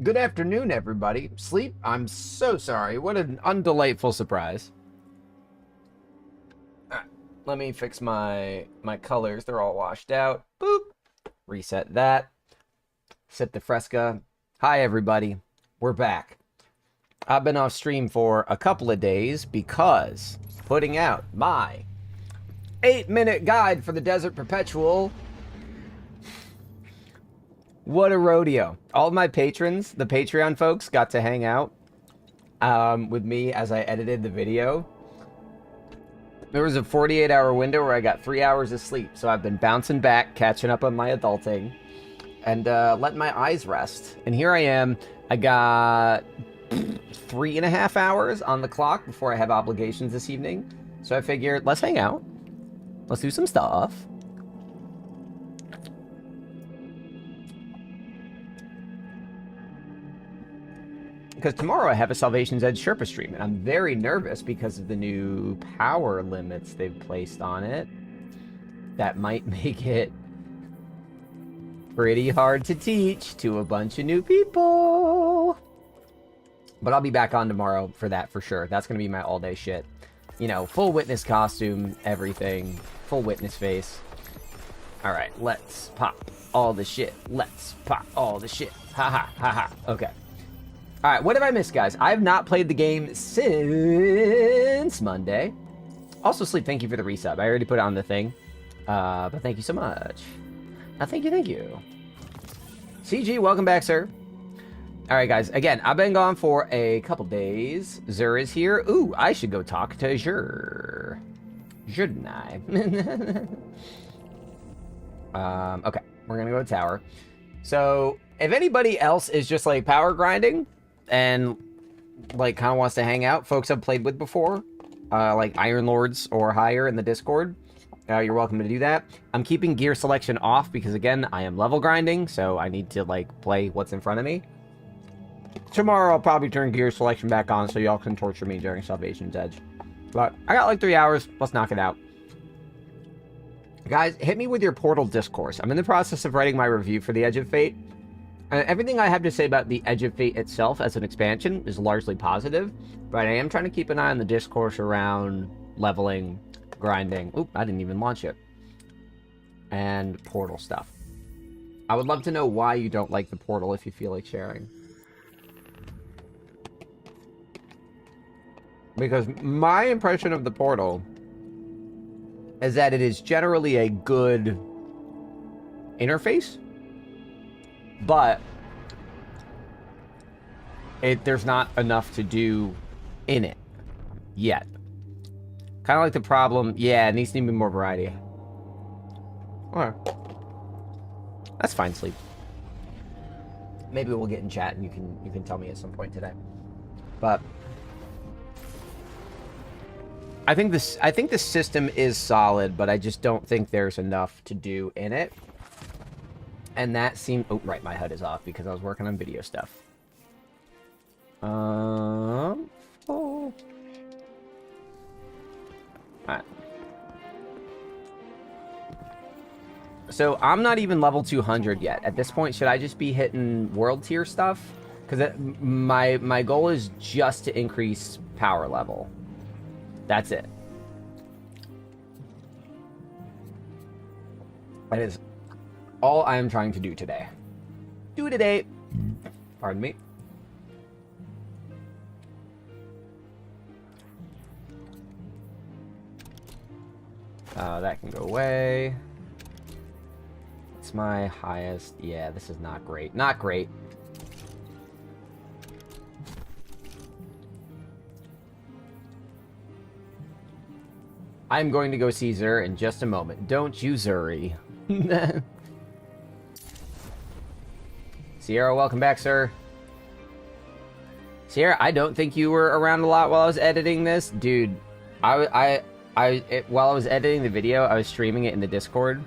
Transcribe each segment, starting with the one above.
Good afternoon, everybody. Sleep? I'm so sorry. What an undelightful surprise. Alright, let me fix my colors. They're all washed out. Boop. Reset that. Sip the Fresca. Hi, everybody. We're back. I've been off stream for a couple of days because putting out my 8-minute guide for the Desert Perpetual. What a rodeo. All of my patrons, the Patreon folks, got to hang out with me as I edited the video. There was a 48-hour window where I got 3 hours of sleep, so I've been bouncing back, catching up on my adulting, and letting my eyes rest. And here I am. I got 3.5 hours on the clock before I have obligations this evening. So I figured, let's hang out. Let's do some stuff. Because tomorrow I have a Salvation's Edge Sherpa stream, and I'm very nervous because of the new power limits they've placed on it. That might make it pretty hard to teach to a bunch of new people. But I'll be back on tomorrow for that for sure. That's going to be my all-day shit. You know, full witness costume, everything. Full witness face. Alright, let's pop all the shit. Let's pop all the shit. Ha ha ha ha. Okay. Alright, what have I missed, guys? I have not played the game since Monday. Also, Sleep, thank you for the resub. I already put it on the thing. But thank you so much. Thank you. CG, welcome back, sir. Alright, guys. Again, I've been gone for a couple days. Zur is here. Ooh, I should go talk to Zur. Shouldn't I? Okay. We're gonna go to tower. So, if anybody else is just, like, power grinding and, like, kind of wants to hang out, folks I've played with before, like Iron Lords or higher in the Discord, you're welcome to do that. I'm keeping gear selection off because, again, I am level grinding, so I need to, like, play what's in front of me. Tomorrow I'll probably turn gear selection back on so y'all can torture me during Salvation's Edge. But I got like 3 hours. Let's knock it out. Guys, hit me with your Portal discourse. I'm in the process of writing my review for the Edge of Fate. Everything I have to say about the Edge of Fate itself as an expansion is largely positive, but I am trying to keep an eye on the discourse around leveling, grinding. Oop, I didn't even launch it. And Portal stuff. I would love to know why you don't like the Portal if you feel like sharing. Because my impression of the Portal is that it is generally a good interface, but there's not enough to do in it yet. Kind of like the problem, yeah, it needs to be more variety. Okay. That's fine, Sleep. Maybe we'll get in chat and you can tell me at some point today. But I think the system is solid, but I just don't think there's enough to do in it. And that seemed... Oh, right, my HUD is off because I was working on video stuff. Oh. Alright. So, I'm not even level 200 yet. At this point, should I just be hitting world tier stuff? Because my goal is just to increase power level. That's it. That is all I am trying to do today. Pardon me. That can go away. It's my highest. Yeah, this is not great. Not great. I'm going to go see Zur in just a moment. Don't you, Zuri. Sierra, welcome back, sir. Sierra, I don't think you were around a lot while I was editing this. Dude, while I was editing the video, I was streaming it in the Discord.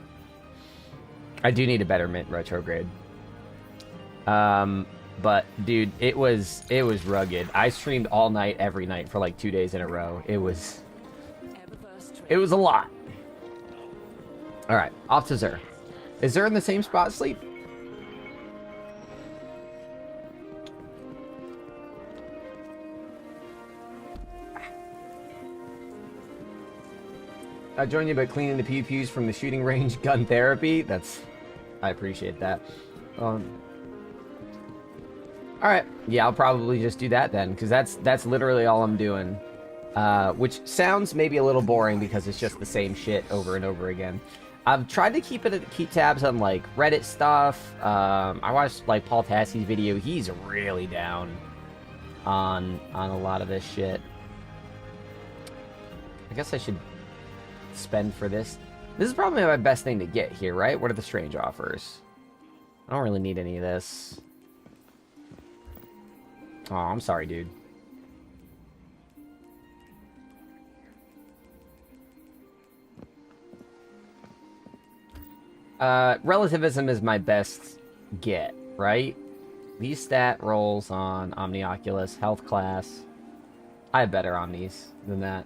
I do need a better mint retrograde. But, dude, it was rugged. I streamed all night, every night, for like 2 days in a row. It was a lot. Alright, off to Zur. Is Zur in the same spot, Sleep? I joined you by cleaning the pew-pews from the shooting range gun therapy. I appreciate that. Alright, yeah, I'll probably just do that then, because that's literally all I'm doing. Which sounds maybe a little boring because it's just the same shit over and over again. I've tried to keep tabs on, like, Reddit stuff. I watched, like, Paul Tassie's video. He's really down on a lot of this shit. I guess I should spend for this. This is probably my best thing to get here, right? What are the strange offers? I don't really need any of this. Oh, I'm sorry, dude. Relativism is my best get, right? These stat rolls on Omnioculus, health class. I have better Omnis than that.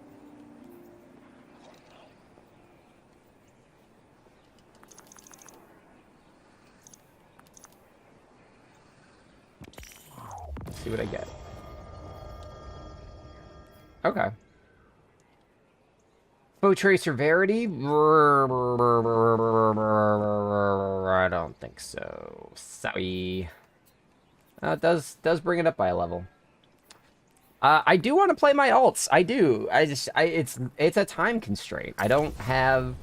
Let's see what I get. Okay. Bow Tracer Verity? I don't think so. Sorry. It does bring it up by a level. I do want to play my alts. I do. It's a time constraint. I don't have...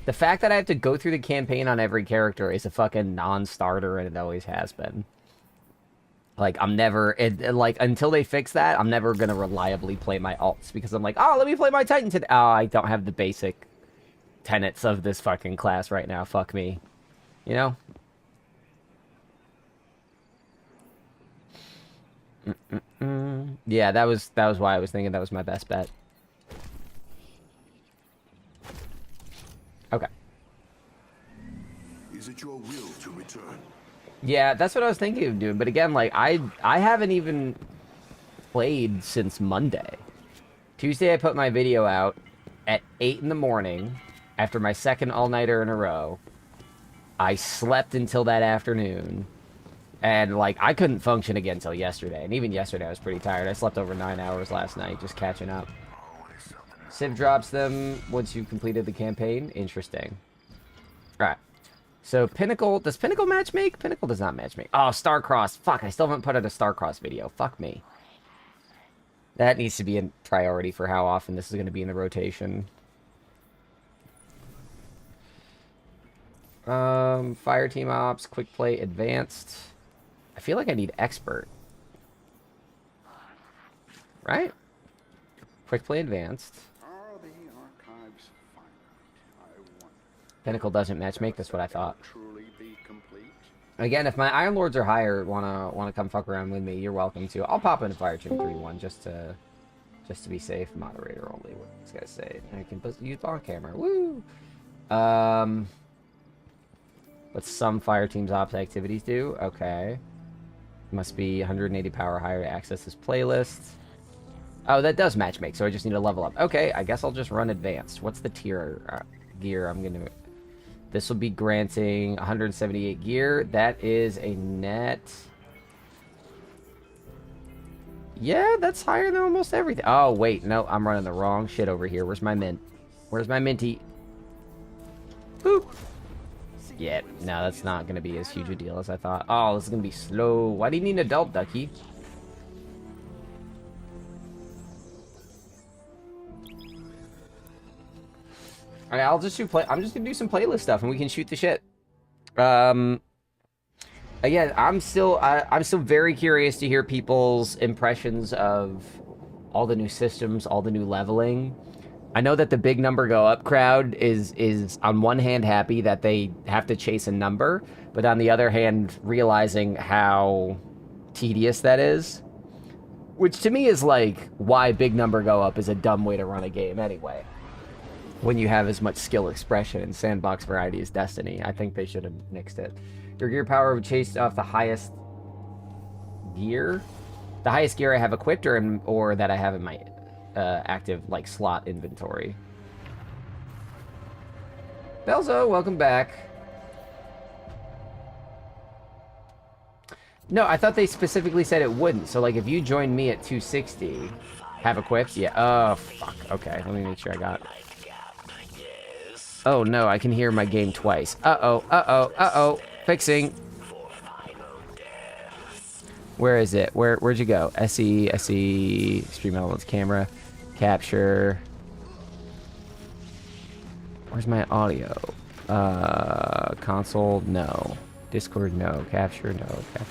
The fact that I have to go through the campaign on every character is a fucking non-starter, and it always has been. Like, I'm never... like, until they fix that, I'm never gonna reliably play my alts, because I'm like, oh, let me play my Titan today. Oh, I don't have the basic tenets of this fucking class right now. Fuck me. You know? Yeah, that was why I was thinking that was my best bet. Okay. Is it your will to return? Yeah, that's what I was thinking of doing. But again, like, I haven't even played since Monday. Tuesday, I put my video out at 8 in the morning after my second all-nighter in a row. I slept until that afternoon. And, like, I couldn't function again until yesterday. And even yesterday, I was pretty tired. I slept over 9 hours last night, just catching up. Civ drops them once you've completed the campaign. Interesting. Alright. So, Pinnacle... Does Pinnacle matchmake? Pinnacle does not matchmake. Oh, Starcross. Fuck, I still haven't put out a Starcross video. Fuck me. That needs to be a priority for how often this is going to be in the rotation. Fire Team Ops, Quick Play Advanced. I feel like I need Expert. Right? Quick Play Advanced. Are the archives finite? Pinnacle doesn't matchmake, that's what I thought. Truly be complete? Again, if my Iron Lords are higher, wanna come fuck around with me, you're welcome to. I'll pop into Fire Team 3-1 just to be safe. Moderator only. What does this guy say? I can use on camera. Woo! What some Fire Team's Ops activities do. Okay. Must be 180 power higher to access this playlist. Oh, that does matchmake, so I just need to level up. Okay, I guess I'll just run advanced. What's the tier gear I'm gonna... This will be granting 178 gear. That is a net... Yeah, that's higher than almost everything. Oh, wait, no, I'm running the wrong shit over here. Where's my mint? Where's my minty? Boop! Yeah, no, that's not going to be as huge a deal as I thought. Oh, this is going to be slow. Why do you need an adult, Ducky? Alright, I'm just going to do some playlist stuff and we can shoot the shit. Again, I'm still very curious to hear people's impressions of all the new systems, all the new leveling. I know that the big number go up crowd is on one hand happy that they have to chase a number, but on the other hand realizing how tedious that is. Which to me is like why big number go up is a dumb way to run a game anyway. When you have as much skill expression and sandbox variety as Destiny, I think they should have nixed it. Your gear power would chase off the highest gear? The highest gear I have equipped or that I have in my active, like, slot inventory. Belzo, welcome back. No, I thought they specifically said it wouldn't. So, like, if you join me at 260, have equipped? Yeah. Oh, fuck. Okay, let me make sure I got... Oh no, I can hear my game twice. Uh-oh, uh-oh, uh-oh. Fixing. Where is it? Where'd you go? SE, Extreme Elements camera, capture. Where's my audio? Console, no. Discord, no. Capture, no. Okay.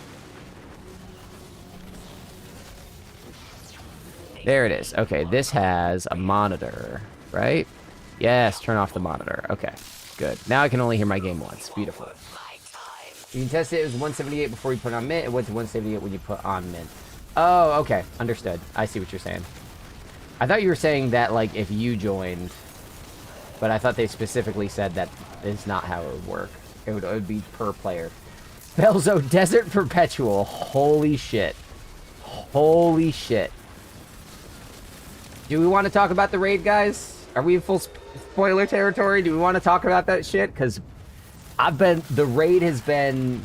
There it is. Okay, this has a monitor, right? Yes, turn off the monitor. Okay, good. Now I can only hear my game once. Beautiful. You can test it. It was 178 before you put on Mint. It went to 178 when you put on Mint. Oh, okay. Understood. I see what you're saying. I thought you were saying that, like, if you joined, but I thought they specifically said that is not how it would work. It would be per player. Belzo, Desert Perpetual. Holy shit. Holy shit. Do we want to talk about the raid, guys? Are we in full spoiler territory? Do we want to talk about that shit? Because the raid has been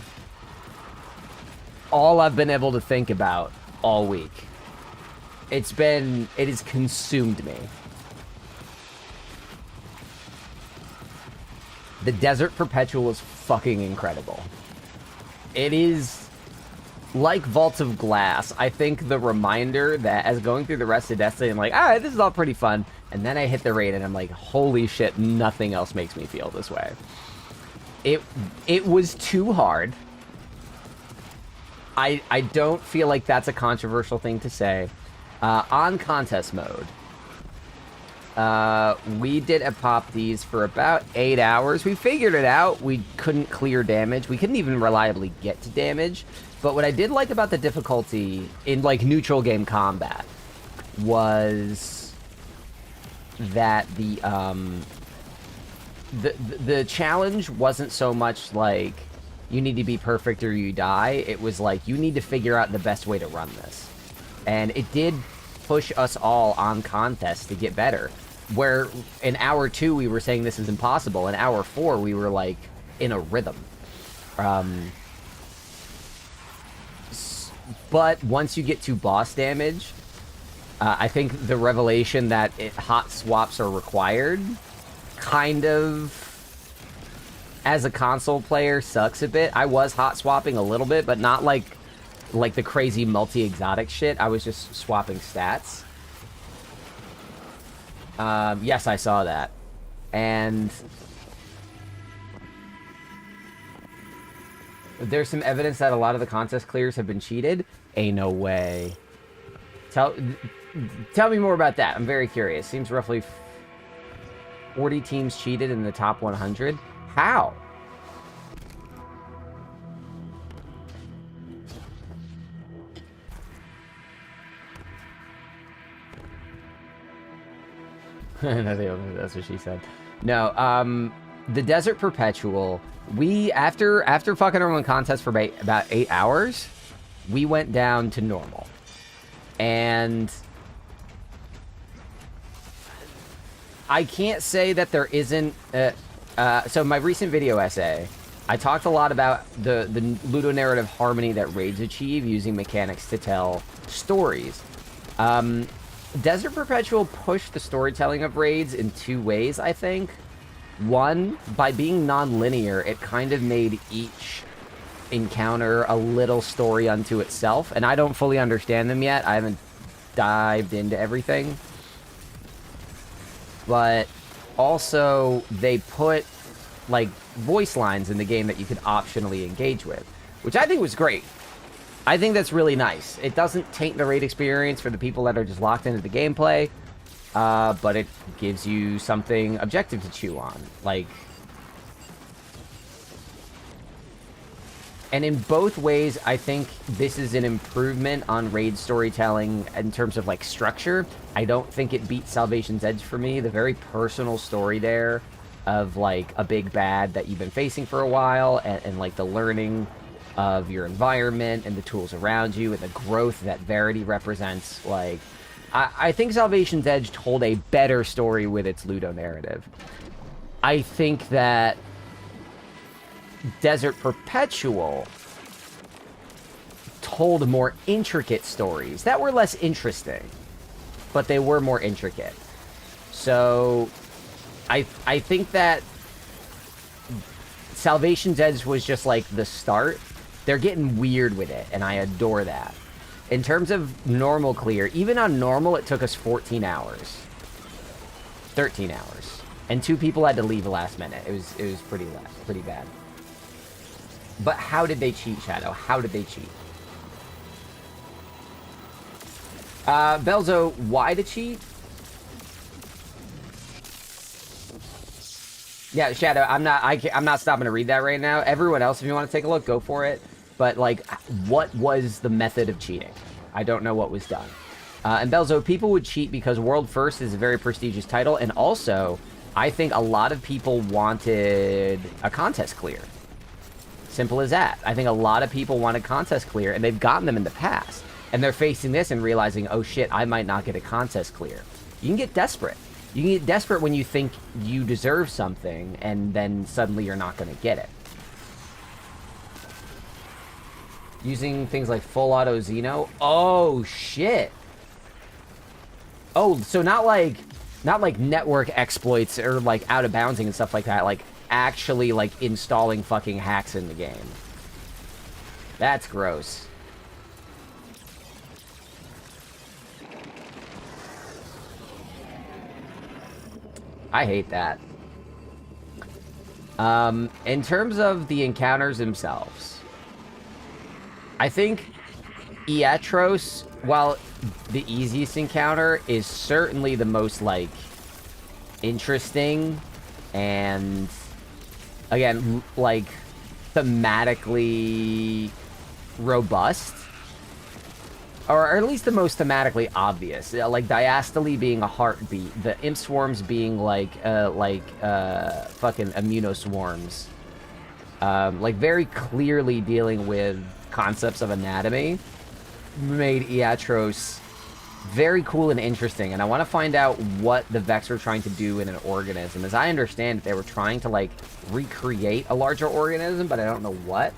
all I've been able to think about all week. It has consumed me. The Desert Perpetual is fucking incredible. It is like Vault of Glass. I think the reminder that as going through the rest of Destiny, I'm like, all right, this is all pretty fun. And then I hit the raid and I'm like, holy shit, nothing else makes me feel this way. It was too hard. I don't feel like that's a controversial thing to say. On contest mode, we did a pop these for about 8 hours. We figured it out. We couldn't clear damage. We couldn't even reliably get to damage. But what I did like about the difficulty in, like, neutral game combat was that the challenge wasn't so much like you need to be perfect or you die. It was like you need to figure out the best way to run this. And it did push us all on contest to get better. Where in hour 2 we were saying this is impossible. In hour 4 we were like in a rhythm. But once you get to boss damage, I think the revelation that hot swaps are required kind of, as a console player, sucks a bit. I was hot swapping a little bit, but not like the crazy multi-exotic shit. I was just swapping stats. Yes, I saw that. And there's some evidence that a lot of the contest clears have been cheated. Ain't no way. Tell me more about that. I'm very curious. Seems roughly 40 teams cheated in the top 100. How? That's what she said. No, the Desert Perpetual, we, after fucking everyone contest for about 8 hours, we went down to normal. And I can't say that there isn't... so my recent video essay, I talked a lot about the ludonarrative harmony that raids achieve using mechanics to tell stories. Desert Perpetual pushed the storytelling of raids in 2 ways, I think. One, by being non-linear, it kind of made each encounter a little story unto itself, and I don't fully understand them yet. I haven't dived into everything. But also, they put, like, voice lines in the game that you could optionally engage with, which I think was great. I think that's really nice. It doesn't taint the raid experience for the people that are just locked into the gameplay, but it gives you something objective to chew on. Like, and in both ways, I think this is an improvement on raid storytelling in terms of, like, structure. I don't think it beats Salvation's Edge for me. The very personal story there of, like, a big bad that you've been facing for a while, and like, the learning of your environment and the tools around you and the growth that Verity represents. Like, I think Salvation's Edge told a better story with its Ludo narrative. I think that Desert Perpetual told more intricate stories that were less interesting, but they were more intricate. So I think that Salvation's Edge was just like the start. They're getting weird with it, and I adore that. In terms of normal clear, even on normal, it took us 14 hours. 13 hours. And 2 people had to leave last minute. It was pretty bad. But how did they cheat, Shadow? How did they cheat? Belzo, why the cheat? Yeah, Shadow, I'm not stopping to read that right now. Everyone else, if you want to take a look, go for it. But, like, what was the method of cheating? I don't know what was done. And Belzo, people would cheat because World First is a very prestigious title, and also, I think a lot of people wanted a contest clear. Simple as that. I think a lot of people wanted contest clear, and they've gotten them in the past. And they're facing this and realizing, oh shit, I might not get a contest clear. You can get desperate. You can get desperate when you think you deserve something, and then suddenly you're not going to get it. Using things like full auto Xeno. Oh shit. Oh, so not like network exploits or like out of bouncing and stuff like that. Like actually like installing fucking hacks in the game. That's gross. I hate that. In terms of the encounters themselves, I think Iatros, while the easiest encounter, is certainly the most, like, interesting and, again, like, thematically robust. Or at least the most thematically obvious. Like, diastole being a heartbeat. The imp swarms being, like fucking immunoswarms. Like, very clearly dealing with concepts of anatomy. Made Iatros very cool and interesting. And I want to find out what the Vex were trying to do in an organism. As I understand it, they were trying to, like, recreate a larger organism, but I don't know what.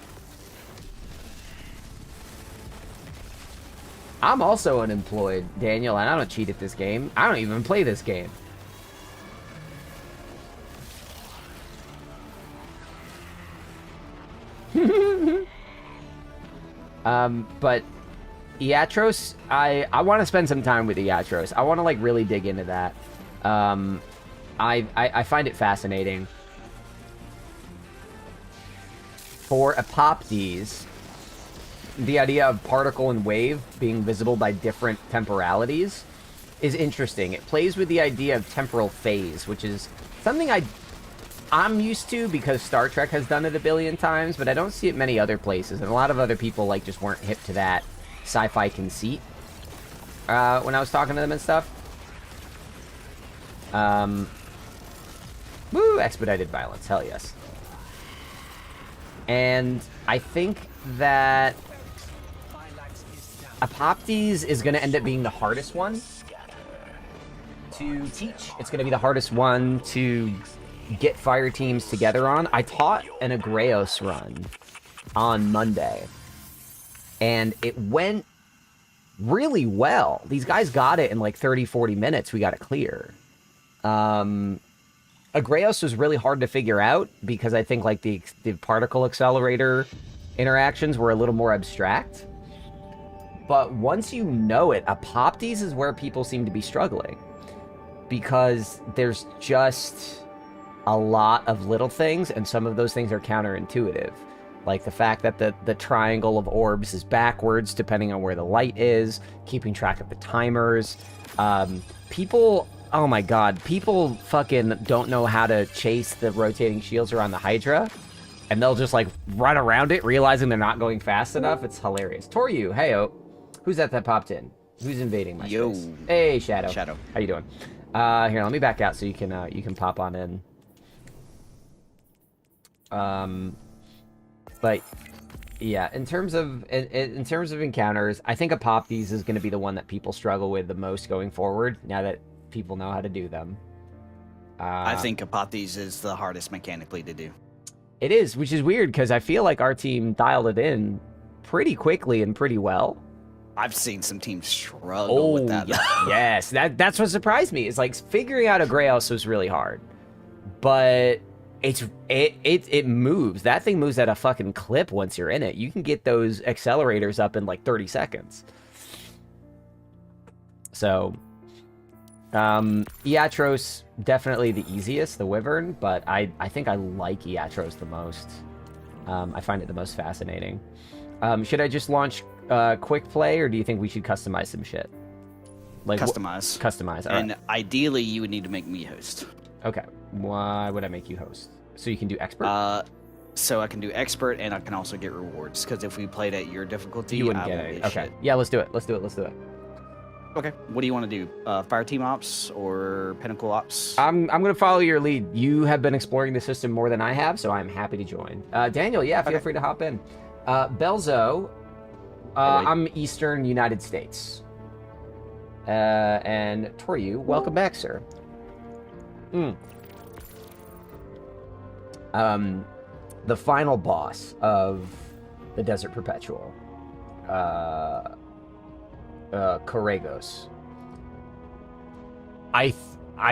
I'm also unemployed, Daniel, and I don't cheat at this game. I don't even play this game. But Iatros, I want to spend some time with Iatros. I want to, like, really dig into that. I find it fascinating. For Apoptes, the idea of particle and wave being visible by different temporalities is interesting. It plays with the idea of temporal phase, which is something I'm used to because Star Trek has done it a billion times, but I don't see it many other places, and a lot of other people, like, just weren't hip to that sci-fi conceit when I was talking to them and stuff. Woo! Expedited violence. Hell yes. And I think that Apoptes is going to end up being the hardest one to teach. It's going to be the hardest one to get fire teams together on. I taught an Agreos run on Monday, and it went really well. These guys got it in like 30, 40 minutes. We got it clear. Agreos was really hard to figure out because I think like the particle accelerator interactions were a little more abstract. But once you know it, Apoptes is where people seem to be struggling. Because there's just a lot of little things, and some of those things are counterintuitive. Like the fact that the triangle of orbs is backwards depending on where the light is, keeping track of the timers. People, oh my god, people fucking don't know how to chase the rotating shields around the Hydra. And they'll just like run around it, realizing they're not going fast enough. It's hilarious. Toryu, heyo. Who's that popped in? Who's invading my space? Hey, Shadow. Shadow. How you doing? Here, let me back out so you can pop on in. But yeah, in terms of encounters, I think Apoptes is going to be the one that people struggle with the most going forward. Now that people know how to do them. I think Apoptes is the hardest mechanically to do. It is, which is weird because I feel like our team dialed it in pretty quickly and pretty well. I've seen some teams struggle with that. Yes, that's what surprised me. It's like figuring out Agreos was really hard, but it moves. That thing moves at a fucking clip once you're in it. You can get those accelerators up in like 30 seconds. So, Iatros, definitely the easiest, the Wyvern, but I think I like Iatros the most. I find it the most fascinating. Should I just launch quick play, or do you think we should customize some shit? Like Customize. Customize, all And right. ideally, you would need to make me host. Okay. Why would I make you host? So you can do expert? So I can do expert, and I can also get rewards. Because if we played at your difficulty, You wouldn't I get won't any. get Okay. shit. Yeah, let's do it. Let's do it. Let's do it. Okay. What do you want to do? Fire team ops or pinnacle ops? I'm gonna follow your lead. You have been exploring the system more than I have, so I'm happy to join. Daniel, yeah, feel free to hop in. Belzo, I'm Eastern United States. And Toryu, welcome back, sir. The final boss of the Desert Perpetual, Corregos, I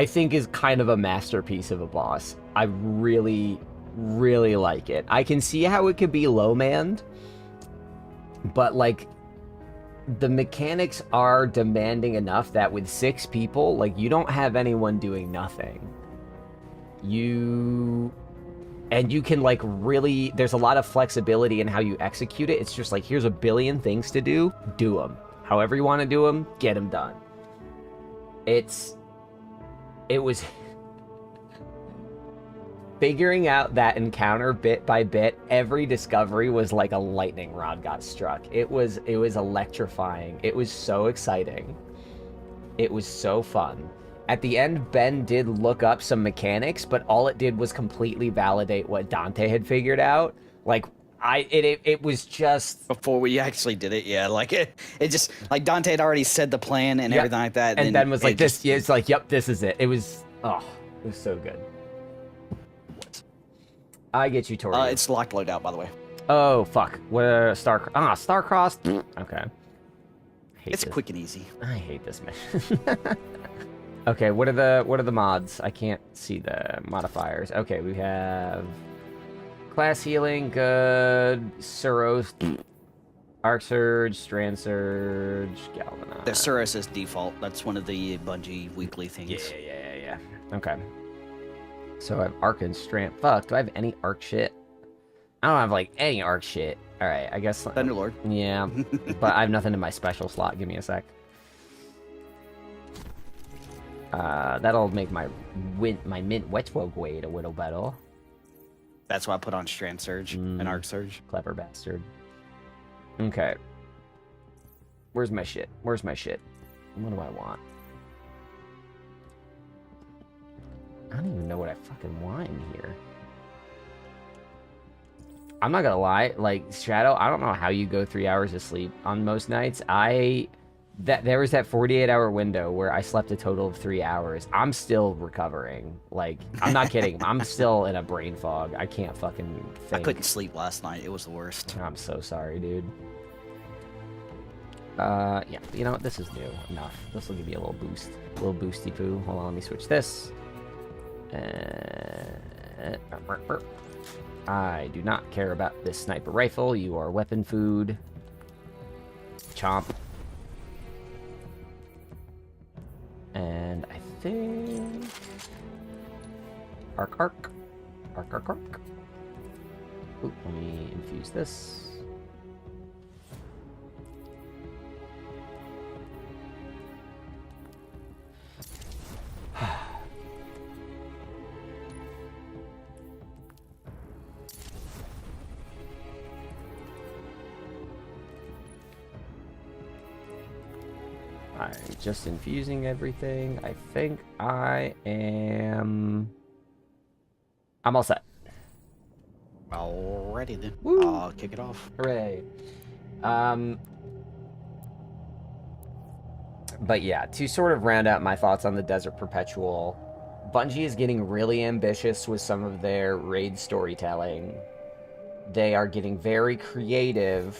think is kind of a masterpiece of a boss. I really, really like it. I can see how it could be low-manned, but like the mechanics are demanding enough that with 6 people, like you don't have anyone doing nothing. You can like really, there's a lot of flexibility in how you execute it. It's just like, here's a billion things to do them. However you want to do them, get them done. It was figuring out that encounter bit by bit. Every discovery was like a lightning rod got struck. It was electrifying. It was so exciting. It was so fun. At the end, Ben did look up some mechanics, but all it did was completely validate what Dante had figured out. Like, it was just... Before we actually did it, yeah. Like, it just... Like, Dante had already said the plan and everything like that. And Ben was like, it's like, yep, this is it. It was... Oh, it was so good. I get you, Tori. It's locked loadout, by the way. Oh, fuck. Where Starcross? Okay. It's quick and easy. I hate this mission. Okay, what are the mods? I can't see the modifiers. Okay, we have class healing, good, Suros, Arc Surge, Strand Surge, Galvanize. The Suros is default. That's one of the Bungie weekly things. Yeah. Okay. So I have Arc and Strand. Fuck, do I have any Arc shit? I don't have like any Arc shit. All right, I guess. Thunderlord. Yeah, but I have nothing in my special slot. Give me a sec. That'll make my mint Wetwog weight a little better. That's why I put on Strand Surge and Arc Surge. Clever bastard. Okay. Where's my shit? What do I want? I don't even know what I fucking want in here. I'm not gonna lie, like, Shadow, I don't know how you go 3 hours of sleep on most nights. There was that 48-hour window where I slept a total of 3 hours. I'm still recovering. Like, I'm not kidding. I'm still in a brain fog. I can't fucking think. I couldn't sleep last night. It was the worst. I'm so sorry, dude. Yeah, you know what? This is new. Enough. This will give you a little boost. A little boosty poo. Hold on, let me switch this. I do not care about this sniper rifle. You are weapon food. Chomp. And I think... Arc. Ooh, let me infuse this. I'm just infusing everything. I think I'm all set. Alrighty then. Woo. I'll kick it off. Hooray. But yeah, to sort of round out my thoughts on the Desert Perpetual, Bungie is getting really ambitious with some of their raid storytelling. They are getting very creative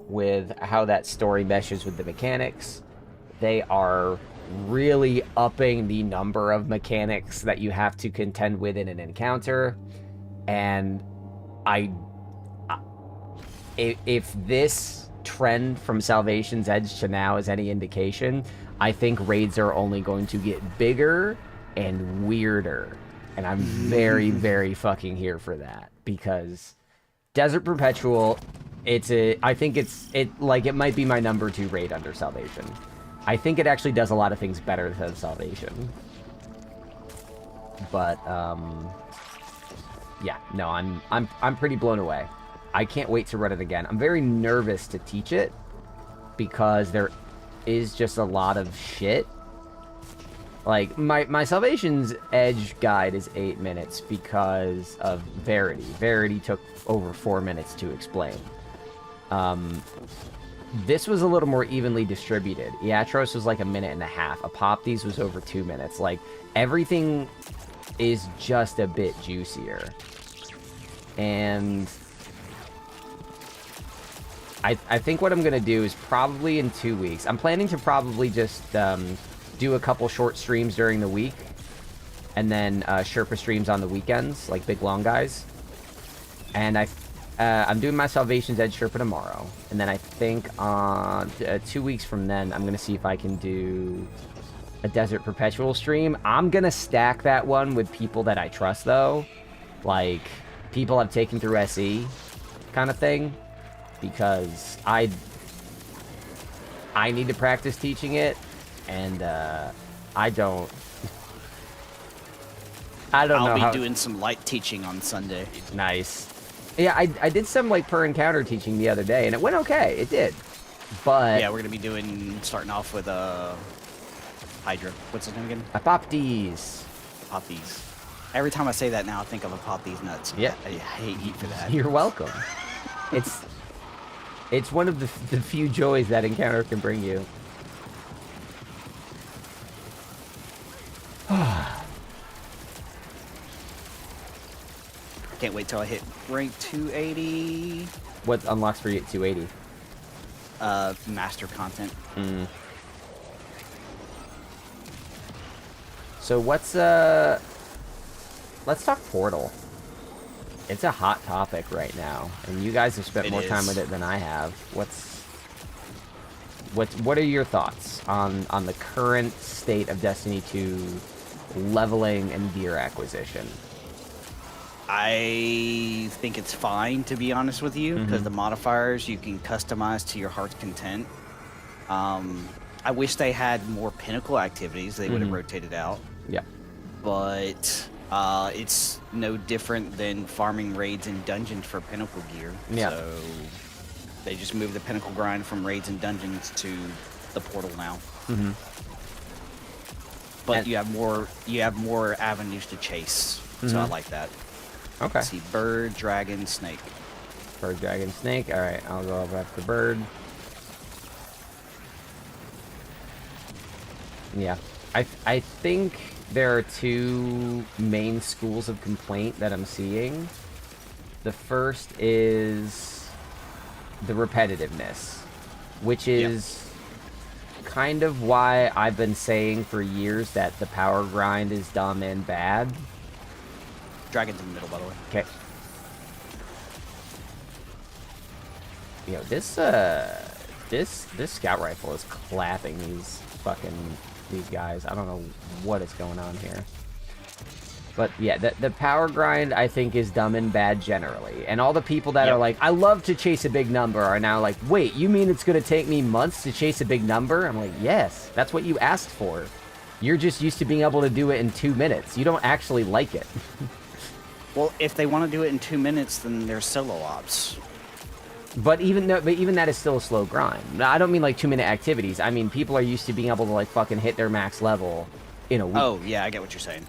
with how that story meshes with the mechanics. They are really upping the number of mechanics that you have to contend with in an encounter. And if this trend from Salvation's Edge to now is any indication, I think raids are only going to get bigger and weirder. And I'm very, very fucking here for that, because Desert Perpetual, I think it might be my number 2 raid under Salvation. I think it actually does a lot of things better than Salvation. But yeah, no, I'm pretty blown away. I can't wait to run it again. I'm very nervous to teach it because there is just a lot of shit. Like, my Salvation's Edge guide is 8 minutes because of Verity. Verity took over 4 minutes to explain. This was a little more evenly distributed. Iatros was like 1.5 minutes. Apoptes was over 2 minutes. Like, everything is just a bit juicier. And I think what I'm going to do is probably in 2 weeks. I'm planning to probably just do a couple short streams during the week. And then Sherpa streams on the weekends, like big long guys. And I'm doing my Salvation's Edge Sherpa tomorrow. And then I think on 2 weeks from then, I'm going to see if I can do a Desert Perpetual stream. I'm going to stack that one with people that I trust, though. Like, people I've taken through SE kind of thing. Because I need to practice teaching it. And I don't know I'll be doing some light teaching on Sunday. Nice. Yeah, I did some, like, per encounter teaching the other day, and it went okay. It did. But yeah, we're going to be starting off with Hydra. What's his name again? Apoptes. Apoptes. Every time I say that now, I think of Apoptes nuts. Yeah. I hate you for that. You're welcome. It's one of the few joys that encounter can bring you. Can't wait till I hit rank 280. What unlocks for you at 280? Master content. So let's talk Portal. It's a hot topic right now, and you guys have spent more time with it than I have. What are your thoughts on the current state of Destiny 2 leveling and gear acquisition? I think it's fine, to be honest with you, because the modifiers you can customize to your heart's content. I wish they had more pinnacle activities. They would have rotated out. Yeah. But it's no different than farming raids and dungeons for pinnacle gear. Yeah. So they just moved the pinnacle grind from raids and dungeons to the portal now. But you have more avenues to chase. So I like that. Okay. Let's see, bird, dragon, snake. Bird, dragon, snake. All right, I'll go over after bird. Yeah, I think there are 2 main schools of complaint that I'm seeing. The first is the repetitiveness, which is kind of why I've been saying for years that the power grind is dumb and bad. Dragon's in the middle, by the way. Okay. Yo, this scout rifle is clapping these guys. I don't know what is going on here. But yeah, the power grind, I think, is dumb and bad generally. And all the people that are like, I love to chase a big number, are now like, wait, you mean it's going to take me months to chase a big number? I'm like, yes, that's what you asked for. You're just used to being able to do it in 2 minutes. You don't actually like it. Well, if they want to do it in 2 minutes, then there's solo ops. But even that is still a slow grind. Now, I don't mean like 2-minute activities. I mean, people are used to being able to like fucking hit their max level in a week. Oh, yeah, I get what you're saying.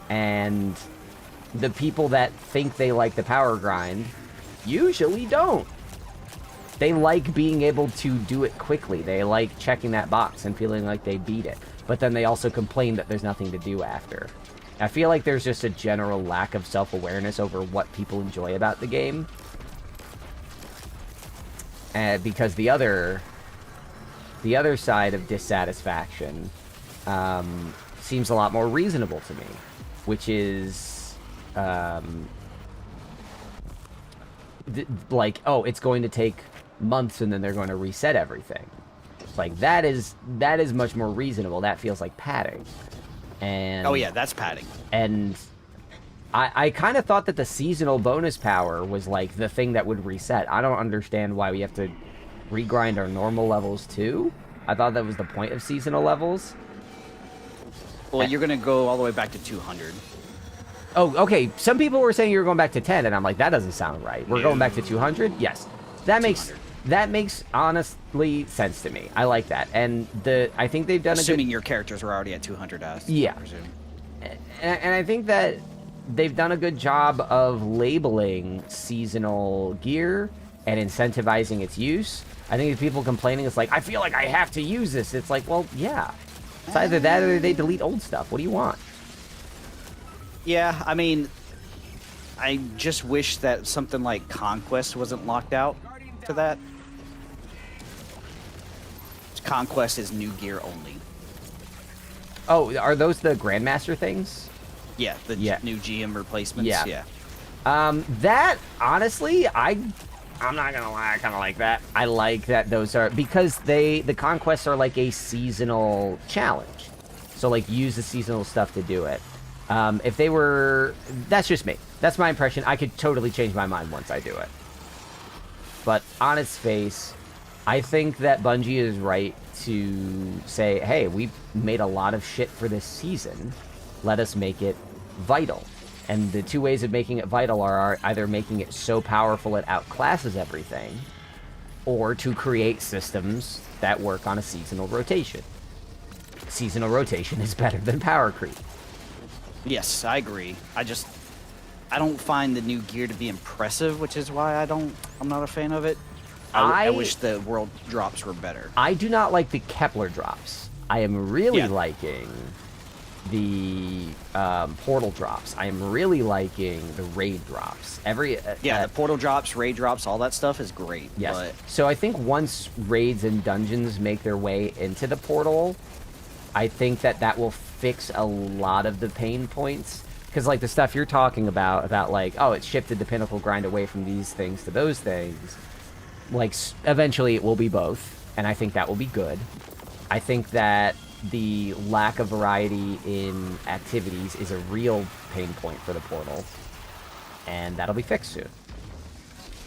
And the people that think they like the power grind usually don't. They like being able to do it quickly. They like checking that box and feeling like they beat it. But then they also complain that there's nothing to do after. I feel like there's just a general lack of self-awareness over what people enjoy about the game. Because the other side of dissatisfaction seems a lot more reasonable to me, which is like, oh, it's going to take months and then they're going to reset everything. Like, that is much more reasonable. That feels like padding. And Oh yeah, that's padding. And I kind of thought that the seasonal bonus power was like the thing that would reset. I don't understand why we have to regrind our normal levels too. I thought that was the point of seasonal levels. Well, you're gonna go all the way back to 200. Oh, okay. Some people were saying you were going back to 10, and I'm like, that doesn't sound right. We're going back to 200? Yes. That makes honestly sense to me. I like that. And I think they've done Assuming your characters were already at 200, I presume. And I think that they've done a good job of labeling seasonal gear and incentivizing its use. I think if people complaining, it's like, I feel like I have to use this. It's like, well, yeah. It's either that or they delete old stuff. What do you want? Yeah, I mean, I just wish that something like Conquest wasn't locked out to that. Conquest is new gear only. Oh, are those the Grandmaster things? Yeah, the new GM replacements. Yeah. That, honestly, I'm not gonna lie, I kind of like that. I like that those are, because the conquests are like a seasonal challenge. So, like, use the seasonal stuff to do it. If they were, that's just me. That's my impression. I could totally change my mind once I do it. But on its face, I think that Bungie is right to say, hey, we've made a lot of shit for this season. Let us make it vital. And the two ways of making it vital are either making it so powerful it outclasses everything, or to create systems that work on a seasonal rotation. Seasonal rotation is better than power creep. Yes, I agree. I don't find the new gear to be impressive, which is why I'm not a fan of it. I wish the world drops were better. I do not like the Kepler drops. I am really liking the portal drops. I am really liking the raid drops. The portal drops, raid drops, all that stuff is great. Yes. But So I think once raids and dungeons make their way into the portal, I think that will fix a lot of the pain points. Because, like, the stuff you're talking about, like, oh, it shifted the pinnacle grind away from these things to those things. Like, eventually it will be both, and I think that will be good. I think that the lack of variety in activities is a real pain point for the portal, and that'll be fixed soon.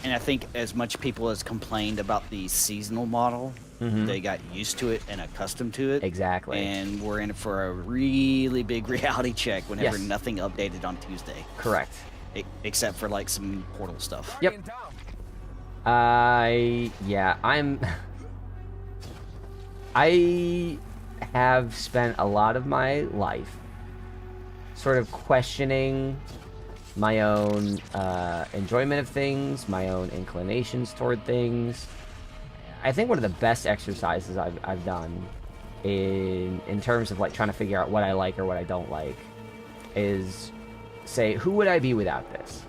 And I think as much people as complained about the seasonal model, they got used to it and accustomed to it. Exactly. And we're in for a really big reality check whenever nothing updated on Tuesday. Correct. Except for, like, some portal stuff. Yep. I have spent a lot of my life sort of questioning my own enjoyment of things, my own inclinations toward things. I think one of the best exercises I've done in terms of, like, trying to figure out what I like or what I don't like is say, who would I be without this?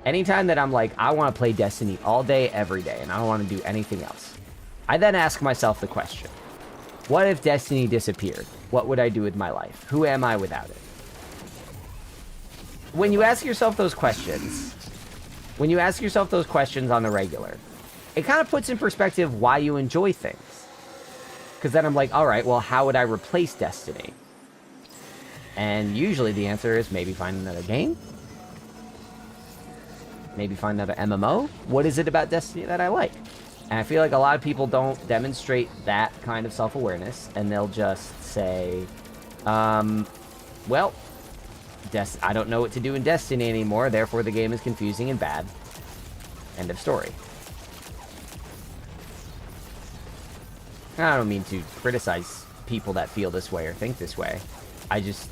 Anytime that I'm like, I want to play Destiny all day, every day, and I don't want to do anything else, I then ask myself the question, what if Destiny disappeared? What would I do with my life? Who am I without it? When you ask yourself those questions on the regular, it kind of puts in perspective why you enjoy things. Because then I'm like, all right, well, how would I replace Destiny? And usually the answer is maybe find another game. Maybe find another MMO. What is it about Destiny that I like? And I feel like a lot of people don't demonstrate that kind of self-awareness, and they'll just say, well, I don't know what to do in Destiny anymore, therefore the game is confusing and bad. End of story. I don't mean to criticize people that feel this way or think this way. I just,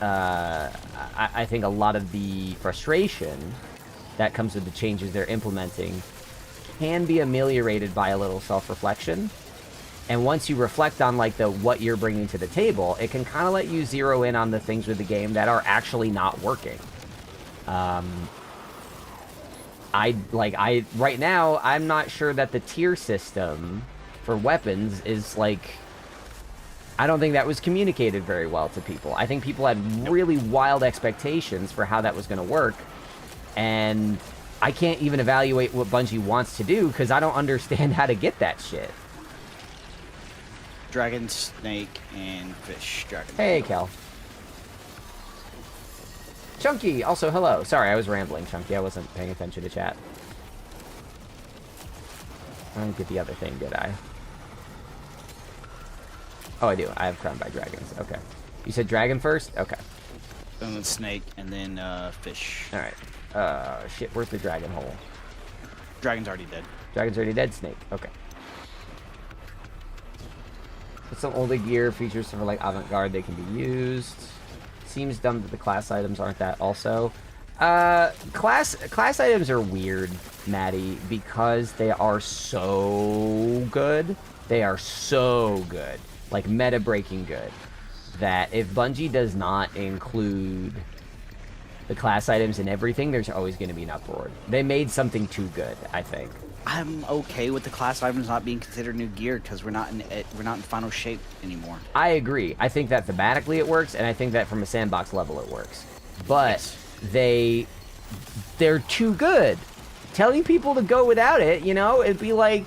I think a lot of the frustration that comes with the changes they're implementing can be ameliorated by a little self-reflection. And once you reflect on, like, what you're bringing to the table, it can kind of let you zero in on the things with the game that are actually not working. Right now, I'm not sure that the tier system for weapons is, like, I don't think that was communicated very well to people. I think people had really wild expectations for how that was going to work, and I can't even evaluate what Bungie wants to do because I don't understand how to get that shit. Dragon, snake, and fish. Dragon. Hey, Kel. Chunky, also hello. Sorry, I was rambling, Chunky. I wasn't paying attention to chat. I didn't get the other thing, did I? Oh, I do. I have Crowned by Dragons. Okay. You said dragon first? Okay. And then snake, and then fish. Alright. Shit, where's the dragon hole? Dragon's already dead. Dragon's already dead? Snake. Okay. With some older gear, features for like avant-garde, they can be used. Seems dumb that the class items aren't that also. Class items are weird, Maddie, because they are so good. They are so good. Like, meta-breaking good. That if Bungie does not include the class items in everything, there's always going to be an uproar. They made something too good, I think. I'm okay with the class items not being considered new gear because we're not in final shape anymore. I agree. I think that thematically it works, and I think that from a sandbox level it works. But yes. they're too good. Telling people to go without it, you know, it'd be like,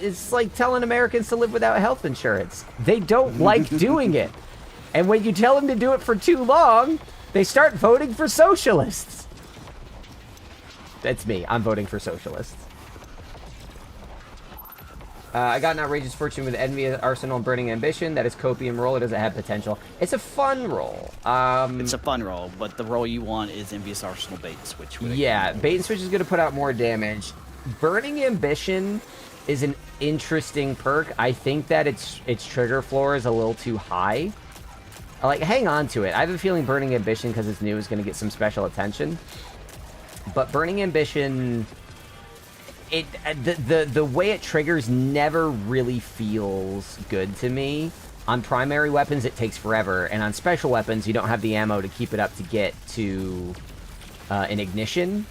it's like telling Americans to live without health insurance. They don't like doing it. And when you tell them to do it for too long, they start voting for socialists. That's me. I'm voting for socialists. I got an outrageous fortune with Envy, Arsenal, and Burning Ambition. That is copium roll. It doesn't have potential. It's a fun roll. It's a fun roll, but the roll you want is Envious Arsenal Bait and Switch. Yeah, Bait and Switch is going to put out more damage. Burning Ambition is an interesting perk. I think that its trigger floor is a little too high. Like, hang on to it. I have a feeling Burning Ambition, because it's new, is going to get some special attention. But Burning Ambition, the way it triggers never really feels good to me. On primary weapons, it takes forever, and on special weapons, you don't have the ammo to keep it up to get to an ignition.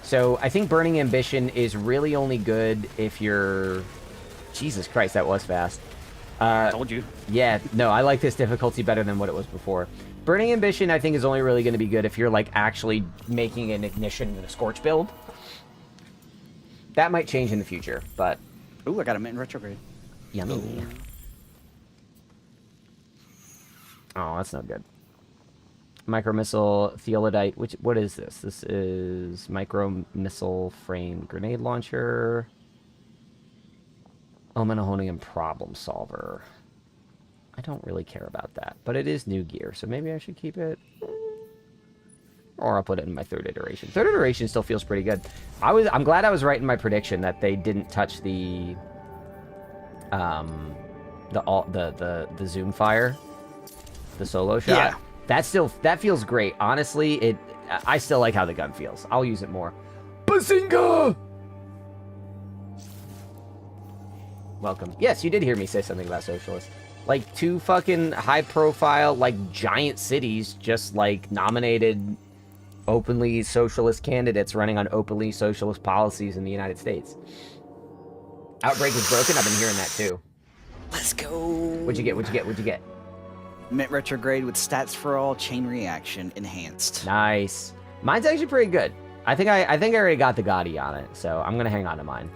So I think Burning Ambition is really only good if you're... Jesus Christ, that was fast. I told you. Yeah, no, I like this difficulty better than what it was before. Burning Ambition, I think, is only really going to be good if you're, like, actually making an ignition in a Scorch build. That might change in the future, but... Ooh, I got a mint retrograde. Yummy. Ooh. Oh, that's not good. Micro Missile, Theolodite, what is this? This is Micro Missile Frame Grenade Launcher. Elemental Honing and Problem Solver. I don't really care about that, but it is new gear, so maybe I should keep it. Or I'll put it in my third iteration. Third iteration still feels pretty good. I'm glad I was right in my prediction that they didn't touch the zoom fire, the solo shot. Yeah. That feels great. Honestly, I still like how the gun feels. I'll use it more. Bazinga! Welcome. Yes, you did hear me say something about socialists. Like, 2 fucking high-profile, like, giant cities just, like, nominated openly socialist candidates running on openly socialist policies in the United States. Outbreak is broken? I've been hearing that, too. Let's go. What'd you get? Mint retrograde with stats for all, chain reaction enhanced. Nice. Mine's actually pretty good. I think I already got the Gotti on it, so I'm gonna hang on to mine.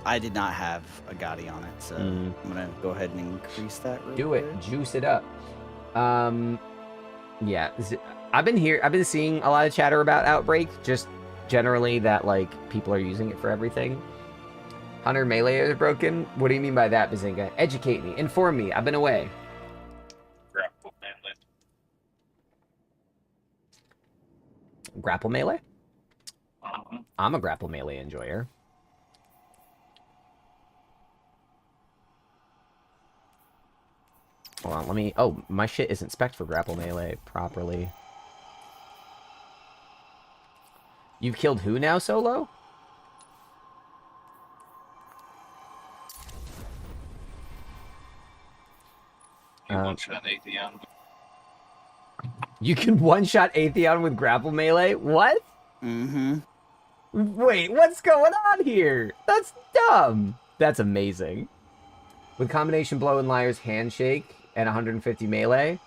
I did not have a Gotti on it, so I'm gonna go ahead and increase that real quick. It. Juice it up. Yeah. I've been seeing a lot of chatter about Outbreak, just generally that, like, people are using it for everything. Hunter Melee is broken? What do you mean by that, Bazinga? Educate me. Inform me. I've been away. Grapple Melee. Grapple Melee? I'm a Grapple Melee enjoyer. Hold on, let me... Oh, my shit isn't spec'd for Grapple Melee properly. You've killed who now, Solo? You one-shot Atheon. You can one-shot Atheon with Grapple Melee? What? Mm-hmm. Wait, what's going on here? That's dumb. That's amazing. With combination blow and liar's handshake and 150 melee.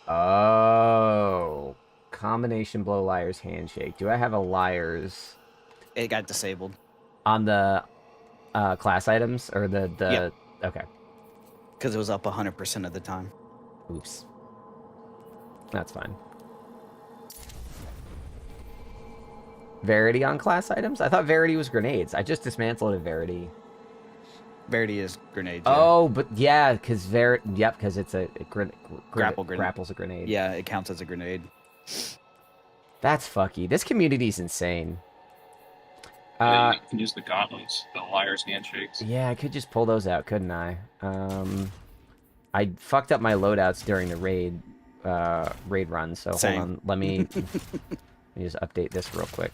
Oh. Combination blow liar's handshake. Do I have a liar's It got disabled. on the class items or the Yep. Okay. Because it was up 100% of the time. Oops. That's fine. Verity on class items? I thought Verity was grenades. I just dismantled a Verity. Verity is grenades. Yeah. Oh, but yeah, because yep, because it's a Grapple grenade. Grapple's a grenade. Yeah, it counts as a grenade. That's fucky. This community's insane. You can use the gauntlets, the liar's handshakes. Yeah, I could just pull those out, couldn't I? I fucked up my loadouts during the raid run, so Same. hold on. Let me just update this real quick.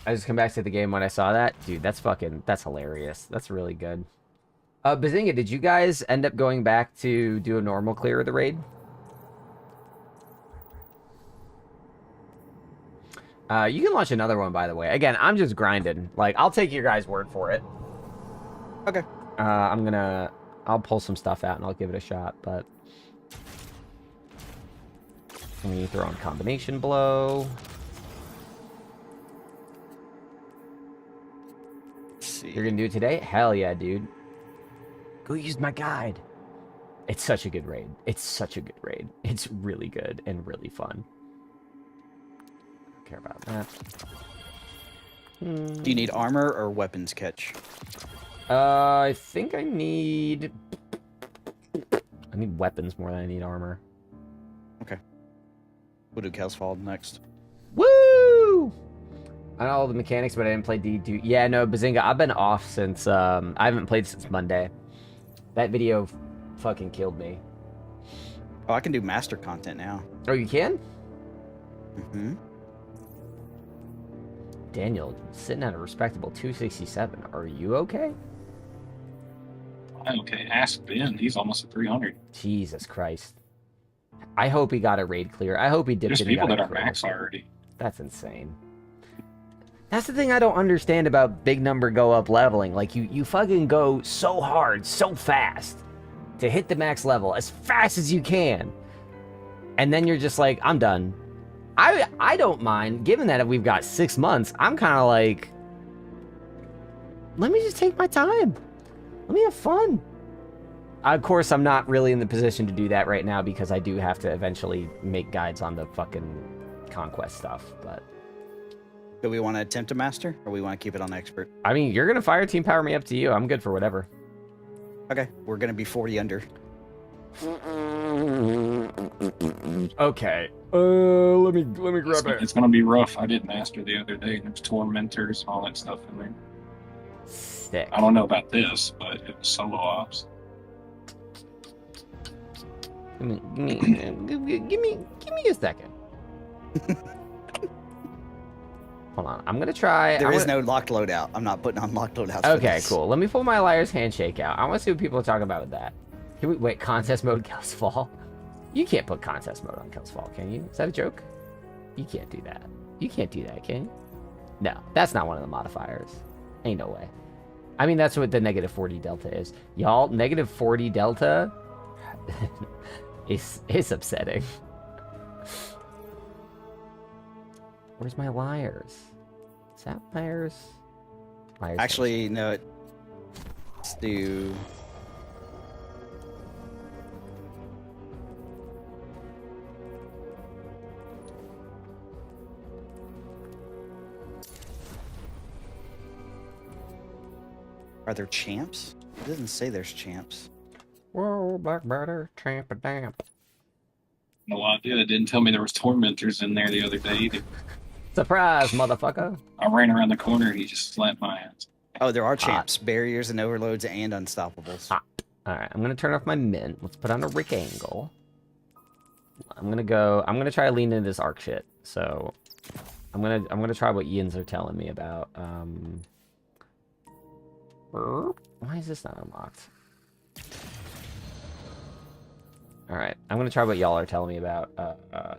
I just come back to the game when I saw that. Dude, that's hilarious. That's really good. Bazinga, did you guys end up going back to do a normal clear of the raid? You can launch another one, by the way. Again, I'm just grinding. Like, I'll take your guys' word for it. Okay. I'll pull some stuff out and I'll give it a shot, but... Let me throw on combination blow. Let's see. You're gonna do it today? Hell yeah, dude. Go use my guide. It's such a good raid. It's such a good raid. It's really good and really fun. Don't care about that. Do you need armor or weapons catch? I think I need weapons more than I need armor. Okay. We'll do Kelsfall next. Woo! I know all the mechanics, but I didn't play D2. Yeah, no, Bazinga, I've been off since, I haven't played since Monday. That video fucking killed me. Oh, I can do master content now. Oh, you can? Mm-hmm. Daniel, sitting at a respectable 267. Are you okay? Okay, ask Ben. He's almost at 300. Jesus Christ. I hope he got a raid clear. I hope he dipped There's in and people got that a are clear. max already. That's insane. That's the thing I don't understand about big number go up leveling. Like, you fucking go so hard, so fast to hit the max level as fast as you can. And then you're just like, I'm done. I don't mind, given that we've got 6 months, I'm kind of like, let me just take my time. Let me have fun. Of course, I'm not really in the position to do that right now because I do have to eventually make guides on the fucking conquest stuff, but... Do we want to attempt to master, or we want to keep it on expert? I mean, you're gonna fire team power me up to you. I'm good for whatever. Okay, we're gonna be 40 under. Okay. Let me grab It's gonna be rough. I did master the other day. There's tormentors and all that stuff in there. Sick. I don't know about this, but it was solo ops. Give me a second. Hold on. I'm gonna try. There is no locked loadout. I'm not putting on locked loadouts. for Okay, this. cool. Let me pull my liar's handshake out. I want to see what people are talking about with that. Can we wait? Contest mode kills fall. You can't put contest mode on kills fall, can you? Is that a joke? You can't do that. You can't do that, can you? No, that's not one of the modifiers. Ain't no way. I mean, that's what the negative 40 delta is. Y'all, negative 40 delta is upsetting. Where's my liars? Is that liars? Liars. Actually, no. Let's do. Are there champs? It doesn't say there's champs. Whoa, black butter, tramp a damp. No idea. It didn't tell me there was tormentors in there the other day either. Surprise, motherfucker. I ran around the corner and he just slapped my ass. Oh, there are champs. Barriers and overloads and unstoppables. Alright, I'm gonna turn off my mint. Let's put on a Rick angle. I'm gonna try to lean into this arc shit. So I'm gonna try what Yins are telling me about. Why is this not unlocked? Alright, I'm gonna try what y'all are telling me about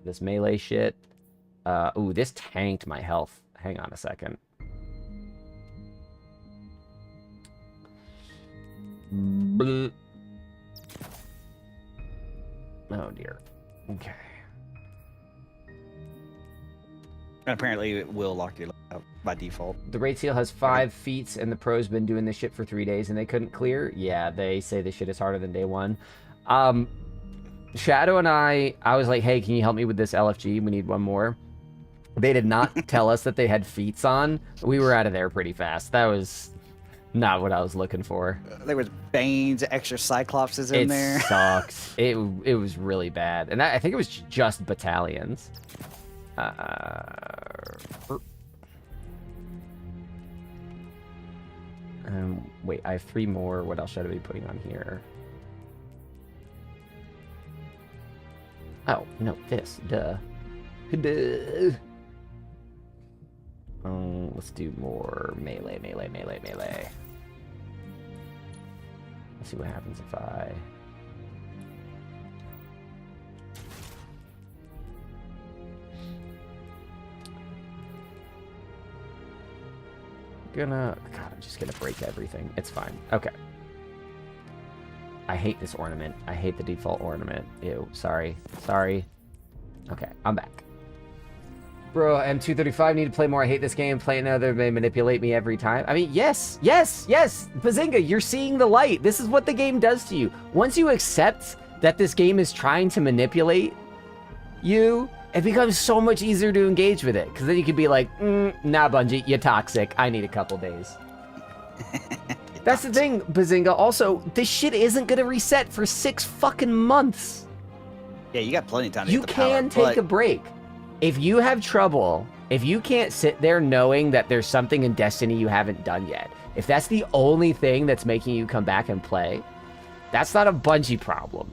this melee shit. Ooh, this tanked my health. Hang on a second. Bleh. Oh, dear. Okay. And apparently it will lock you out by default. The raid seal has 5 feats, and the pro's been doing this shit for 3 days, and they couldn't clear? Yeah, they say this shit is harder than day 1. Shadow and I was like, hey, can you help me with this LFG? We need one more. They did not tell us that they had feats on. We were out of there pretty fast. That was not what I was looking for. There was Banes, extra Cyclopses in there. It sucks. It was really bad. And I think it was just battalions. Wait, I have 3 more. What else should I be putting on here? Oh, no, this. Duh. Duh. Let's do more melee. Let's see what happens if I... God, I'm just gonna break everything. It's fine. Okay. I hate this ornament. I hate the default ornament. Ew. Sorry. Okay, I'm back. Bro, M235 need to play more. I hate this game. Play another, they manipulate me every time. I mean, yes. Bazinga, you're seeing the light. This is what the game does to you. Once you accept that this game is trying to manipulate you, it becomes so much easier to engage with it. Because then you can be like, nah, Bungie, you're toxic. I need a couple days. That's the thing, Bazinga. Also, this shit isn't going to reset for 6 fucking months. Yeah, you got plenty of time to You get the power, can take a break. If you have trouble, if you can't sit there knowing that there's something in Destiny you haven't done yet, if that's the only thing that's making you come back and play, that's not a Bungie problem.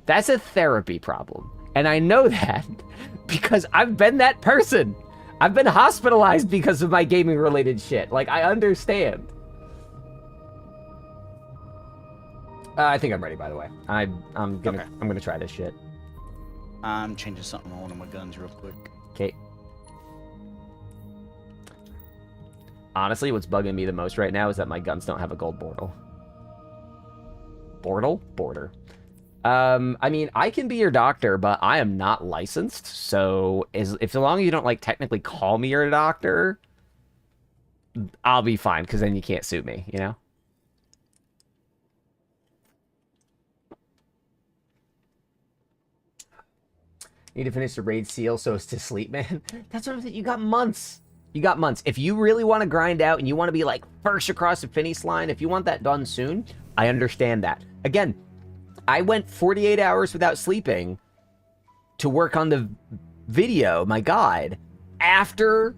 That's a therapy problem. And I know that because I've been that person. I've been hospitalized because of my gaming-related shit. Like, I understand. I think I'm ready, by the way. I'm gonna try this shit. I'm changing something on one of my guns real quick. Okay. Honestly, what's bugging me the most right now is that my guns don't have a gold border. Border? I mean, I can be your doctor, but I am not licensed, so as long as you don't, like, technically call me your doctor, I'll be fine, because then you can't sue me, you know? Need to finish the raid seal so as to sleep, man. That's what I'm saying. You got months. If you really want to grind out and you want to be like first across the finish line, if you want that done soon, I understand that. Again, I went 48 hours without sleeping to work on the video, my guide, after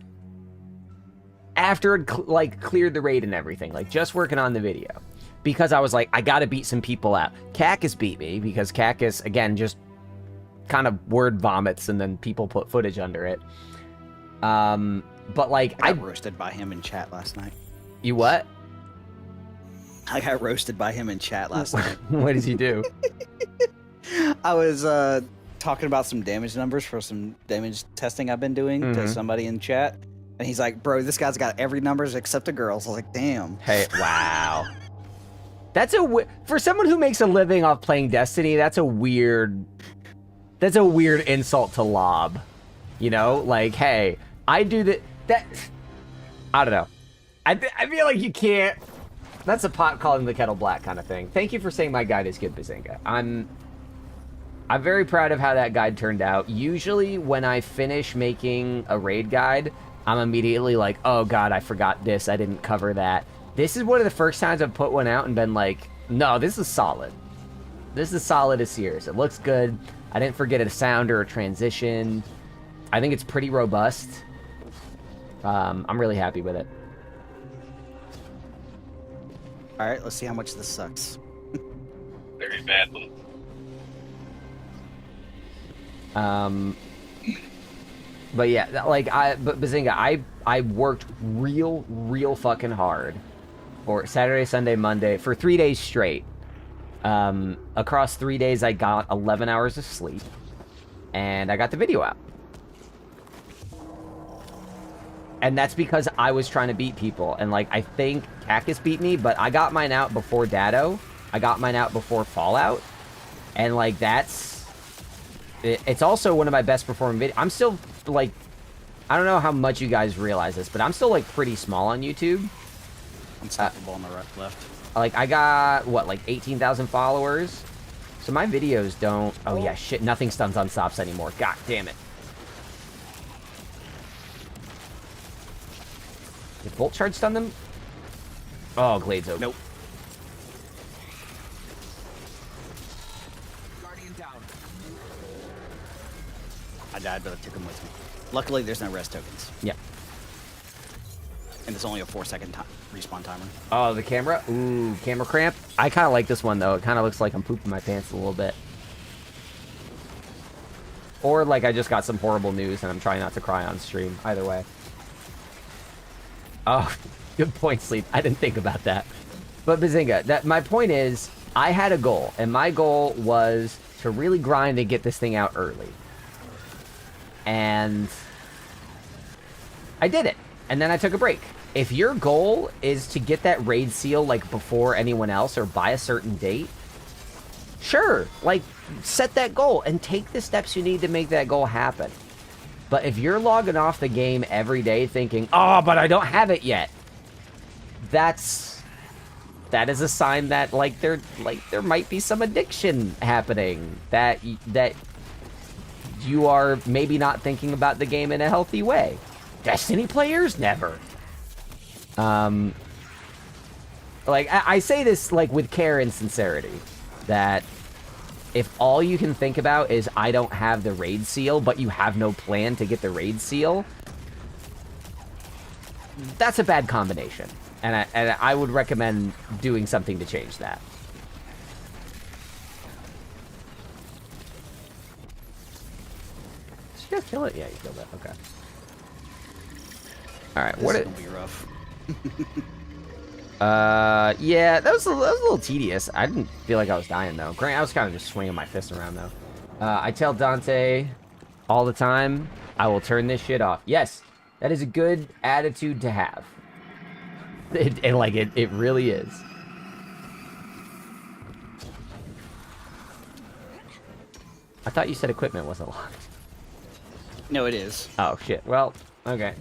it like cleared the raid and everything, like just working on the video, because I was like, I got to beat some people out. Cactus beat me because Cactus, again, just kind of word vomits and then people put footage under it. But like I got roasted by him in chat last night. You what? I got roasted by him in chat last night. What did he do? I was talking about some damage numbers for some damage testing I've been doing to somebody in chat, and he's like, bro, this guy's got every numbers except the girls. I was like, damn. Hey, wow. That's for someone who makes a living off playing Destiny, that's a weird insult to lob. You know, like, hey, I do that. I don't know. I feel like you can't. That's a pot calling the kettle black kind of thing. Thank you for saying my guide is good, Bazinga. I'm very proud of how that guide turned out. Usually when I finish making a raid guide, I'm immediately like, oh god, I forgot this, I didn't cover that. This is one of the first times I've put one out and been like, no, this is solid. This is solid as Sears. It looks good. I didn't forget a sound or a transition. I think it's pretty robust. I'm really happy with it. All right, let's see how much this sucks. Very badly. But yeah, like but Bazinga, I worked real fucking hard for Saturday, Sunday, Monday for 3 days straight. Across 3 days, I got 11 hours of sleep, and I got the video out. And that's because I was trying to beat people. And, like, I think Cactus beat me, but I got mine out before Dado. I got mine out before Fallout. And, like, that's... It's also one of my best performing videos. I'm still, like... I don't know how much you guys realize this, but I'm still, like, pretty small on YouTube. Unstoppable on the left. Like, I got, what, like 18,000 followers? So my videos don't... Oh, yeah, shit. Nothing stuns on stops anymore. God damn it. Did Bolt Charge stun them? Oh, Glade's open. Nope. Guardian down. I died, but I took him with me. Luckily, there's no rest tokens. Yeah. And it's only a 4-second respawn timer. Oh, the camera? Ooh, camera cramp. I kind of like this one, though. It kind of looks like I'm pooping my pants a little bit. Or like I just got some horrible news and I'm trying not to cry on stream. Either way. Oh, good point, Sleep. I didn't think about that. But Bazinga, my point is, I had a goal. And my goal was to really grind and get this thing out early. And I did it. And then I took a break. If your goal is to get that raid seal, like, before anyone else or by a certain date, sure, like, set that goal and take the steps you need to make that goal happen. But if you're logging off the game every day thinking, oh, but I don't have it yet, that is a sign that, like, there might be some addiction happening, that you are maybe not thinking about the game in a healthy way. Destiny players? Never. Like, I say this, like, with care and sincerity, that if all you can think about is, I don't have the raid seal, but you have no plan to get the raid seal, that's a bad combination. And I would recommend doing something to change that. Did you guys kill it? Yeah, you killed it. Okay. Alright, This what is it... gonna be rough. Yeah, that was a little tedious. I didn't feel like I was dying, though. I was kind of just swinging my fist around, though. I tell Dante all the time, I will turn this shit off. Yes, that is a good attitude to have. It really is. I thought you said equipment wasn't locked. No, it is. Oh, shit. Well, okay.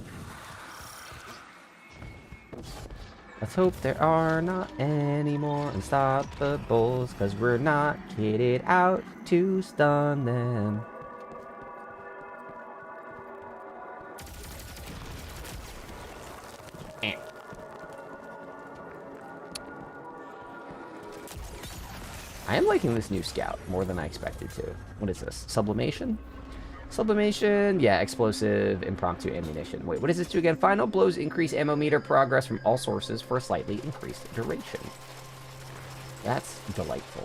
Let's hope there are not any more unstoppables, because we're not kitted out to stun them. I am liking this new scout more than I expected to. What is this? Sublimation? Sublimation, yeah, explosive, impromptu ammunition. Wait, what does this do again? Final blows increase ammo meter progress from all sources for a slightly increased duration. That's delightful.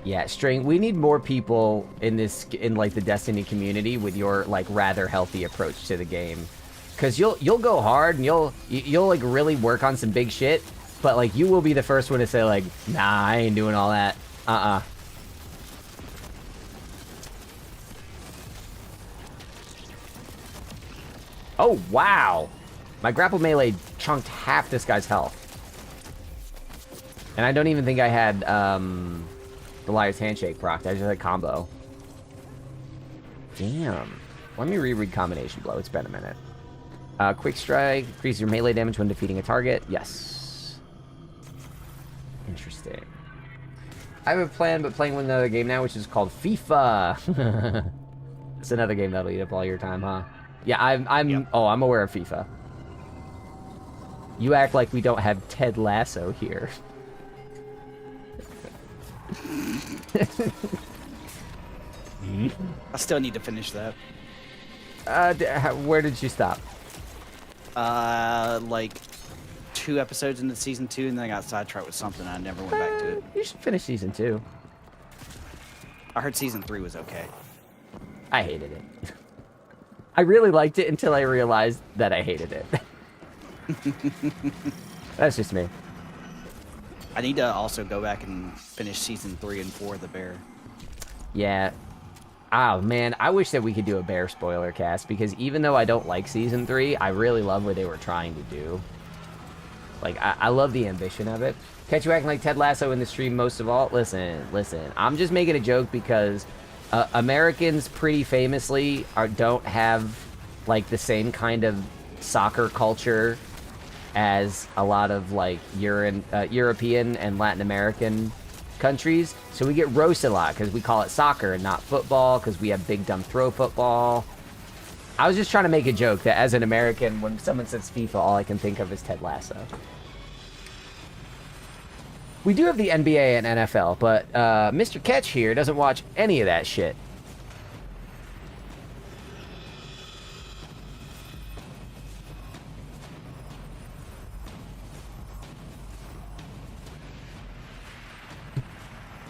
Yeah, String, we need more people in like the Destiny community with your like rather healthy approach to the game. Cause you'll go hard and you'll like really work on some big shit, but like you will be the first one to say like, nah, I ain't doing all that. Oh, wow. My grapple melee chunked half this guy's health. And I don't even think I had, the Liar's Handshake procced. I just had combo. Damn. Let me reread Combination Blow. It's been a minute. Quick Strike. Increase your melee damage when defeating a target. Yes. Interesting. I have a plan, but playing with another game now, which is called FIFA. It's another game that'll eat up all your time, huh? Yeah, I'm aware of FIFA. You act like we don't have Ted Lasso here. I still need to finish that. Where did you stop? Like 2 episodes into season 2, and then I got sidetracked with something. And I never went back to it. You should finish season 2. I heard season 3 was okay. I hated it. I really liked it until I realized that I hated it. That's just me. I need to also go back and finish season 3 and 4 of The Bear. Yeah. Oh man, I wish that we could do a bear spoiler cast because even though I don't like season 3, I really love what they were trying to do. Like I love the ambition of it. Catch you acting like Ted Lasso in the stream most of all. Listen. I'm just making a joke because Americans pretty famously don't have like the same kind of soccer culture as a lot of like European and Latin American countries, so we get roasted a lot because we call it soccer and not football because we have big dumb throw football. I was just trying to make a joke that as an American, when someone says FIFA, all I can think of is Ted Lasso. We do have the NBA and NFL, but Mr. Ketch here doesn't watch any of that shit.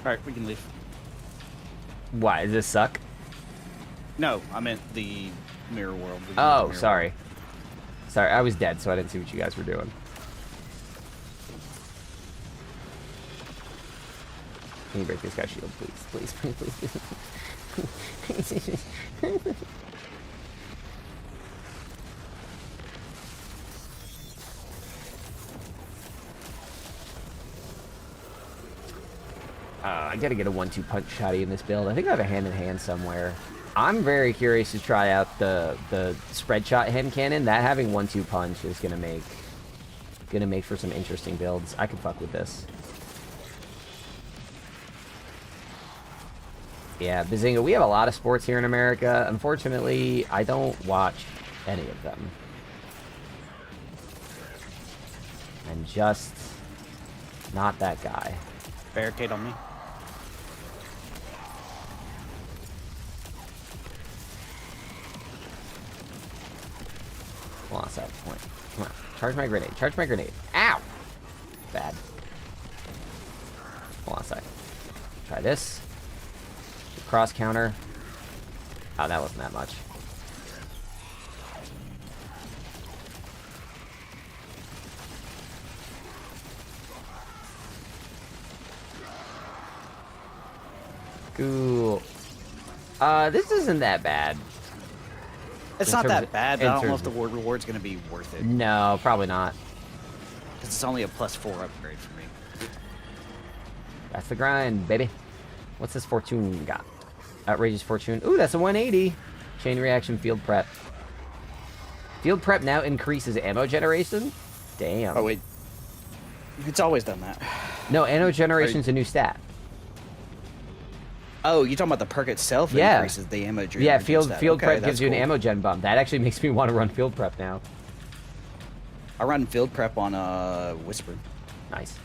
All right, we can leave. Why, does this suck? No, I meant the mirror world. Oh, Mirror sorry. world. Sorry, I was dead, so I didn't see what you guys were doing. Can you break this guy's shield, please? Please. I gotta get a 1-2 punch shotty in this build. I think I have a hand-in-hand somewhere. I'm very curious to try out the spread shot hand cannon. That having 1-2 punch is gonna make for some interesting builds. I can fuck with this. Yeah, Bazinga, we have a lot of sports here in America. Unfortunately, I don't watch any of them. I'm just not that guy. Barricade on me. Hold on a second. Point. Come on. Charge my grenade. Charge my grenade. Ow! Bad. Hold on a second. Try this. Cross counter. Oh, that wasn't that much. Cool. This isn't that bad. It's In not terms that of- bad, but in I don't know terms if the of- reward's going to be worth it. No, probably not. Because it's only a +4 upgrade for me. That's the grind, baby. What's this fortune got? Outrageous fortune. Ooh, that's a 180. Chain reaction field prep. Field prep now increases ammo generation? Damn. Oh, wait. It's always done that. No, ammo generation's a new stat. Oh, you're talking about the perk itself? Yeah. Increases the ammo generation. Yeah, field stat. prep Okay, gives you an cool. ammo gen bump. That actually makes me want to run field prep now. I run field prep on Whisper. Nice.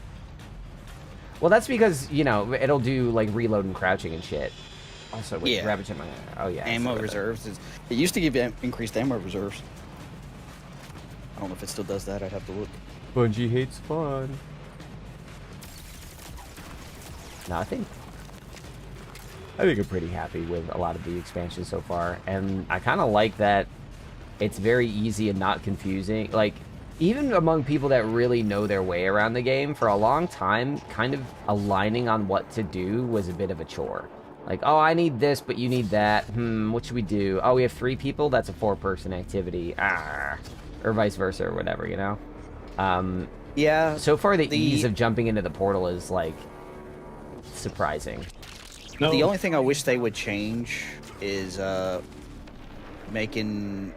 Well, that's because, you know, it'll do, like, reload and crouching and shit. Also, wait, Yeah. Ravage in my... Oh, yeah. I Ammo forgot reserves. It used to give you increased ammo reserves. I don't know if it still does that. I'd have to look. that. Bungie hates fun. No, I think I'm pretty happy with a lot of the expansions so far. And I kind of like that it's very easy and not confusing. Like, even among people that really know their way around the game, for a long time, kind of aligning on what to do was a bit of a chore. Like, oh, I need this, but you need that. What should we do? Oh, we have 3 people? That's a 4-person activity. Or vice versa, or whatever, you know? Yeah. So far, the ease of jumping into the portal is, like, surprising. No. The only thing I wish they would change is making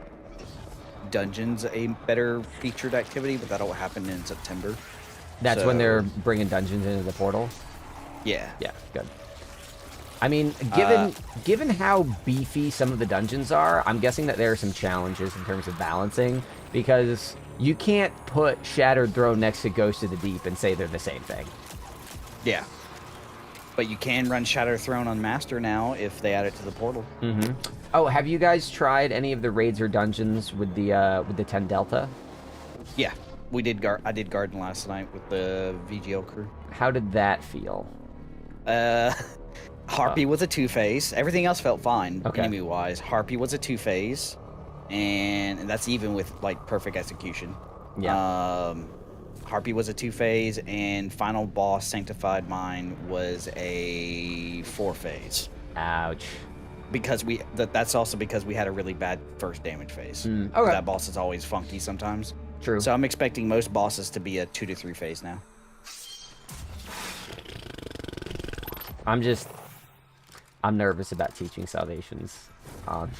dungeons a better featured activity, but that'll happen in September. That's when So- they're bringing dungeons into the portal? Yeah. Yeah, good. I mean, given how beefy some of the dungeons are, I'm guessing that there are some challenges in terms of balancing, because you can't put Shattered Throne next to Ghost of the Deep and say they're the same thing. Yeah. But you can run Shadow Throne on Master now if they add it to the portal. Mm-hmm. Oh, have you guys tried any of the raids or dungeons with the 10 Delta? Yeah. I did Garden last night with the VGL crew. How did that feel? Harpy was a 2-phase. Everything else felt fine, Okay. enemy-wise. Harpy was a 2-phase, and that's even with, like, perfect execution. Yeah. Harpy was a 2-phase, and final boss, Sanctified Mind, was a 4-phase. Ouch. because that's also because we had a really bad first damage phase. Okay. That boss is always funky sometimes. True. So I'm expecting most bosses to be a 2 to 3 phase now. I'm nervous about teaching Salvations on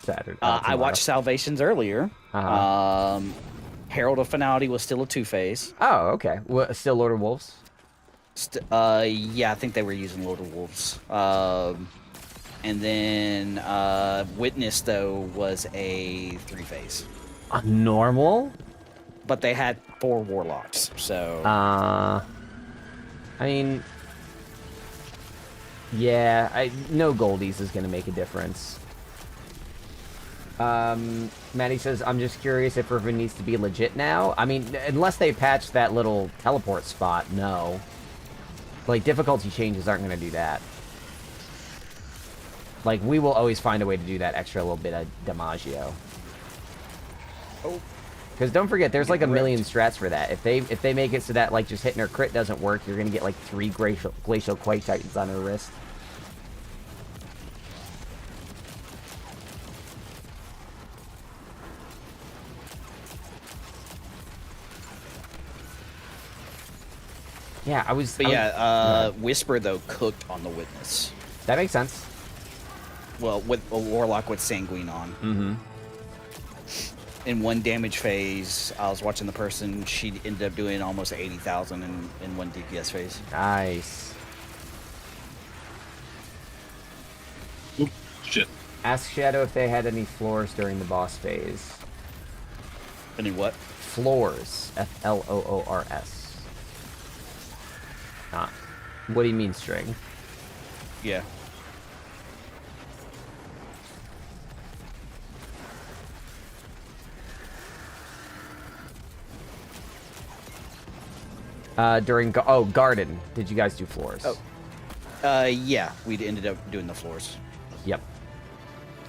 Saturday. I watched Salvations earlier. Uh-huh. Herald of Finality was still a 2 phase. Oh, okay. Still Lord of Wolves? Yeah, I think they were using Lord of Wolves. And then Witness, though, was a 3 phase. A normal? But they had 4 warlocks, so... I mean... Yeah, no Goldies is going to make a difference. Maddie says, I'm just curious if Riven needs to be legit now. I mean, unless they patch that little teleport spot, no. Like, difficulty changes aren't going to do that. Like, we will always find a way to do that extra little bit of damaggio. Oh. Because don't forget, there's like a million strats for that. If they make it so that like just hitting her crit doesn't work, you're gonna get like 3 glacial quake titans on her wrist. Yeah, Whisper though cooked on the Witness. That makes sense. Well, with a warlock with Sanguine on. Mm-hmm. In one damage phase, I was watching the person. She ended up doing almost 80,000 in one DPS phase. Nice. Oop, shit. Ask Shadow if they had any floors during the boss phase. Any what? Floors. Floors. Ah. What do you mean, string? Yeah. Garden. Did you guys do floors? Yeah, we ended up doing the floors. Yep.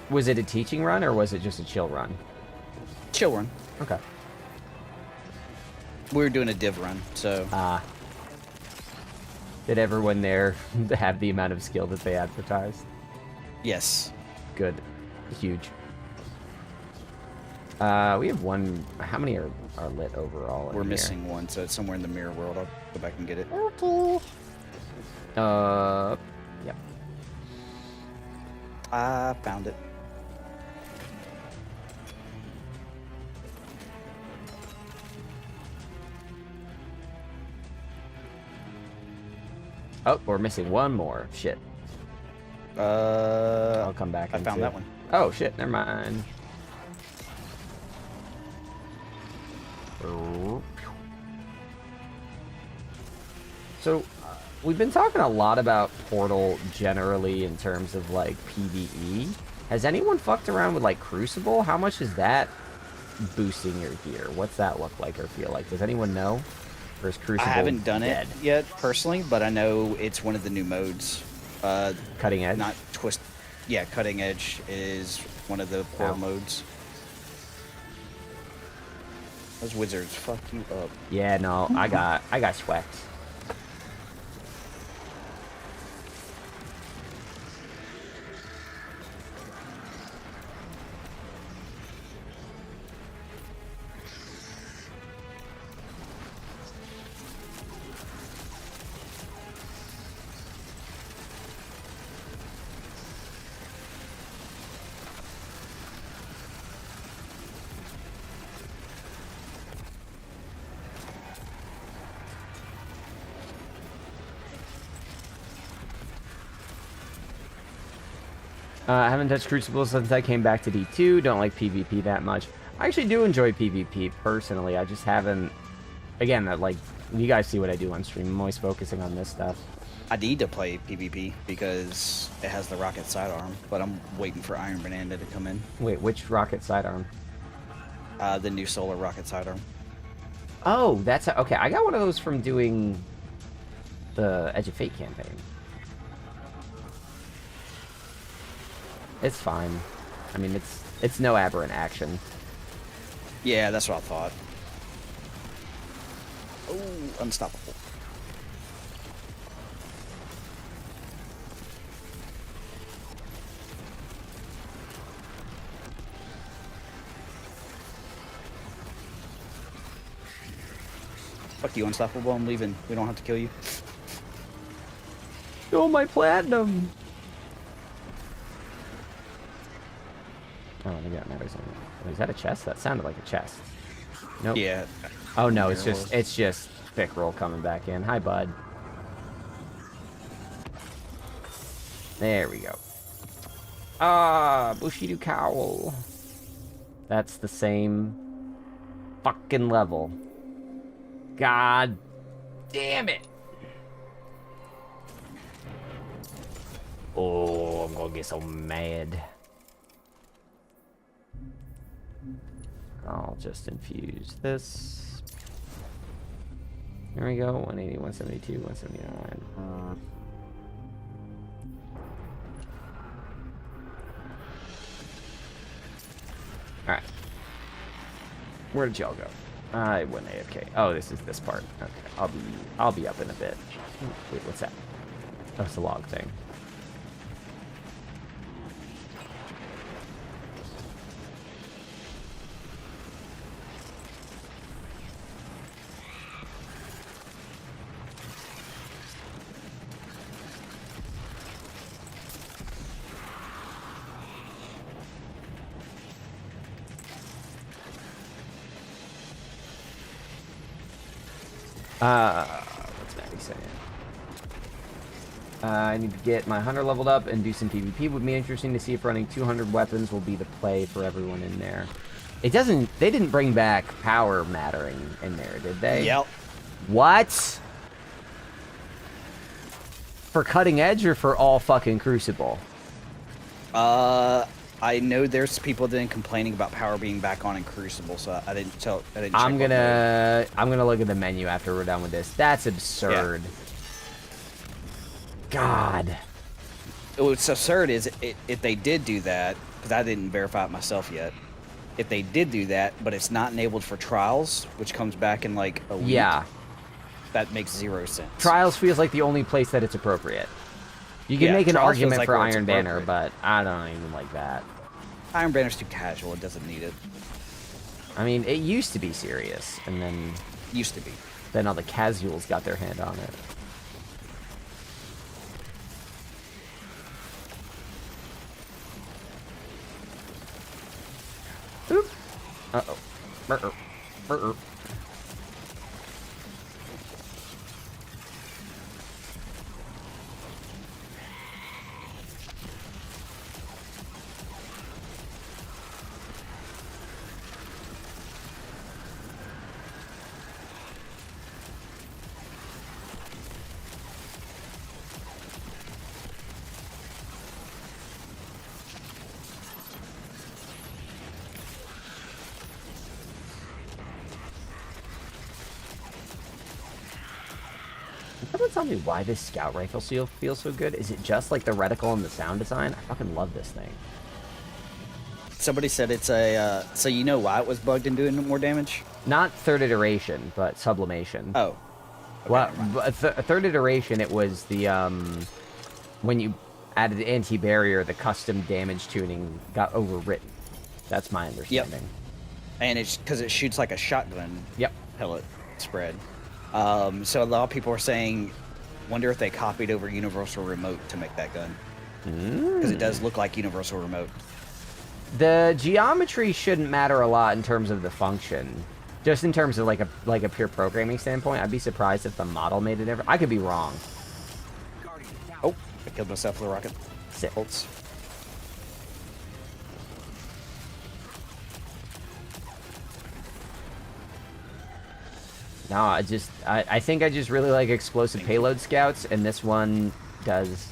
Was it a teaching run or was it just a chill run? Chill run. Okay. We were doing a div run, so. Did everyone there have the amount of skill that they advertised? Yes. Good. Huge. We have one. How many are lit overall? We're missing one, so it's somewhere in the mirror world. I'll go back and get it. Okay. Yep. I found it. Oh, we're missing one more. Shit. I'll come back. I found that one. Oh shit! Never mind. So, we've been talking a lot about Portal generally in terms of, like, PvE. Has anyone fucked around with, like, Crucible? How much is that boosting your gear? What's that look like or feel like? Does anyone know? Or is Crucible I haven't done dead? it yet, personally, but I know it's one of the new modes. Cutting Edge? Not Twist. Yeah, Cutting Edge is one of the Portal modes. Those wizards fuck you up. Yeah, no, I got swept. I haven't touched Crucible since I came back to D2. Don't like PvP that much. I actually do enjoy PvP personally. I just haven't. Again, like you guys see what I do on stream. I'm always focusing on this stuff. I need to play PvP because it has the rocket sidearm, but I'm waiting for Iron Banana to come in. Wait, which rocket sidearm? The new solar rocket sidearm. Oh, that's okay. I got one of those from doing the Edge of Fate campaign. It's fine. I mean, it's no aberrant action. Yeah, that's what I thought. Oh, unstoppable. Fuck you, Unstoppable. I'm leaving. We don't have to kill you. Oh, my platinum! Oh, maybe that matters. Is that a chest? That sounded like a chest. Nope. Yeah. Oh no, it's just thick roll coming back in. Hi, bud. There we go. Ah, Bushido cowl. That's the same fucking level. God damn it. Oh, I'm gonna get so mad. I'll just infuse this. Here we go. 180, 172, 179. Alright. Where did y'all go? I went AFK. Oh, this is this part. Okay. I'll be up in a bit. Wait, what's that? That's the log thing. What's Maddie saying? I need to get my hunter leveled up and do some PvP. Would be interesting to see if running 200 weapons will be the play for everyone in there. It doesn't. They didn't bring back power mattering in there, did they? Yep. What? For cutting edge or for all fucking Crucible? I know there's people then complaining about power being back on in Crucible, so I didn't tell. I didn't. I'm gonna look at the menu after we're done with this. That's absurd. Yeah. God. What's absurd is if they did do that, because I didn't verify it myself yet. If they did do that, but it's not enabled for trials, which comes back in like a week. Yeah. That makes 0 sense. Trials feels like the only place that it's appropriate. You can make an Trials feels argument like for where it's Iron Banner, appropriate. but I don't even like that. Iron Banner's too casual. It doesn't need it. I mean, it used to be serious, and Used to be. then all the casuals got their hand on it. Oop. Uh-oh. Burr. Burr. Someone tell me why this scout rifle seal feels so good. Is it just like the reticle and the sound design? I fucking love this thing. Somebody said it's a. So you know why it was bugged and doing more damage? Not third iteration, but sublimation. Oh. Okay, Well, never mind. third iteration, it was the when you added anti-barrier, the custom damage tuning got overwritten. That's my understanding. And it's because it shoots like a shotgun. Yep. Pellet spread. So a lot of people are saying, wonder if they copied over Universal Remote to make that gun. Because it does look like Universal Remote. The geometry shouldn't matter a lot in terms of the function. Just in terms of like a pure programming standpoint, I'd be surprised if the model made it ever. I could be wrong. Oh, I killed myself with a rocket. Sit. Bolts. No, I think I just really like explosive payload scouts, and this one does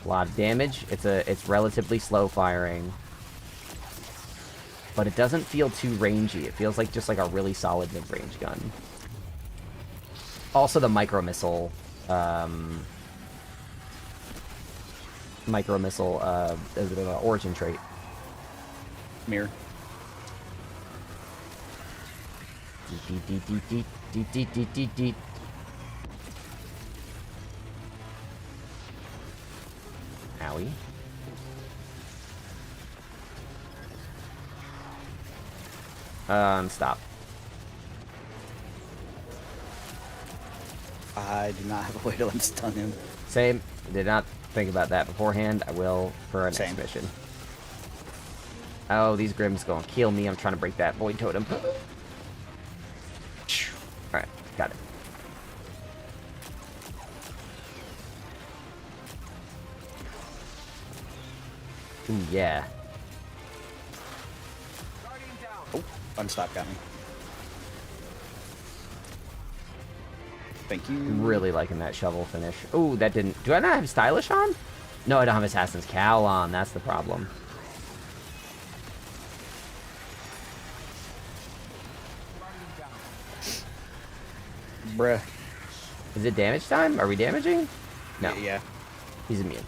a lot of damage. It's relatively slow firing, but it doesn't feel too rangy. It feels like just like a really solid mid-range gun. Also, the micro missile origin trait. Mirror. Deet. Owie. Stop. I do not have a way to unstun him. Same. Did not think about that beforehand. I will for our next Same. mission. Oh, these Grims gonna kill me. I'm trying to break that void totem. Alright, got it. Ooh, yeah. Oh, unstop got me. Thank you. Really liking that shovel finish. Ooh, that didn't... Do I not have Stylish on? No, I don't have Assassin's Cowl on. That's the problem. Bruh. Is it damage time? Are we damaging? No. Yeah. He's immune.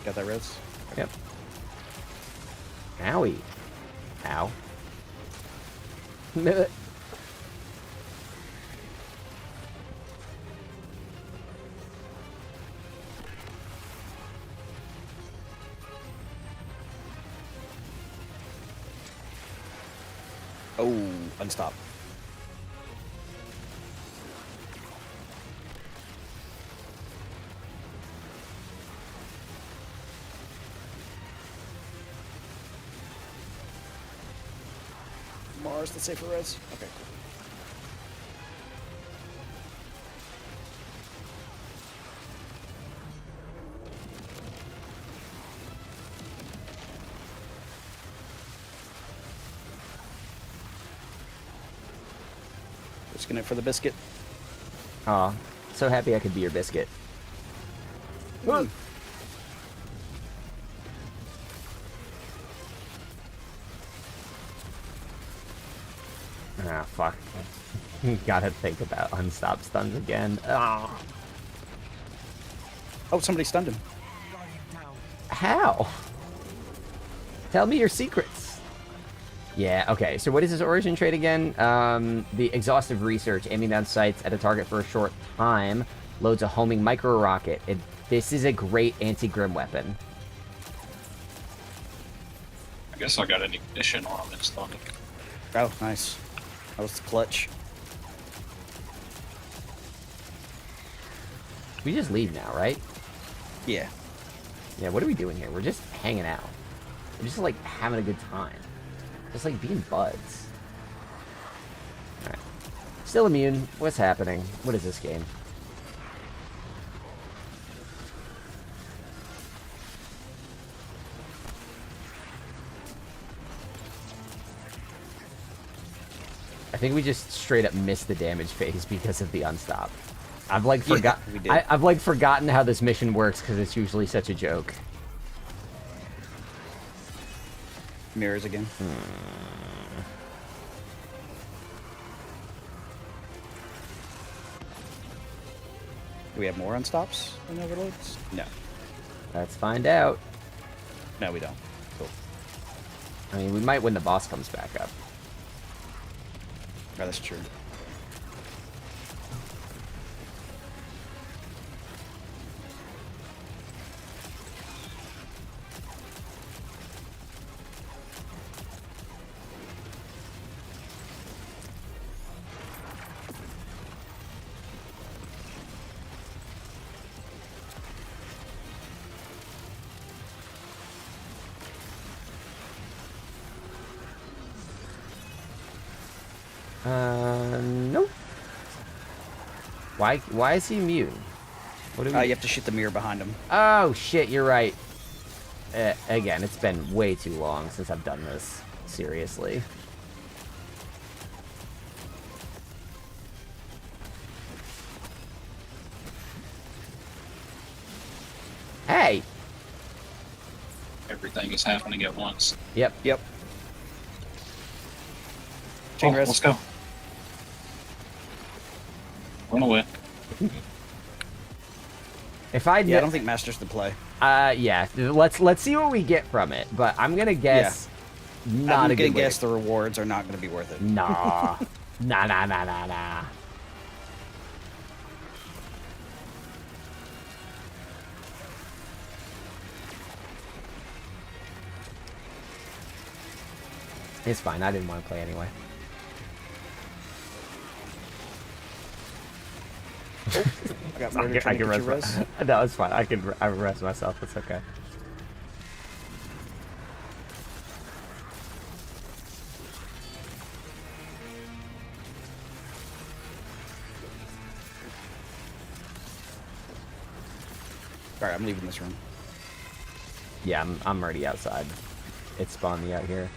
Got that res? Yep. Owie. Ow. Oh, unstop. Mars, let's say for res. Okay, cool. Risking it for the biscuit. Aw. So happy I could be your biscuit. Whoa. Ah, fuck. Gotta think about unstop stuns again. Ah. Oh, somebody stunned him. How? Tell me your secrets. Yeah, okay. So what is his origin trait again? The exhaustive research, aiming down sights at a target for a short time, loads a homing micro rocket. This is a great anti-grim weapon. I guess I got an ignition on him and stomach. Oh, nice. That was the clutch. We just leave now, right? Yeah. Yeah, what are we doing here? We're just hanging out. We're just, like, having a good time. Just, like, being buds. Alright. Still immune. What's happening? What is this game? I think we just straight up missed the damage phase because of the unstop. I've like forgot. Yeah, we did. I've like forgotten how this mission works because it's usually such a joke. Mirrors again. Do we have more unstops and overloads? No. Let's find out. No, we don't. Cool. I mean, we might when the boss comes back up. Oh, that's true. Nope. Why is he immune? What do we... You have to shoot the mirror behind him. Oh, shit, you're right. Again, it's been way too long since I've done this. Seriously. Hey! Everything is happening at once. Yep. Yep. Oh, Chain res. let's go. Run away. If I Yeah, I don't think Master's the play. yeah, let's see what we get from it. But I'm gonna guess not I'm a gonna good way guess to... the rewards are not gonna be worth it. Nah. Nah. It's fine. I didn't want to play anyway. I got I murdered trying to can get your rest. res. No, it's fine. I can rest myself. It's okay. Alright, I'm leaving this room. Yeah, I'm already outside. It spawned me out here.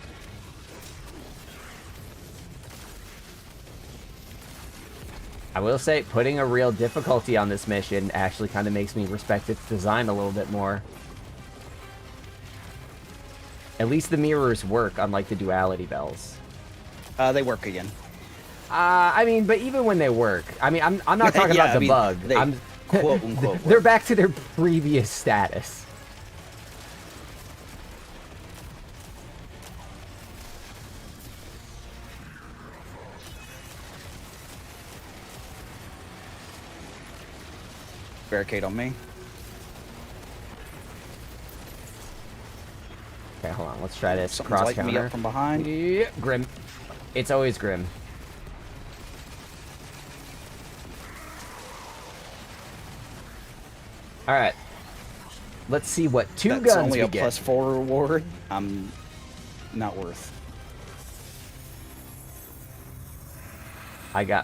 I will say, putting a real difficulty on this mission actually kind of makes me respect its design a little bit more. At least the mirrors work, unlike the duality bells. They work again. I mean, but even when they work, I mean, I'm not talking Yeah, about the I mean, bug. they I'm quote unquote they're work. back to their previous status. Barricade on me. Okay, hold on. Let's try this Something's cross lighting me counter. up from behind. Yeah, Grim. It's always Grim. All right. Let's see what two That's guns only we a get. +4 reward. I'm not worth.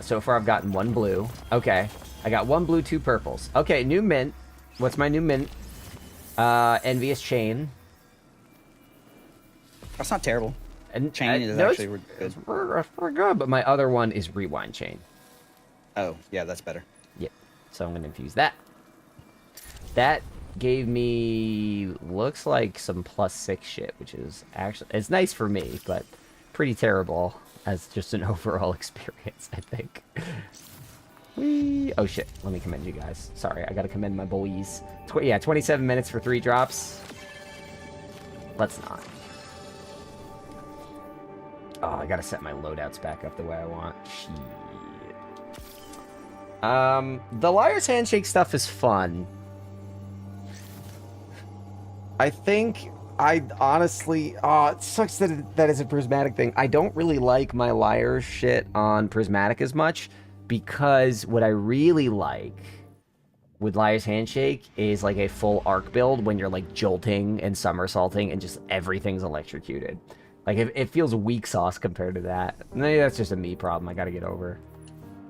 So far I've gotten 1 blue. Okay. I got 1 blue, 2 purples. Okay, new mint. What's my new mint? Envious Chain. That's not terrible. And Chain is no, actually good. it's pretty good, but my other one is Rewind Chain. Oh, yeah, that's better. Yep. So I'm going to infuse that. That gave me, looks like some +6 shit, which is actually, it's nice for me, but pretty terrible as just an overall experience, I think. Whee! Oh shit, let me commend you guys. Sorry, I gotta commend my boys. Yeah, 27 minutes for 3 drops. Let's not. Oh, I gotta set my loadouts back up the way I want. Shit. The Liar's Handshake stuff is fun. I think I honestly, it sucks that it's a prismatic thing. I don't really like my Liar's shit on prismatic as much, because what I really like with Liar's Handshake is like a full arc build when you're like jolting and somersaulting and just everything's electrocuted. Like it feels weak sauce compared to that. Maybe that's just a me problem I gotta get over.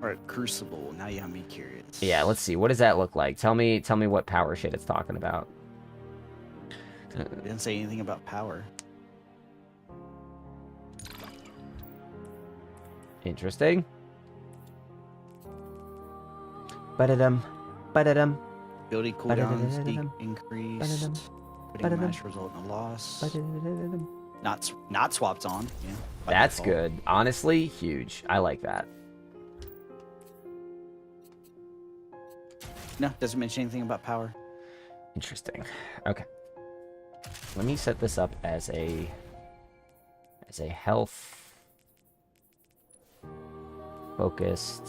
Alright, Crucible. Now you have me curious. Yeah, let's see. What does that look like? Tell me what power shit it's talking about. It didn't say anything about power. Interesting. Ba-da-dum. Ba-da-dum. Ability cooldowns Ba-da-da-da-da-dum. increased. Ba-da-dum. Putting Ba-da-dum. mash result in a loss. Ba-da-da-da-da-dum. Not swapped on. Yeah. by That's default. good. Honestly, huge. I like that. No, doesn't mention anything about power. Interesting. Okay. Let me set this up as a health focused.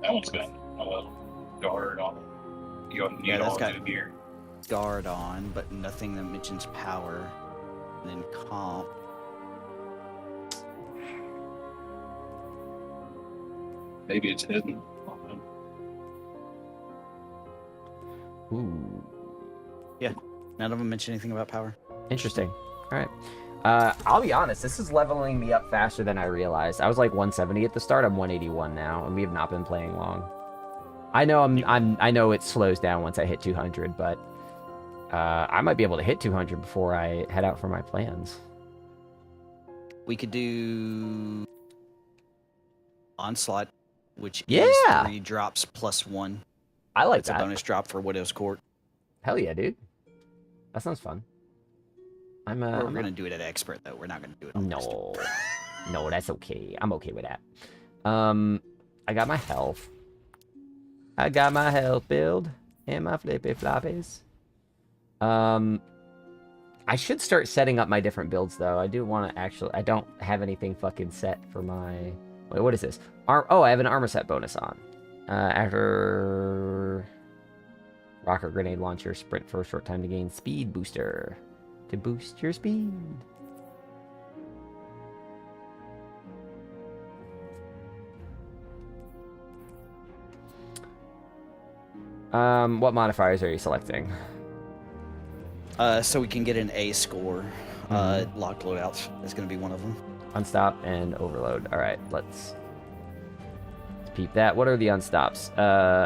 That one's got guard on it. You don't need Yeah, that's all got- new gear. Guard on, but nothing that mentions power. And then comp. Maybe it's hidden. Ooh. None of them mention anything about power. Interesting. All right. I'll be honest. This is leveling me up faster than I realized. I was like 170 at the start. I'm 181 now, and we have not been playing long. I know I know it slows down once I hit 200, but I might be able to hit 200 before I head out for my plans. We could do Onslaught, which Yeah. is 3 drops plus 1. I like It's a that. bonus drop for Widow's Court. Hell yeah, dude. That sounds fun. I'm We're gonna do it at Expert though. We're not gonna do it on Master. No. No, that's okay. I'm okay with that. I got my health. I got my health build and my flippy floppies. I should start setting up my different builds though. I do want to actually. I don't have anything fucking set for my. Wait, what is this? I have an armor set bonus on. After rocket grenade launcher, sprint for a short time to gain speed booster. To boost your speed. What modifiers are you selecting? So we can get an A score. Locked loadouts is going to be one of them. Unstop and overload. All right, let's peep that. What are the unstops?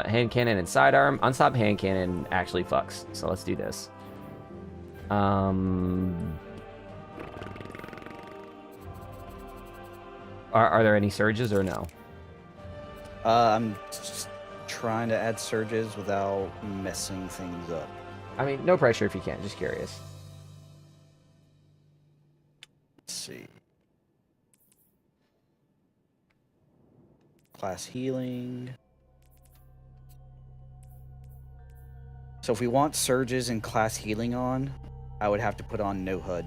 Hand cannon and sidearm. Unstop hand cannon actually fucks. So let's do this. Are there any surges or no? I'm just trying to add surges without messing things up. I mean, no pressure if you can. Just curious. Let's see. Class healing. So if we want surges and class healing on, I would have to put on no HUD.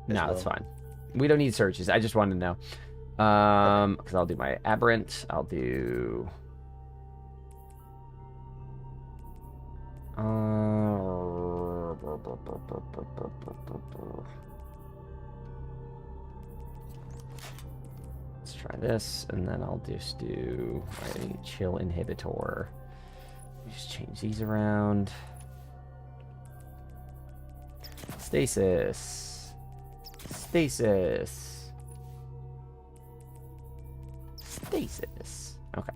No, that's fine. We don't need surges. I just wanted to know. Because I'll do my aberrant. I'll do. Let's try this, and then I'll just do my chill inhibitor. Just change these around. Stasis. Stasis. Stasis. Okay.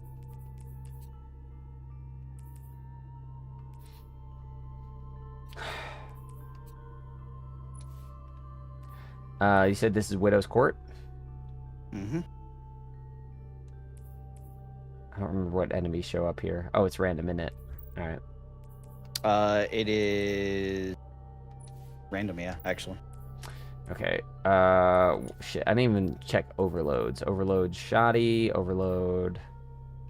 You said this is Widow's Court? Mm-hmm. I don't remember what enemies show up here. Oh, it's random, isn't it? Alright. It is random, yeah, actually. Okay. Shit. I didn't even check overloads. Overload shoddy, overload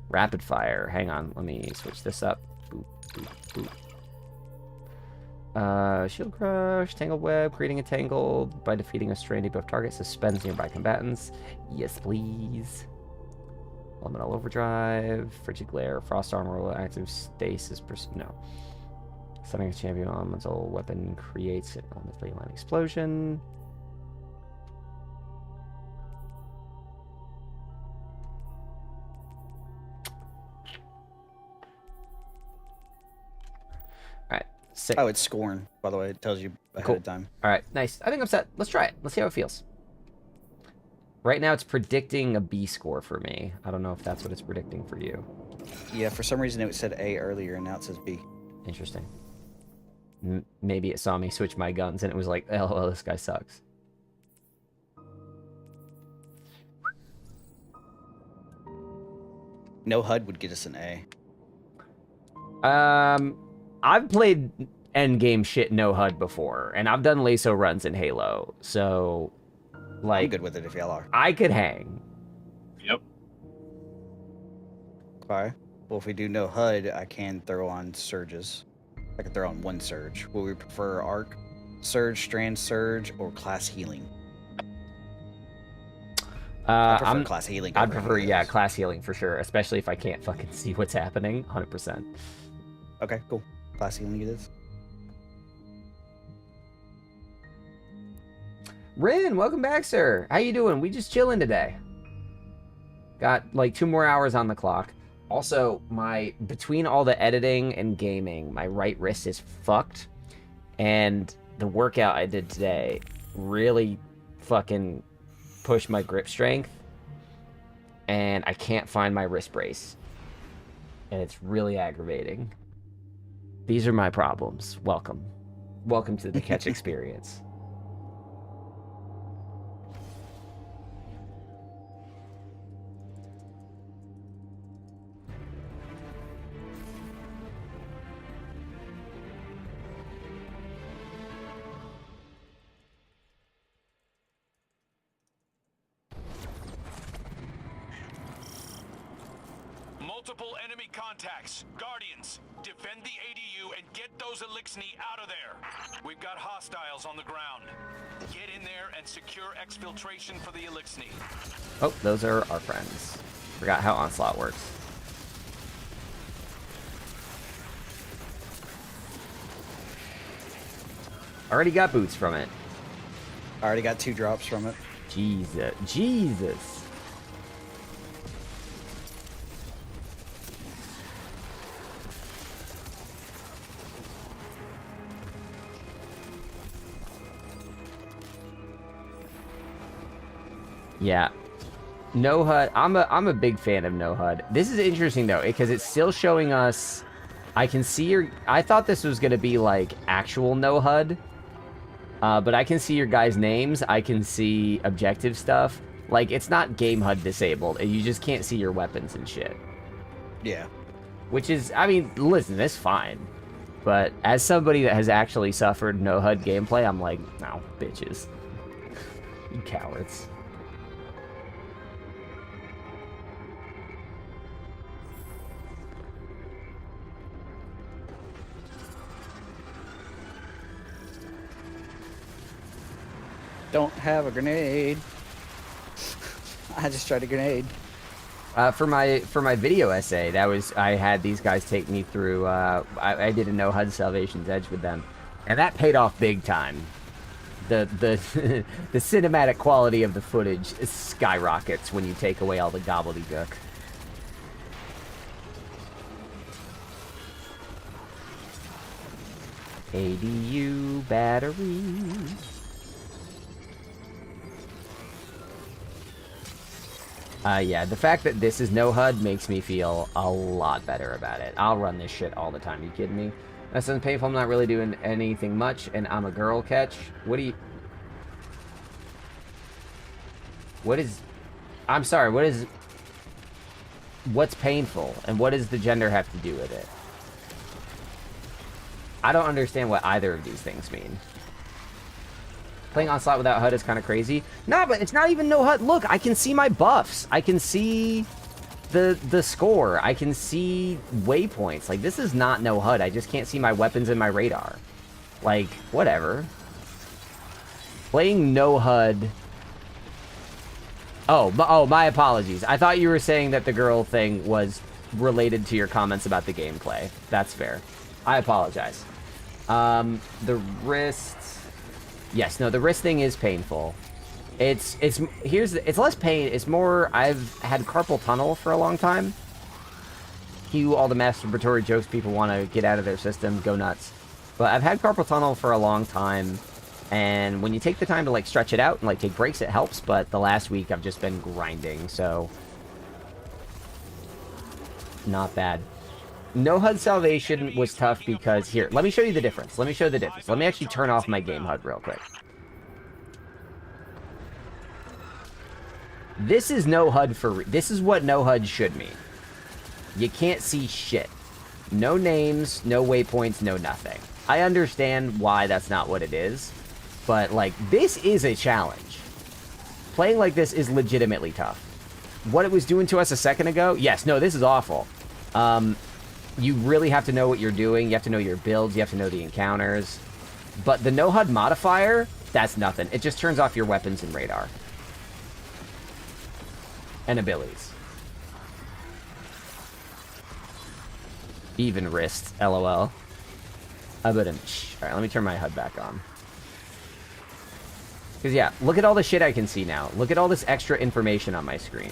rapid fire. Hang on, let me switch this up. Boop, boop, boop. Shield crush, tangled web, creating a tangle by defeating a stray debuff target, suspends nearby combatants. Yes, please. Elemental overdrive, frigid glare, frost armor, active stasis. No. Setting a champion elemental weapon creates an elemental line explosion. Sick. Oh, it's Scorn, by the way. It tells you ahead of time. All right, nice. I think I'm set. Let's try it. Let's see how it feels. Right now, it's predicting a B score for me. I don't know if that's what it's predicting for you. Yeah, for some reason it said A earlier, and now it says B. Interesting. Maybe it saw me switch my guns, and it was like, "LOL, this guy sucks." No HUD would get us an A. I've played endgame shit no HUD before, and I've done LASO runs in Halo, so like I'm good with it if y'all are. I could hang. Yep. Okay. Well, if we do no HUD, I can throw on surges. I can throw on one surge. Will we prefer arc, surge, strand surge, or class healing? I prefer class healing. I'd prefer, yeah, class healing for sure, especially if I can't fucking see what's happening. 100%. Okay, cool. Class healing it is. Rin, welcome back, sir. How you doing? We just chilling today. Got like 2 more hours on the clock. Also, between all the editing and gaming, my right wrist is fucked. And the workout I did today really fucking pushed my grip strength. And I can't find my wrist brace. And it's really aggravating. These are my problems. Welcome. Welcome to the Catch experience. Multiple enemy contacts. Guardians, defend the ADU and get those Elixni out of there. We've got hostiles on the ground. Get in there and secure exfiltration for the Elixni. Oh, those are our friends. Forgot how Onslaught works. Already got boots from it. I already got 2 drops from it. Jesus. Jesus. Yeah. No HUD. I'm a big fan of no HUD. This is interesting though, because it's still showing us. I can see your. I thought this was gonna be like actual no HUD, but I can see your guys' names. I can see objective stuff. Like it's not game HUD disabled. You just can't see your weapons and shit. Yeah. Which is, I mean, listen, that's fine. But as somebody that has actually suffered no HUD gameplay, I'm like, no, bitches, you cowards. Don't have a grenade. I just tried a grenade. For my video essay, I had these guys take me through. I did a no HUD Salvation's Edge with them, and that paid off big time. The the cinematic quality of the footage skyrockets when you take away all the gobbledygook. ADU batteries. Yeah, the fact that this is no HUD makes me feel a lot better about it. I'll run this shit all the time. You kidding me? That sounds painful. I'm not really doing anything much, and I'm a girl catch. What do you... What is... I'm sorry, what is... What's painful, and what does the gender have to do with it? I don't understand what either of these things mean. Playing Onslaught without HUD is kind of crazy. No, but it's not even no HUD. Look, I can see my buffs. I can see the score. I can see waypoints. Like, this is not no HUD. I just can't see my weapons and my radar. Like, whatever. Playing no HUD... Oh, my apologies. I thought you were saying that the girl thing was related to your comments about the gameplay. That's fair. I apologize. The wrist... Yes, no, the wrist thing is painful. It's less pain, it's more, I've had carpal tunnel for a long time. Cue all the masturbatory jokes people want to get out of their system, go nuts. But I've had carpal tunnel for a long time, and when you take the time to, like, stretch it out and, like, take breaks, it helps, but the last week I've just been grinding, so... Not bad. No HUD Salvation was tough because... Here, let me show you the difference. Let me show you the difference. Let me actually turn off my game HUD real quick. This is no HUD for... This is what no HUD should mean. You can't see shit. No names, no waypoints, no nothing. I understand why that's not what it is, but, like, this is a challenge. Playing like this is legitimately tough. What it was doing to us a second ago? Yes, no, this is awful. You really have to know what you're doing. You have to know your builds. You have to know the encounters. But the no HUD modifier, that's nothing. It just turns off your weapons and radar. And abilities. Even wrists, LOL. Alright, let me turn my HUD back on. Because, yeah, look at all the shit I can see now. Look at all this extra information on my screen.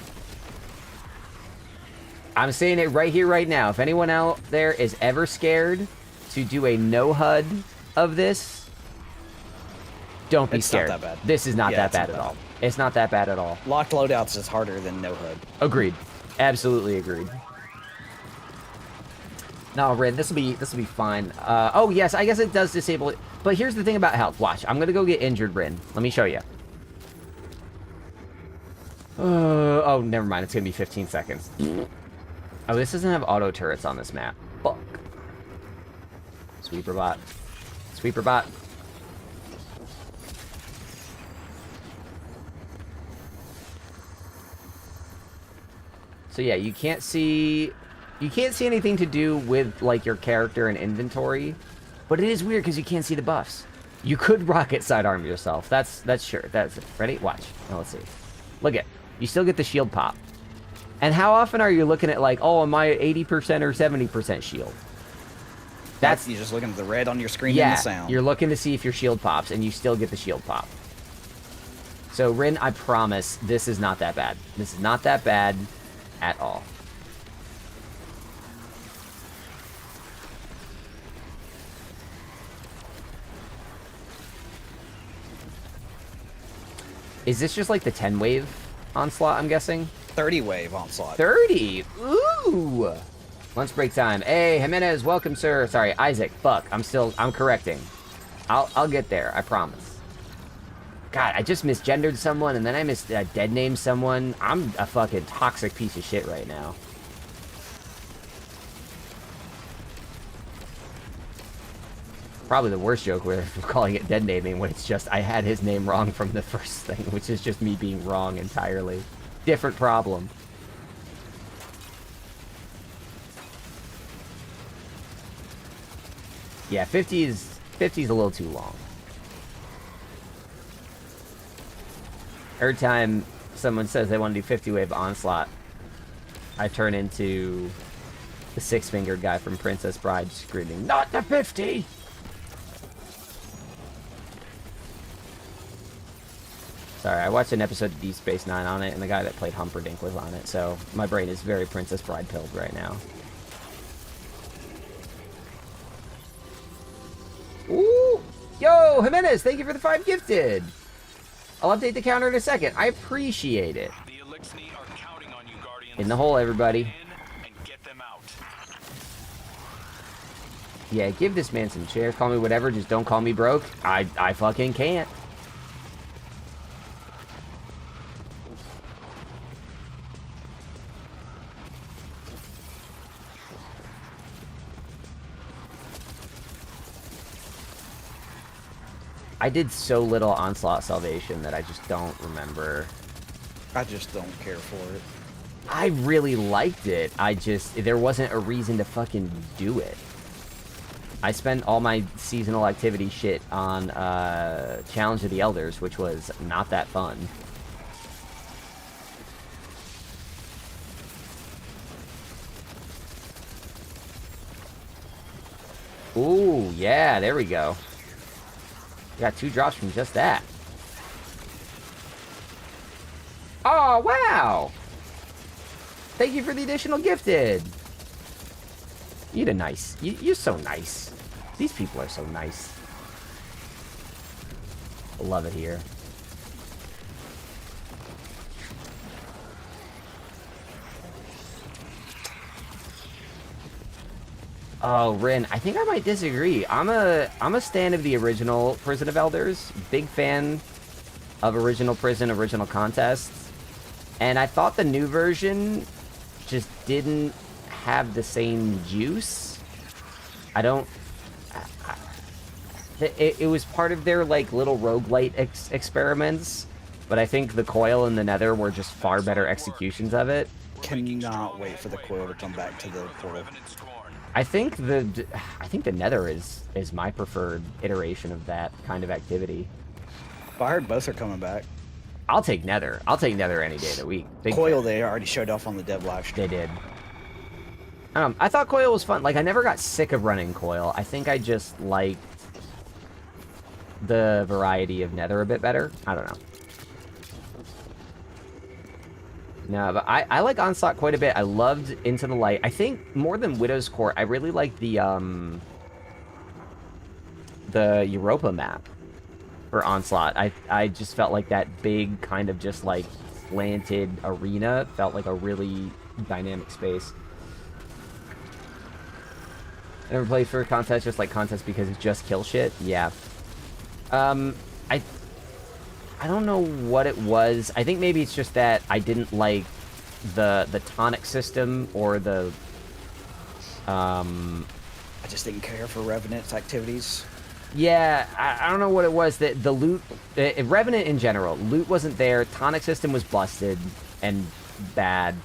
I'm saying it right here, right now. If anyone out there is ever scared to do a no HUD of this, don't be scared. Not that bad. This is not that bad at all. It's not that bad at all. Locked loadouts is harder than no HUD. Agreed. Absolutely agreed. No, Red, this will be fine. Oh yes, I guess it does disable it. But here's the thing about health. Watch, I'm gonna go get injured, Rin. Let me show you. Oh, never mind. It's gonna be 15 seconds. Oh, this doesn't have auto turrets on this map. Fuck. Sweeper bot. Sweeper bot. So yeah, you can't see anything to do with, like, your character and inventory, but it is weird because you can't see the buffs. You could rocket sidearm yourself. That's sure. That's it. Ready? Watch. Now let's see. Look at. You still get the shield pop. And how often are you looking at, like, oh, am I 80% or 70% shield? That's you're just looking at the red on your screen yeah, and the sound. You're looking to see if your shield pops, and you still get the shield pop. So, Rin, I promise, this is not that bad. This is not that bad at all. Is this just like the 10 wave onslaught, I'm guessing? 30 wave onslaught. 30! Ooh! Lunch break time. Hey, Jimenez, welcome, sir. Sorry, Isaac. Fuck, I'm correcting. I'll get there, I promise. God, I just misgendered someone, and then I dead named someone. I'm a fucking toxic piece of shit right now. Probably the worst joke we're calling it dead naming when it's just I had his name wrong from the first thing, which is just me being wrong entirely. Different problem. Yeah, 50 is a little too long. Every time someone says they want to do 50 wave onslaught, I turn into the six-fingered guy from Princess Bride screaming, "Not the 50!" Sorry, I watched an episode of Deep Space Nine on it, and the guy that played Humperdinck was on it, so my brain is very Princess Bride pilled right now. Ooh! Yo, Jimenez, thank you for the 5 gifted! I'll update the counter in a second. I appreciate it. The Elixni are counting on you, Guardians. In the hole, everybody. In and get them out. Yeah, give this man some chairs. Call me whatever, just don't call me broke. I fucking can't. I did so little Onslaught Salvation that I just don't remember. I just don't care for it. I really liked it. There wasn't a reason to fucking do it. I spent all my seasonal activity shit on Challenge of the Elders, which was not that fun. Ooh, yeah, there we go. Got 2 drops from just that. Oh, wow! Thank you for the additional gifted. You're nice. You're so nice. These people are so nice. I love it here. Oh, Rin, I think I might disagree. I'm a stan of the original Prison of Elders. Big fan of original Prison, original contests. And I thought the new version just didn't have the same juice. It was part of their, like, little roguelite experiments. But I think the Coil and the Nether were just far better executions of it. Cannot wait for the Coil to come back to the portal. I think the Nether is my preferred iteration of that kind of activity. I heard both are coming back. I'll take Nether. I'll take Nether any day of the week. Big Coil, fan. they already showed off on the dev live stream. They did. I thought Coil was fun. Like, I never got sick of running Coil. I think I just liked the variety of Nether a bit better. I don't know. No, but I like Onslaught quite a bit. I loved Into the Light. I think more than Widow's Court, I really like the Europa map for Onslaught. I just felt like that big kind of just like slanted arena felt like a really dynamic space. I never played for a contest just like contest because it's just kill shit. Yeah. I don't know what it was. I think maybe it's just that I didn't like the tonic system or the I just didn't care for Revenant's activities. Yeah, I don't know what it was. That the loot, Revenant in general, loot wasn't there. Tonic system was busted and bad.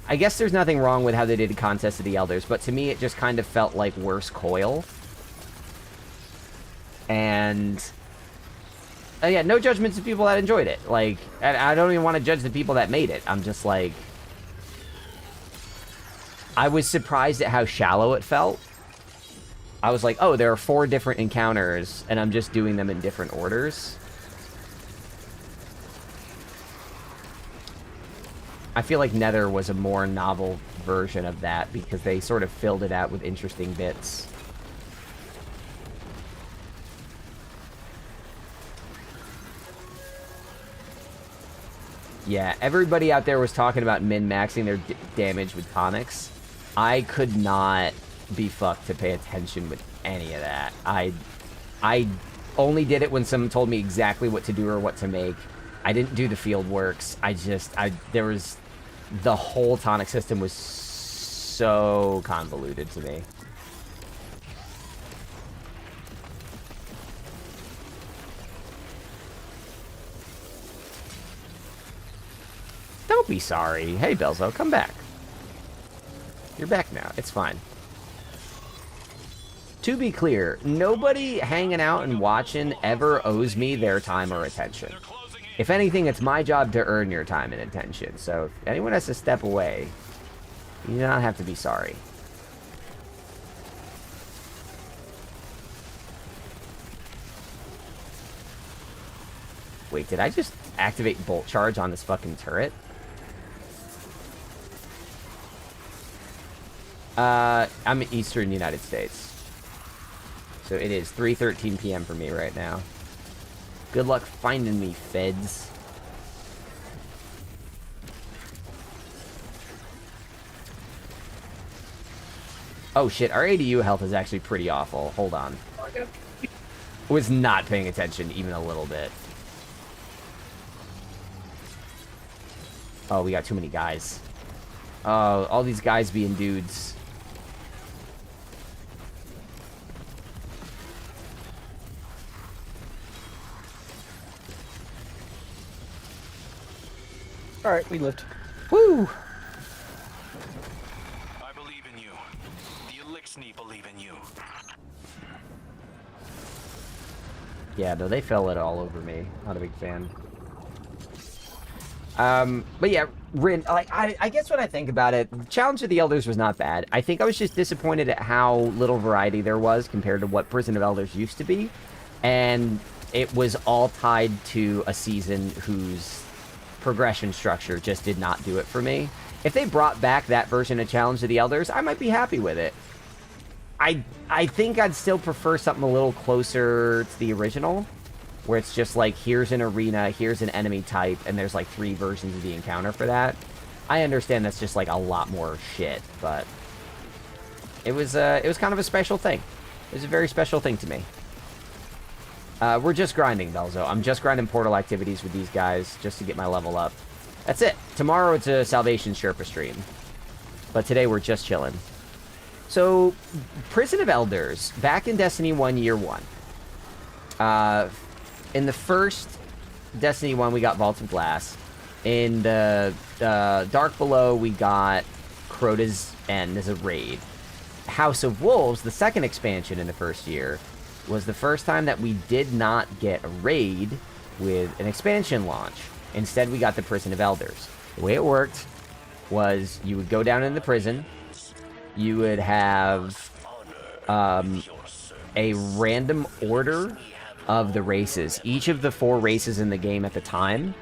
I guess there's nothing wrong with how they did the Contest of the Elders, but to me it just kind of felt like worse Coil. And yeah, no judgment to people that enjoyed it. Like, I don't even want to judge the people that made it. I'm just like, I was surprised at how shallow it felt. I was like, oh, there are 4 different encounters, and I'm just doing them in different orders. I feel like Nether was a more novel version of that, because they sort of filled it out with interesting bits. Yeah, everybody out there was talking about min-maxing their damage with tonics. I could not be fucked to pay attention with any of that. I only did it when someone told me exactly what to do or what to make. I didn't do the field works. The whole tonic system was so convoluted to me. Don't be sorry. Hey, Belzo, come back. You're back now. It's fine. To be clear, nobody hanging out and watching ever owes me their time or attention. If anything, it's my job to earn your time and attention. So if anyone has to step away, you do not have to be sorry. Wait, did I just activate bolt charge on this fucking turret? I'm in Eastern United States. So it is 3:13 p.m. for me right now. Good luck finding me, feds. Oh shit, our ADU health is actually pretty awful. Hold on. Was not paying attention even a little bit. Oh, we got too many guys. Oh, all these guys being dudes. Alright, we lived. Woo! I believe in you. The Elixni believe in you. Yeah, no, they fell it all over me. Not a big fan. But yeah, Rin, like, I guess when I think about it, Challenge of the Elders was not bad. I think I was just disappointed at how little variety there was compared to what Prison of Elders used to be. And it was all tied to a season whose progression structure just did not do it for me. If they brought back that version of Challenge of the Elders, I might be happy with it. I think I'd still prefer something a little closer to the original, where it's just like, here's an arena, here's an enemy type, and there's like 3 versions of the encounter for that. I understand that's just like a lot more shit, but it was kind of a special thing. It was a very special thing to me. We're just grinding, Belzo. I'm just grinding portal activities with these guys just to get my level up. That's it. Tomorrow it's a Salvation Sherpa stream. But today we're just chilling. So, Prison of Elders, back in Destiny 1 Year 1. In the first Destiny 1, we got Vault of Glass. In the Dark Below, we got Crota's End as a raid. House of Wolves, the second expansion in the first year, was the first time that we did not get a raid with an expansion launch. Instead, we got the Prison of Elders. The way it worked was you would go down in the prison, you would have a random order of the races. Each of the 4 races in the game at the time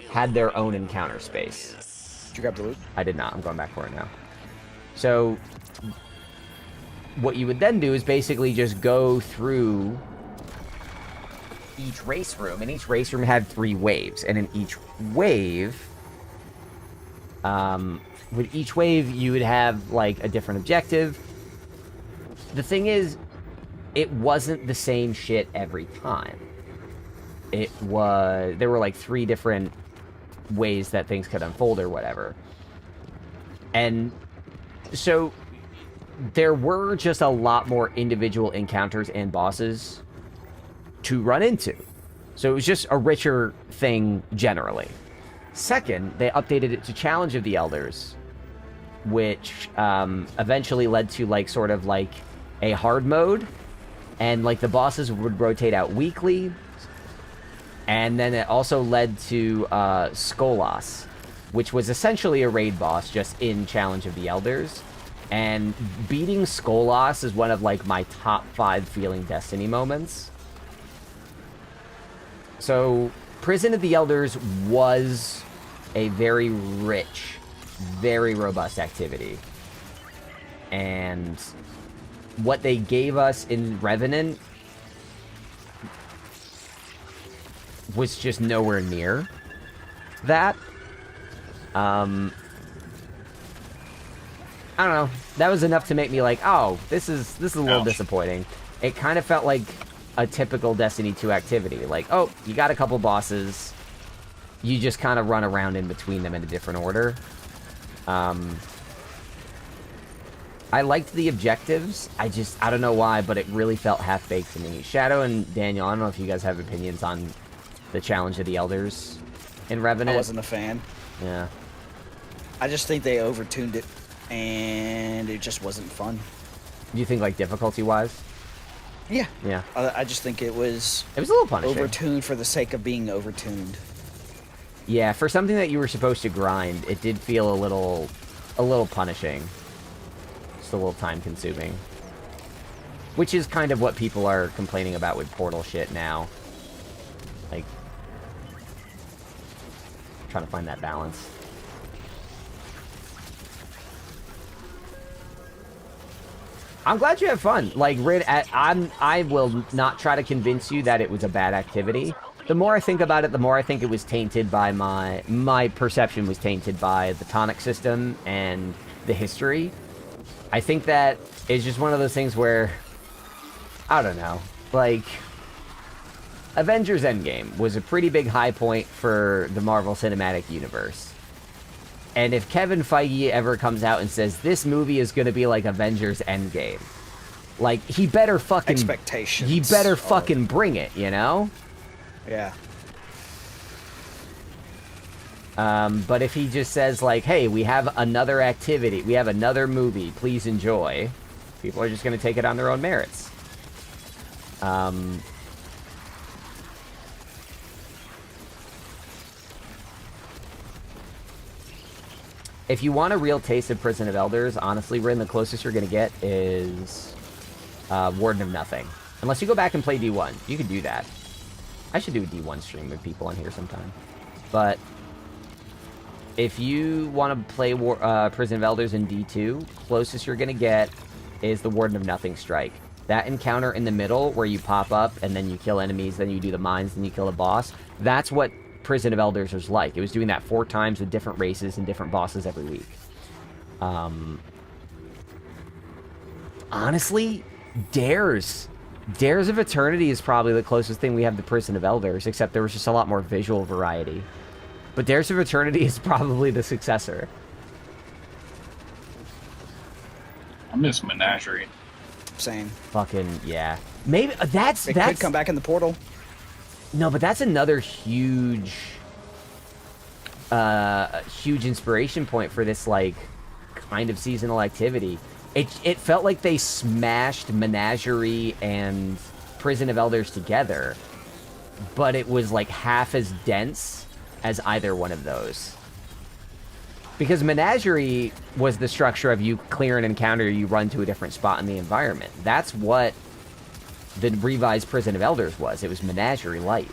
had their own encounter space. Did you grab the loot? I did not. I'm going back for it now. So what you would then do is basically just go through each race room, and each race room had 3 waves, and in each wave, with each wave, you would have like a different objective. The thing is, it wasn't the same shit every time. There were like 3 different ways that things could unfold or whatever. And so there were just a lot more individual encounters and bosses to run into. So it was just a richer thing generally. Second, they updated it to Challenge of the Elders, which eventually led to like sort of like a hard mode, and like the bosses would rotate out weekly. And then it also led to Skolas, which was essentially a raid boss just in Challenge of the Elders. And beating Skolas is one of like my top 5 feeling Destiny moments. So Prison of the Elders was a very rich, very robust activity. And what they gave us in Revenant was just nowhere near that. I don't know. That was enough to make me like, oh, this is a little Ouch. disappointing. It kind of felt like a typical Destiny 2 activity. Like, oh, you got a couple bosses. You just kind of run around in between them in a different order. I liked the objectives. I don't know why, but it really felt half-baked to me. Shadow and Daniel, I don't know if you guys have opinions on the Challenge of the Elders in Revenant. I wasn't a fan. Yeah. I just think they overtuned it, and it just wasn't fun. Do you think, like, difficulty-wise? Yeah. Yeah. I just think it was It was a little punishing. overtuned for the sake of being overtuned. Yeah, for something that you were supposed to grind, it did feel a little punishing. Just a little time-consuming. Which is kind of what people are complaining about with Portal shit now. Like, trying to find that balance. I'm glad you have fun. Like, I will not try to convince you that it was a bad activity. The more I think about it, the more I think it was tainted by my perception was tainted by the tonic system and the history. I think that it's just one of those things where, I don't know, like, Avengers Endgame was a pretty big high point for the Marvel Cinematic Universe. And if Kevin Feige ever comes out and says, this movie is going to be like Avengers Endgame, like, he better fucking... Expectations. He better fucking bring it, you know? Yeah. But if he just says, like, hey, we have another activity, we have another movie, please enjoy, people are just going to take it on their own merits. If you want a real taste of Prison of Elders, honestly, Rin, the closest you're going to get is Warden of Nothing. Unless you go back and play D1. You could do that. I should do a D1 stream with people on here sometime. But if you want to play Prison of Elders in D2, closest you're going to get is the Warden of Nothing strike. That encounter in the middle where you pop up and then you kill enemies, then you do the mines, then you kill a boss, that's what Prison of Elders was like. It was doing that 4 times with different races and different bosses every week. Honestly, Dares of Eternity is probably the closest thing we have to Prison of Elders, except there was just a lot more visual variety. But Dares of Eternity is probably the successor. I miss Menagerie. Same. Fucking, yeah. Maybe, that's... It could come back in the portal. No, but that's another huge inspiration point for this, like, kind of seasonal activity. It felt like they smashed Menagerie and Prison of Elders together, but it was, like, half as dense as either one of those. Because Menagerie was the structure of you clear an encounter, you run to a different spot in the environment. That's what the revised Prison of Elders was. It was Menagerie Light.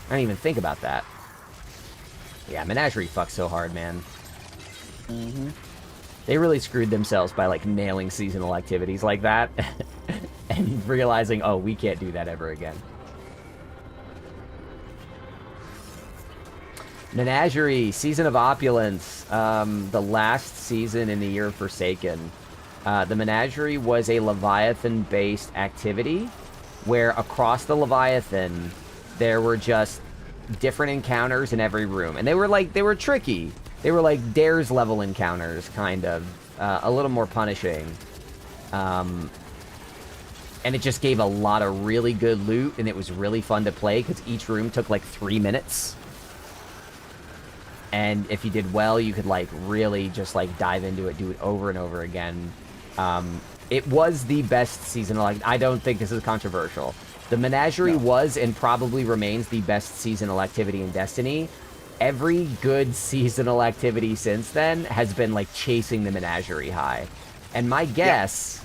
I didn't even think about that. Yeah, Menagerie fucks so hard, man. Mm-hmm. They really screwed themselves by, like, nailing seasonal activities like that and realizing, oh, we can't do that ever again. Menagerie, Season of Opulence, the last season in the Year of Forsaken. The Menagerie was a Leviathan-based activity where across the Leviathan there were just different encounters in every room. And they were tricky. They were like Dares level encounters, kind of. A little more punishing. And it just gave a lot of really good loot, and it was really fun to play, because each room took like 3 minutes. And if you did well, you could, like, really just, like, dive into it, do it over and over again. It was the best seasonal... I don't think this is controversial. The Menagerie was and probably remains the best seasonal activity in Destiny. Every good seasonal activity since then has been, like, chasing the Menagerie high. And my guess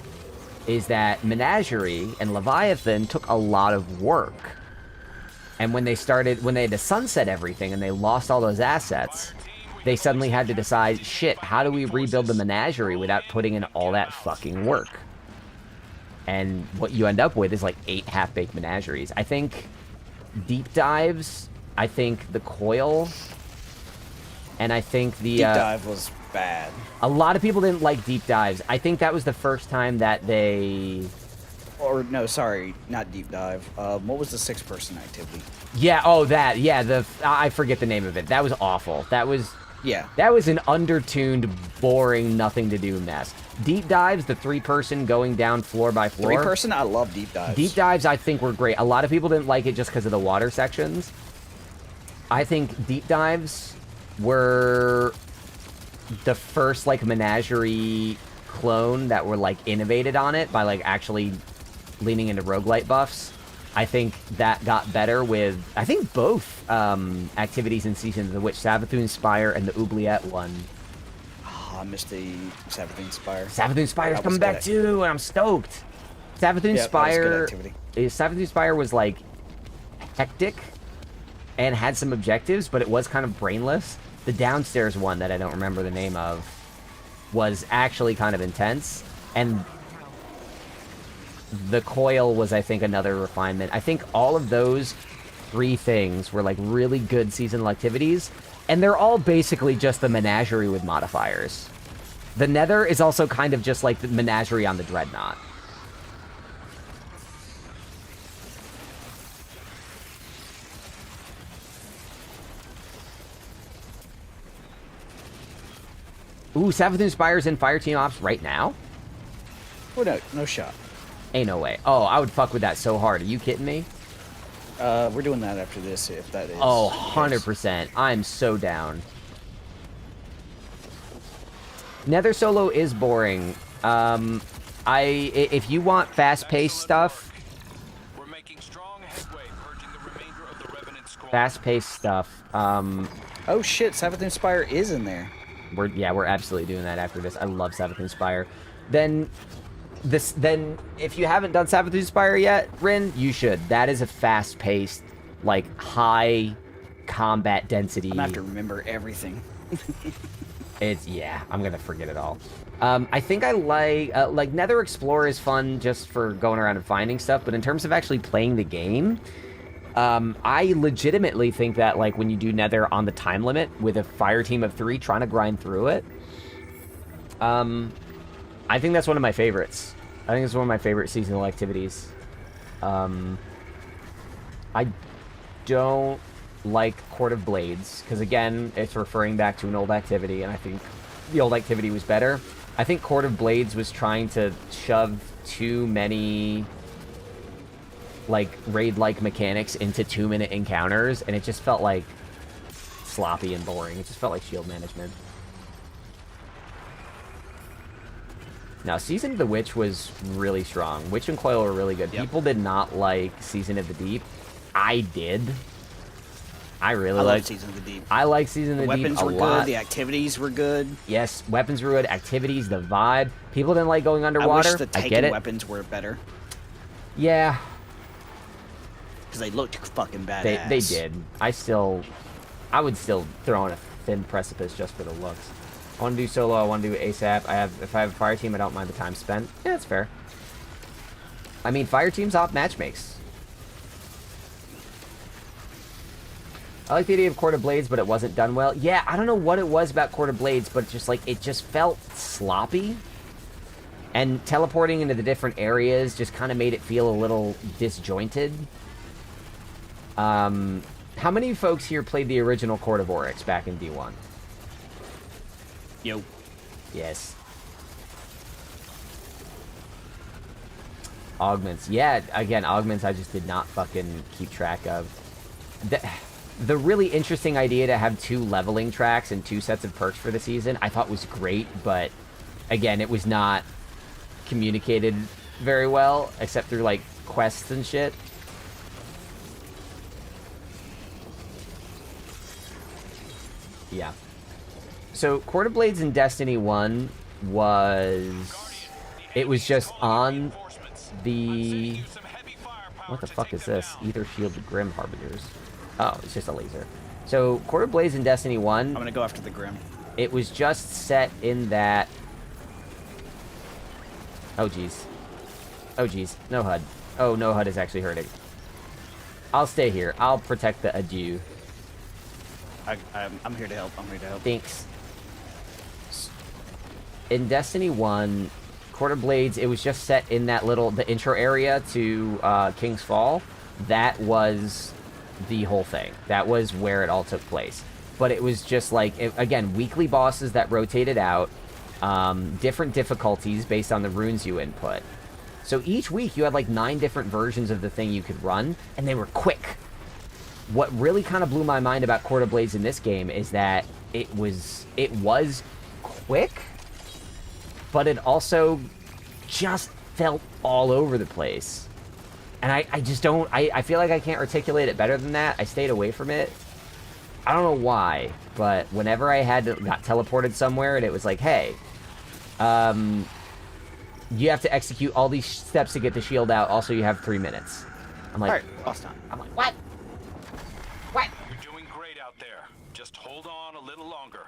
is that Menagerie and Leviathan took a lot of work. And when they had to sunset everything and they lost all those assets, they suddenly had to decide, shit, how do we rebuild the Menagerie without putting in all that fucking work? And what you end up with is, like, 8 half-baked Menageries. I think deep dives, I think the coil And I think the... Deep dive was bad. A lot of people didn't like deep dives. I think that was the first time that they... Or, no, sorry, not deep dive. What was the 6-person activity? Yeah, oh, that. Yeah, I forget the name of it. That was awful. That was... Yeah. That was an undertuned, boring, nothing-to-do mess. Deep dives, the 3-person going down floor by floor. 3-person? I love deep dives. Deep dives, I think, were great. A lot of people didn't like it just because of the water sections. I think deep dives were the first, like, menagerie clone that were, like, innovated on it by, like, actually leaning into roguelite buffs. I think that got better with, I think, both activities in Season of the Witch, Savathûn Spire and the Oubliette one. Oh, I missed the Savathûn Spire. Savathûn Spire's coming back too, and I'm stoked. Savathûn Spire was like hectic and had some objectives, but it was kind of brainless. The downstairs one that I don't remember the name of was actually kind of intense, and the coil was, I think, another refinement. I think all of those 3 things were like really good seasonal activities, and they're all basically just the menagerie with modifiers. The Nether is also kind of just like the menagerie on the Dreadnought. Ooh, Savathûn Spire's in Fireteam Ops right now? Oh, no, no shot. Ain't no way. Oh, I would fuck with that so hard. Are you kidding me? We're doing that after this, if that is. Oh, 100%. I'm so down. Nether solo is boring. If you want fast-paced stuff... We're making strong headway, purging the remainder of the Revenant squad. Fast-paced stuff. Oh shit, Savathûn Spire is in there. We're absolutely doing that after this. I love Savathûn Spire. Then if you haven't done Savathûn Spire yet, Rin, you should. That is a fast-paced, like, high combat density. I'm gonna have to remember everything. Yeah, I'm gonna forget it all. I think I like Nether Explorer is fun just for going around and finding stuff, but in terms of actually playing the game, I legitimately think that, like, when you do Nether on the time limit with a fire team of 3 trying to grind through it, I think that's one of my favorites. I think it's one of my favorite seasonal activities. I don't like Court of Blades, because, again, it's referring back to an old activity, and I think the old activity was better. I think Court of Blades was trying to shove too many, like, raid-like mechanics into 2-minute encounters, and it just felt, like, sloppy and boring. It just felt like shield management. Now, Season of the Witch was really strong. Witch and Coil were really good. Yep. People did not like Season of the Deep. I did. I liked Season of the Deep. I like Season of the Deep a lot. Weapons were good. The activities were good. Yes, weapons were good. Activities, the vibe. People didn't like going underwater. I wish the Taken weapons were better. Yeah. Because they looked fucking badass. They did. I would still throw on a thin precipice just for the looks. I want to do solo. I want to do ASAP. If I have a fire team, I don't mind the time spent. Yeah, that's fair. I mean, fire teams off match makes. I like the idea of Court of Blades, but it wasn't done well. Yeah, I don't know what it was about Court of Blades, but just like it just felt sloppy. And teleporting into the different areas just kind of made it feel a little disjointed. How many folks here played the original Court of Oryx back in D1? Yo. Yes. Augments. Yeah, again, augments I just did not fucking keep track of. The really interesting idea to have 2 leveling tracks and 2 sets of perks for the season, I thought was great, but again, it was not communicated very well, except through, like, quests and shit. Yeah. So, Court of Blades in Destiny 1 it was just on the... What the fuck is this? Ether Shield Grim Harbingers. Oh, it's just a laser. So, Court of Blades in Destiny 1... I'm gonna go after the Grim. It was just set in that... Oh, jeez. Oh, jeez. No HUD. Oh, no HUD is actually hurting. I'll stay here. I'll protect the adieu. I'm here to help. I'm here to help. Thanks. In Destiny 1, Quarter Blades, it was just set in that the intro area to King's Fall. That was the whole thing. That was where it all took place. But it was just like, again, weekly bosses that rotated out, different difficulties based on the runes you input. So each week you had like 9 different versions of the thing you could run, and they were quick. What really kind of blew my mind about Quarter Blades in this game is that it was quick, but it also just felt all over the place. And I just don't, I feel like I can't articulate it better than that. I stayed away from it. I don't know why, but whenever I got teleported somewhere and it was like, hey, you have to execute all these steps to get the shield out. Also, you have 3 minutes. I'm like, All right, boss time. I'm like, what? What? You're doing great out there. Just hold on a little longer.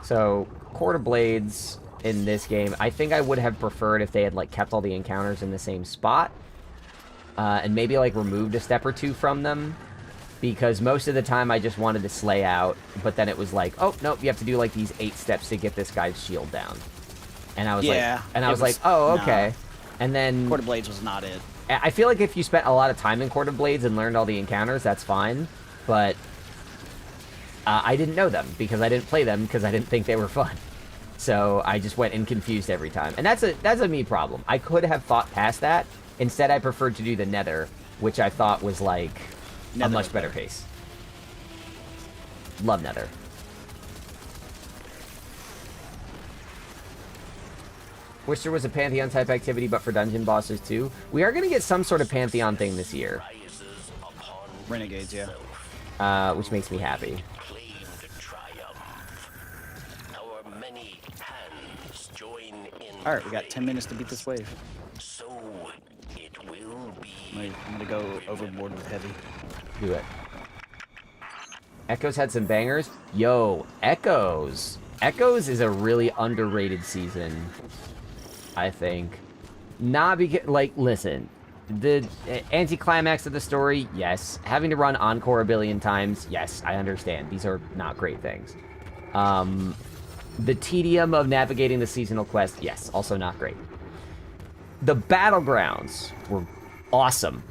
So, Quarter Blades in this game, I think I would have preferred if they had like kept all the encounters in the same spot, and maybe like removed a step or two from them, because most of the time I just wanted to slay out, but then it was like, oh nope, you have to do like these 8 steps to get this guy's shield down, and I was like, oh okay, and then Quarter Blades was not it. I feel like if you spent a lot of time in Quarter Blades and learned all the encounters, that's fine, but I didn't know them because I didn't play them because I didn't think they were fun. So I just went in confused every time. And that's a me problem. I could have fought past that. Instead, I preferred to do the Nether, which I thought was like a much better pace. Love Nether. Wish there was a Pantheon type activity, but for dungeon bosses too. We are going to get some sort of Pantheon thing this year. Renegades, yeah. Which makes me happy. Alright, we got 10 minutes to beat this wave. So it will be. I'm gonna go overboard with heavy. Do it. Echoes had some bangers. Yo, Echoes. Echoes is a really underrated season, I think. Not because, like, listen, the anticlimax of the story, yes. Having to run Encore a billion times, yes, I understand. These are not great things. The tedium of navigating the seasonal quest, yes, also not great. The battlegrounds were awesome.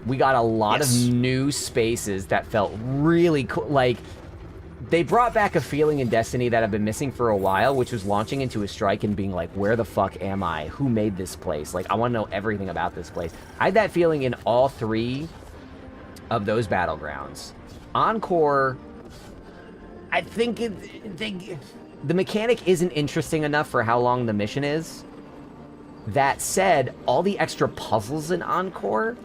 We got a lot of new spaces that felt really cool. Like, they brought back a feeling in Destiny that I've been missing for a while, which was launching into a strike and being like, where the fuck am I? Who made this place? Like, I want to know everything about this place. I had that feeling in all 3 of those battlegrounds. Encore, I think the mechanic isn't interesting enough for how long the mission is. That said, all the extra puzzles in Encore,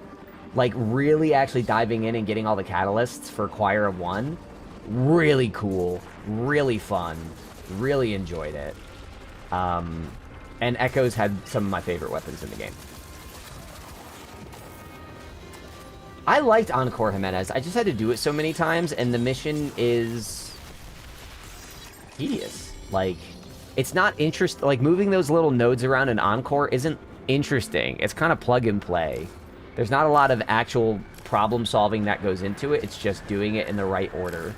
like really actually diving in and getting all the catalysts for Choir of One, really cool, really fun, really enjoyed it. And Echoes had some of my favorite weapons in the game. I liked Encore Jimenez. I just had to do it so many times, and the mission is tedious. Like, it's not interesting. Like, moving those little nodes around in Encore isn't interesting. It's kind of plug and play. There's not a lot of actual problem solving that goes into it. It's just doing it in the right order.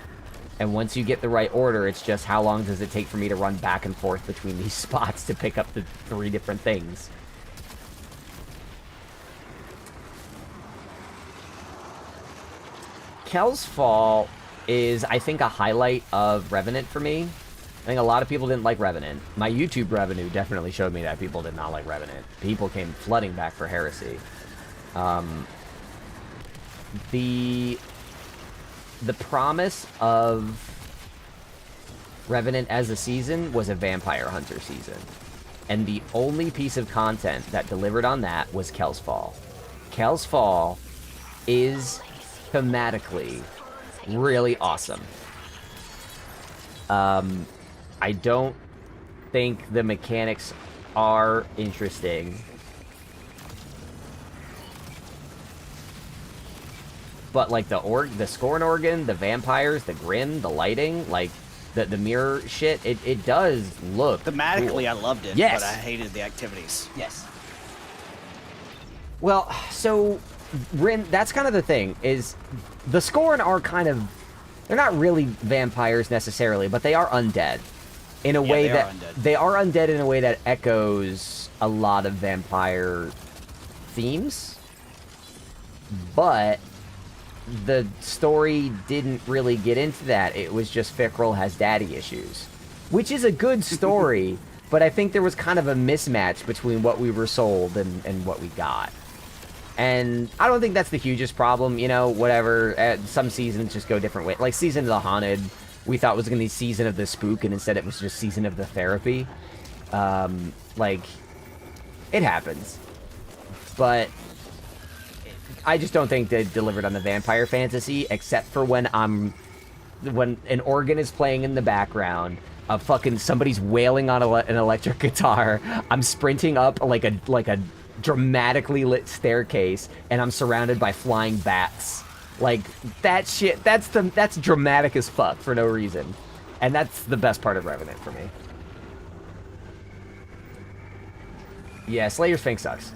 And once you get the right order, it's just how long does it take for me to run back and forth between these spots to pick up the 3 different things. Kel's Fall is, I think, a highlight of Revenant for me. I think a lot of people didn't like Revenant. My YouTube revenue definitely showed me that people did not like Revenant. People came flooding back for Heresy. The promise of Revenant as a season was a Vampire Hunter season. And the only piece of content that delivered on that was Kel's Fall. Kel's Fall is thematically really awesome. I don't think the mechanics are interesting. But like the Scorn Organ, the vampires, the Grim, the lighting, like the mirror shit, it does look Thematically, cool. I loved it, Yes. but I hated the activities. Yes. Well, so Rin, that's kind of the thing, is the Scorn are kind of, they're not really vampires necessarily, but they are undead. In a way that, they are undead in a way that echoes a lot of vampire themes. But the story didn't really get into that. It was just Fickrell has daddy issues. Which is a good story, but I think there was kind of a mismatch between what we were sold and what we got. And I don't think that's the hugest problem, you know, whatever. Some seasons just go different ways. Like Season of the Haunted, we thought was going to be Season of the Spook, and instead it was just Season of the Therapy. Like, it happens. But I just don't think they delivered on the vampire fantasy, except for when an organ is playing in the background, somebody's wailing on an electric guitar, I'm sprinting up like a dramatically lit staircase, and I'm surrounded by flying bats. Like, that shit, that's dramatic as fuck for no reason. And that's the best part of Revenant for me. Yeah, Slayer's Fang sucks.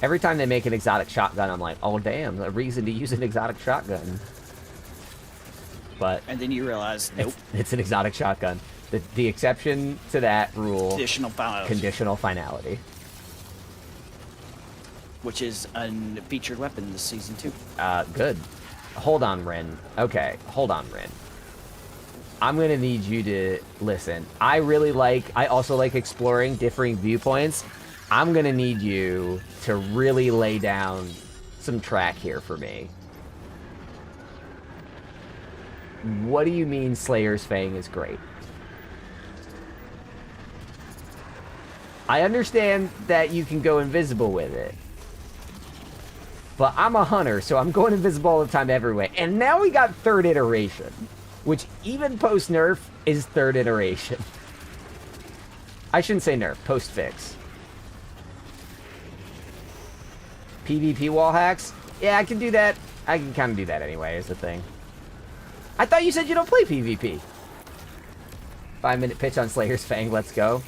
Every time they make an exotic shotgun, I'm like, oh damn, a reason to use an exotic shotgun. But and then you realize, nope. It's an exotic shotgun. The exception to that rule... Conditional finality. Conditional finality. Which is a featured weapon this season, too. Good. Hold on, Ren. Okay, hold on, Ren. I'm gonna need you to listen. I also like exploring differing viewpoints. I'm gonna need you to really lay down some track here for me. What do you mean Slayer's Fang is great? I understand that you can go invisible with it. But I'm a hunter, so I'm going invisible all the time everywhere. And now we got third iteration, which even post-nerf is third iteration. I shouldn't say nerf, post-fix. PvP wall hacks? Yeah, I can do that. I can kind of do that anyway, is the thing. I thought you said you don't play PvP. 5-minute pitch on Slayer's Fang, let's go.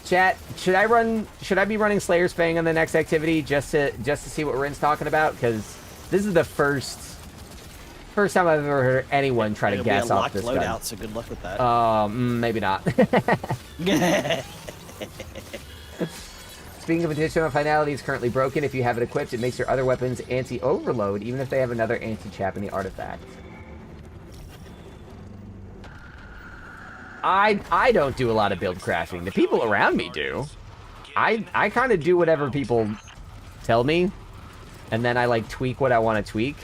Chat, should I be running Slayer's Fang on the next activity just to see what Rin's talking about? Because this is the first time I've ever heard anyone try to gas off this gun. Loadout, so good luck with that. Maybe not. Speaking of additional finality, is currently broken. If you have it equipped, it makes your other weapons anti-overload, even if they have another anti-chap in the artifact. I don't do a lot of build crafting. The people around me do. I kind of do whatever people tell me, and then I like tweak what I want to tweak.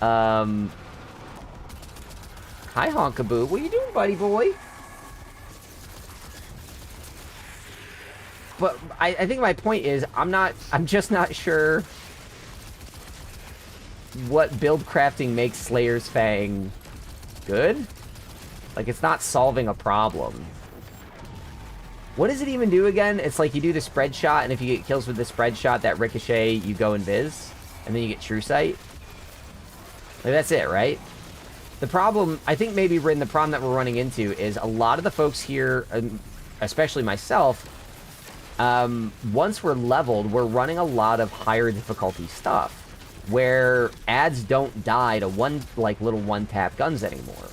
Hi Honkaboo, what you doing, buddy boy? But I think my point is I'm just not sure what build crafting makes Slayer's Fang good. Like, it's not solving a problem. What does it even do again? It's like you do the spread shot, and if you get kills with the spread shot, that ricochet, you go invis, and then you get true sight. Like, that's it, right? The problem, I think maybe, Rin, the problem that we're running into is a lot of the folks here, especially myself, once we're leveled, we're running a lot of higher difficulty stuff, where ads don't die to little one-tap guns anymore.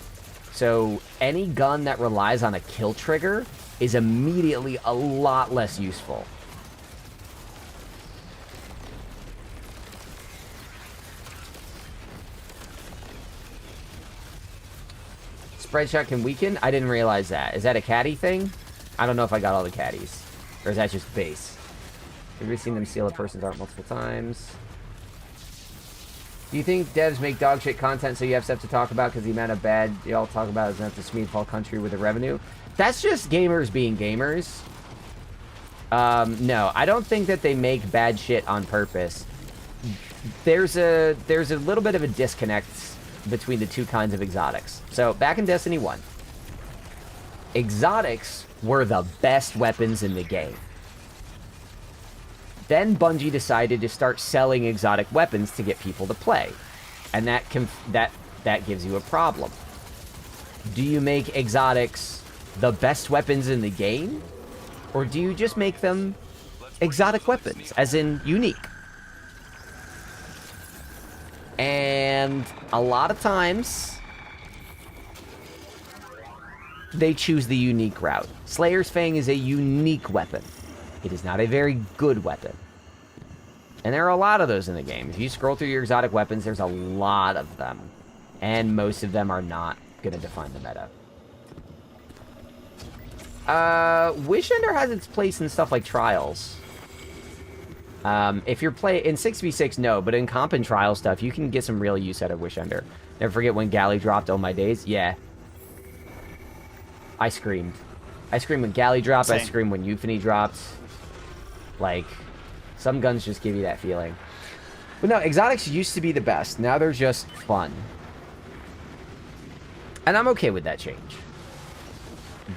So any gun that relies on a kill trigger is immediately a lot less useful. Spread shot can weaken? I didn't realize that. Is that a caddy thing? I don't know if I got all the caddies. Or is that just base? Have you seen them steal a person's art multiple times? Do you think devs make dog shit content so you have stuff to talk about because the amount of bad y'all talk about is enough to Smeedfall country with the revenue? That's just gamers being gamers. No, I don't think that they make bad shit on purpose. There's a little bit of a disconnect between the two kinds of exotics. So, back in Destiny 1, exotics were the best weapons in the game. Then Bungie decided to start selling exotic weapons to get people to play. And that gives you a problem. Do you make exotics the best weapons in the game? Or do you just make them exotic weapons, as in unique? And a lot of times, they choose the unique route. Slayer's Fang is a unique weapon. It is not a very good weapon. And there are a lot of those in the game. If you scroll through your exotic weapons, there's a lot of them. And most of them are not going to define the meta. Wish Ender has its place in stuff like Trials. If you're in 6v6, no, but in comp and trial stuff, you can get some real use out of Wish Ender. Never forget when Galley dropped, oh my days. Yeah. I screamed. I screamed when Galley dropped, Same. I screamed when Euphony dropped. Like, some guns just give you that feeling. But no, exotics used to be the best. Now they're just fun. And I'm okay with that change.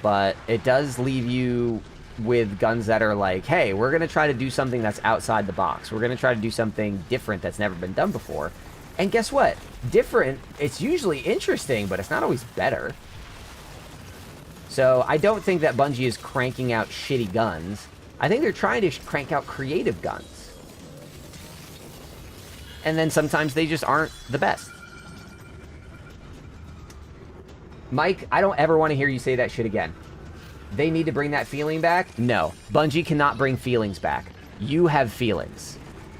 But it does leave you with guns that are like, hey, we're going to try to do something that's outside the box. We're going to try to do something different that's never been done before. And guess what? Different, it's usually interesting, but it's not always better. So I don't think that Bungie is cranking out shitty guns. I think they're trying to crank out creative guns. And then sometimes they just aren't the best. Mike, I don't ever want to hear you say that shit again. They need to bring that feeling back? No. Bungie cannot bring feelings back. You have feelings.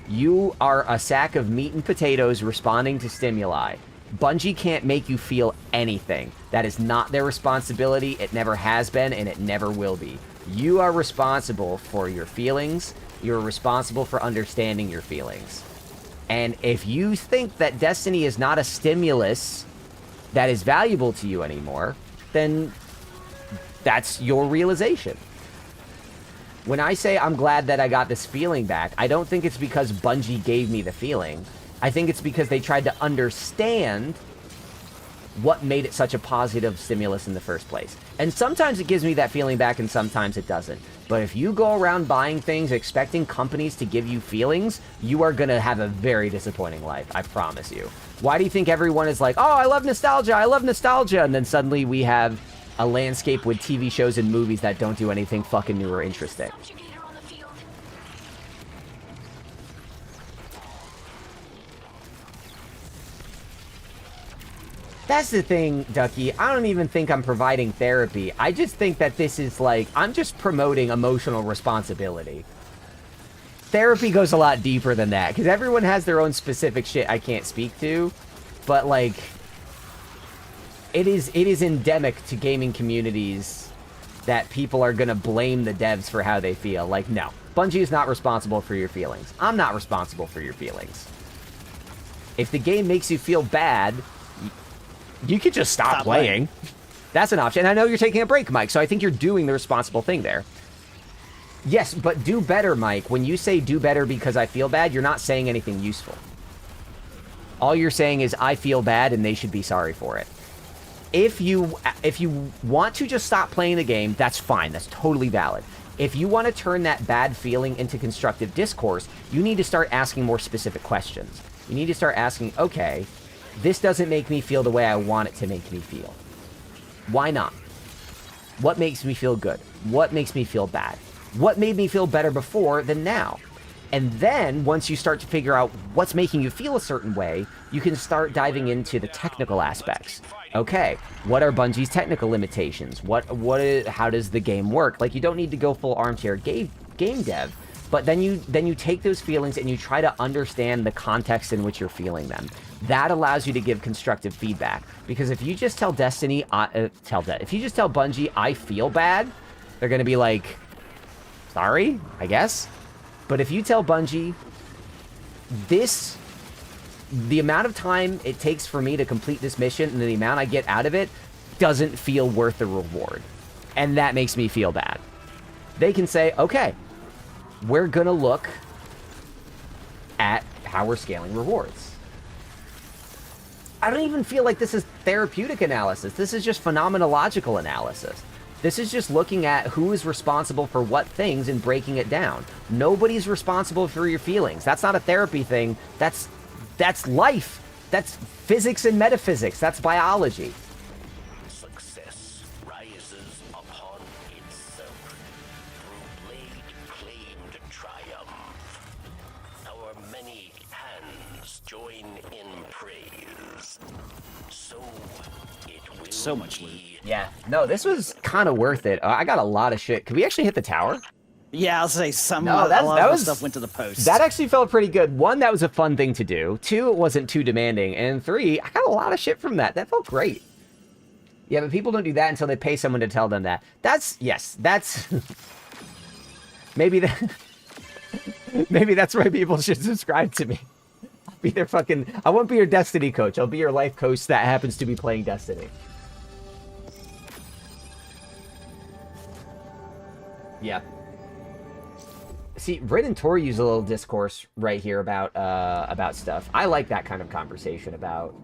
You are a sack of meat and potatoes responding to stimuli. Bungie can't make you feel anything. That is not their responsibility. It never has been, and it never will be. You are responsible for your feelings. You're responsible for understanding your feelings. And if you think that Destiny is not a stimulus that is valuable to you anymore, then that's your realization. When I say I'm glad that I got this feeling back, I don't think it's because Bungie gave me the feeling. I think it's because they tried to understand what made it such a positive stimulus in the first place. And sometimes it gives me that feeling back and sometimes it doesn't. But if you go around buying things expecting companies to give you feelings, you are going to have a very disappointing life, I promise you. Why do you think everyone is like, oh, I love nostalgia, I love nostalgia, and then suddenly we have a landscape with TV shows and movies that don't do anything fucking new or interesting? That's the thing, Ducky. I don't even think I'm providing therapy. I just think that this is like, I'm just promoting emotional responsibility. Therapy goes a lot deeper than that, because everyone has their own specific shit I can't speak to, but like, it is endemic to gaming communities that people are gonna blame the devs for how they feel. Like, no, Bungie is not responsible for your feelings. I'm not responsible for your feelings. If the game makes you feel bad, you could just stop playing. That's an option. And I know you're taking a break, Mike, so I think you're doing the responsible thing there. Yes, but do better, Mike. When you say do better because I feel bad, you're not saying anything useful. All you're saying is I feel bad and they should be sorry for it. If you want to just stop playing the game, that's fine. That's totally valid. If you want to turn that bad feeling into constructive discourse, you need to start asking more specific questions. You need to start asking, okay, this doesn't make me feel the way I want it to make me feel. Why not? What makes me feel good? What makes me feel bad? What made me feel better before than now? And then, once you start to figure out what's making you feel a certain way, you can start diving into the technical aspects. Okay, what are Bungie's technical limitations? How does the game work? Like, you don't need to go full armchair game dev, but then you take those feelings and you try to understand the context in which you're feeling them. That allows you to give constructive feedback. Because if you just tell Destiny, if you just tell Bungie, I feel bad, they're gonna be like, sorry, I guess. But if you tell Bungie, the amount of time it takes for me to complete this mission and the amount I get out of it doesn't feel worth the reward. And that makes me feel bad. They can say, okay, we're gonna look at how we're scaling rewards. I don't even feel like this is therapeutic analysis. This is just phenomenological analysis. This is just looking at who is responsible for what things and breaking it down. Nobody's responsible for your feelings. That's not a therapy thing. That's life. That's physics and metaphysics. That's biology. so much loot. Yeah. No, this was kind of worth it. I got a lot of shit. Could we actually hit the tower? Yeah, I'll say some. No, a lot that of was the stuff went to the post. That actually felt pretty good. 1, that was a fun thing to do. 2, it wasn't too demanding. And 3, I got a lot of shit from that. That felt great. Yeah, but people don't do that until they pay someone to tell them that. That's maybe that. Maybe that's why people should subscribe to me. I'll be their I won't be your Destiny coach. I'll be your life coach that happens to be playing Destiny. Yeah. See, Rin and Tori use a little discourse right here about stuff. I like that kind of conversation about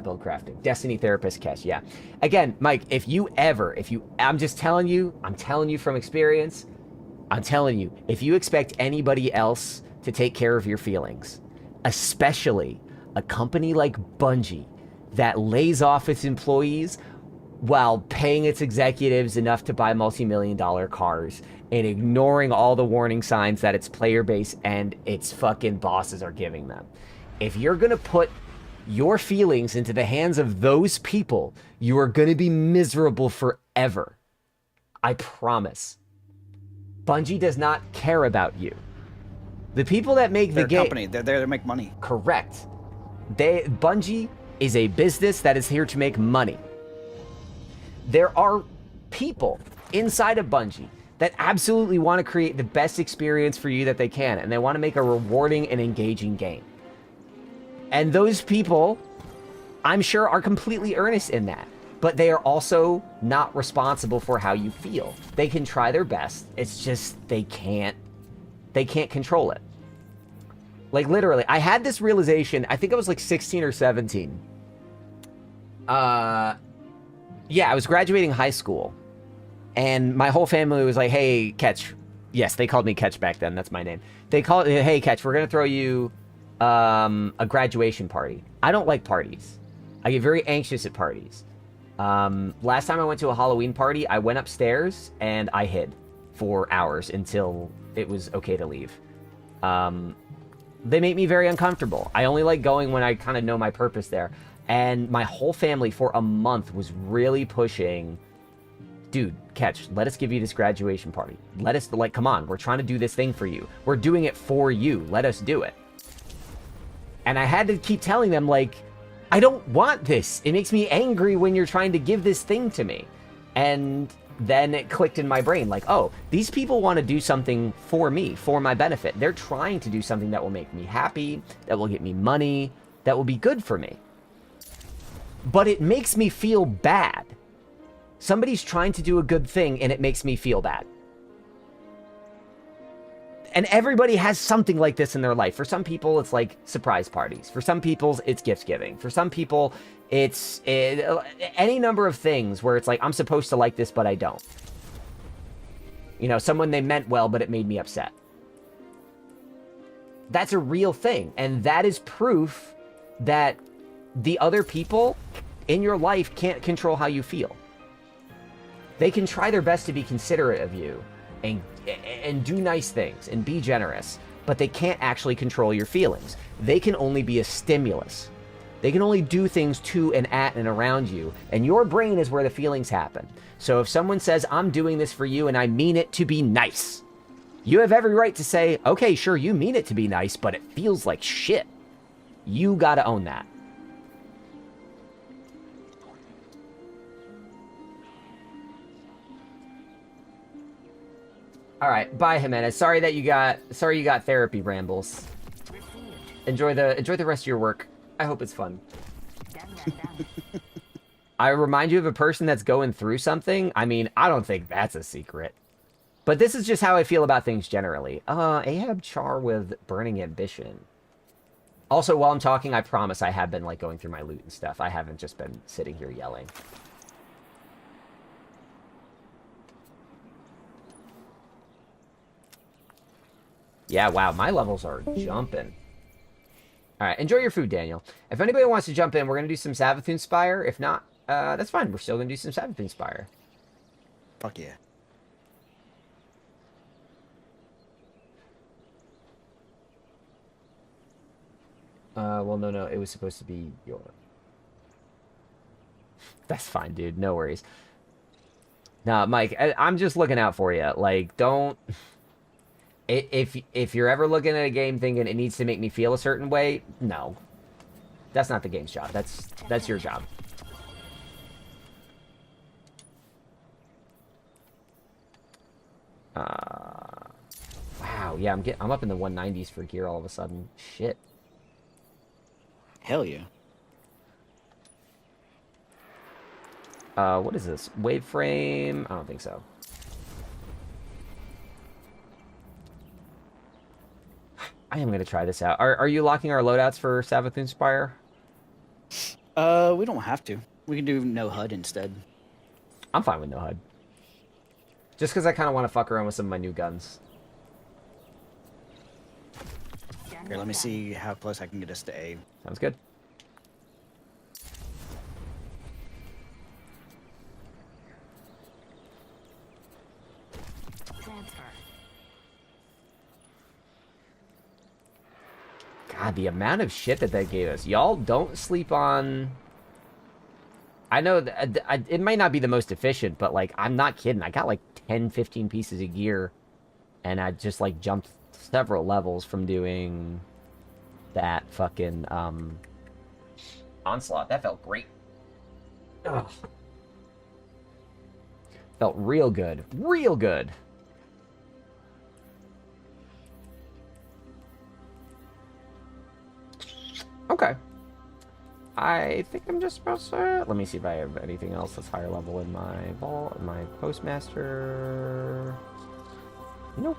build crafting. Destiny therapist Kesh, yeah. Again, Mike, I'm just telling you, I'm telling you from experience, I'm telling you, if you expect anybody else to take care of your feelings, especially a company like Bungie that lays off its employees while paying its executives enough to buy multi-million-dollar cars and ignoring all the warning signs that its player base and its fucking bosses are giving them. If you're gonna put your feelings into the hands of those people, you are gonna be miserable forever. I promise. Bungie does not care about you. The people that make the game... company. They're there to make money. Correct. Bungie is a business that is here to make money. There are people inside of Bungie that absolutely want to create the best experience for you that they can, and they want to make a rewarding and engaging game. And those people, I'm sure, are completely earnest in that. But they are also not responsible for how you feel. They can try their best. It's just they can't control it. Like, literally, I had this realization, I think I was like 16 or 17. Yeah, I was graduating high school. And my whole family was like, hey, Ketch. Yes, they called me Ketch back then. That's my name. They called, hey, Ketch, we're going to throw you a graduation party. I don't like parties. I get very anxious at parties. Last time I went to a Halloween party, I went upstairs and I hid for hours until it was okay to leave. They make me very uncomfortable. I only like going when I kind of know my purpose there. And my whole family for a month was really pushing, dude, Ketch, let us give you this graduation party. Let us, like, come on, we're trying to do this thing for you. We're doing it for you. Let us do it. And I had to keep telling them, like, I don't want this. It makes me angry when you're trying to give this thing to me. And then it clicked in my brain, like, oh, these people want to do something for me, for my benefit. They're trying to do something that will make me happy, that will get me money, that will be good for me. But it makes me feel bad. Somebody's trying to do a good thing, and it makes me feel bad. And everybody has something like this in their life. For some people, it's like surprise parties. For some people, it's gift giving. For some people, it's any number of things where it's like, I'm supposed to like this, but I don't. You know, someone they meant well, but it made me upset. That's a real thing. And that is proof that the other people in your life can't control how you feel. They can try their best to be considerate of you and do nice things and be generous, but they can't actually control your feelings. They can only be a stimulus. They can only do things to and at and around you, and your brain is where the feelings happen. So if someone says, I'm doing this for you and I mean it to be nice, you have every right to say, okay, sure, you mean it to be nice, but it feels like shit. You gotta own that. All right, bye, Jimenez. Sorry you got therapy rambles. Enjoy the rest of your work. I hope it's fun. I remind you of a person that's going through something. I mean, I don't think that's a secret. But this is just how I feel about things generally. Ahab Char with Burning Ambition. Also, while I'm talking, I promise I have been, like, going through my loot and stuff. I haven't just been sitting here yelling. Yeah, wow, my levels are jumping. All right, enjoy your food, Daniel. If anybody wants to jump in, we're going to do some Savathun Spire. If not, that's fine. We're still going to do some Savathun Spire. Fuck yeah. Well, no, it was supposed to be your... That's fine, dude. No worries. Nah, Mike, I'm just looking out for you. Like, don't. If you're ever looking at a game thinking it needs to make me feel a certain way, no, that's not the game's job. That's your job. Wow, yeah, I'm up in the 190s for gear all of a sudden. Shit. Hell yeah. What is this? Wave frame? I don't think so. I am gonna try this out. Are you locking our loadouts for Savathun Spire? We don't have to. We can do no HUD instead. I'm fine with no HUD. Just because I kind of want to fuck around with some of my new guns. Here, let me see how close I can get us to A. Sounds good. God, the amount of shit that gave us. Y'all don't sleep on... I know that it might not be the most efficient, but, like, I'm not kidding. I got, like, 10, 15 pieces of gear, and I just, like, jumped several levels from doing that fucking, Onslaught. That felt great. Ugh. Felt real good. Real good. Okay. I think I'm just about to... Let me see if I have anything else that's higher level in my vault, in my postmaster. Nope.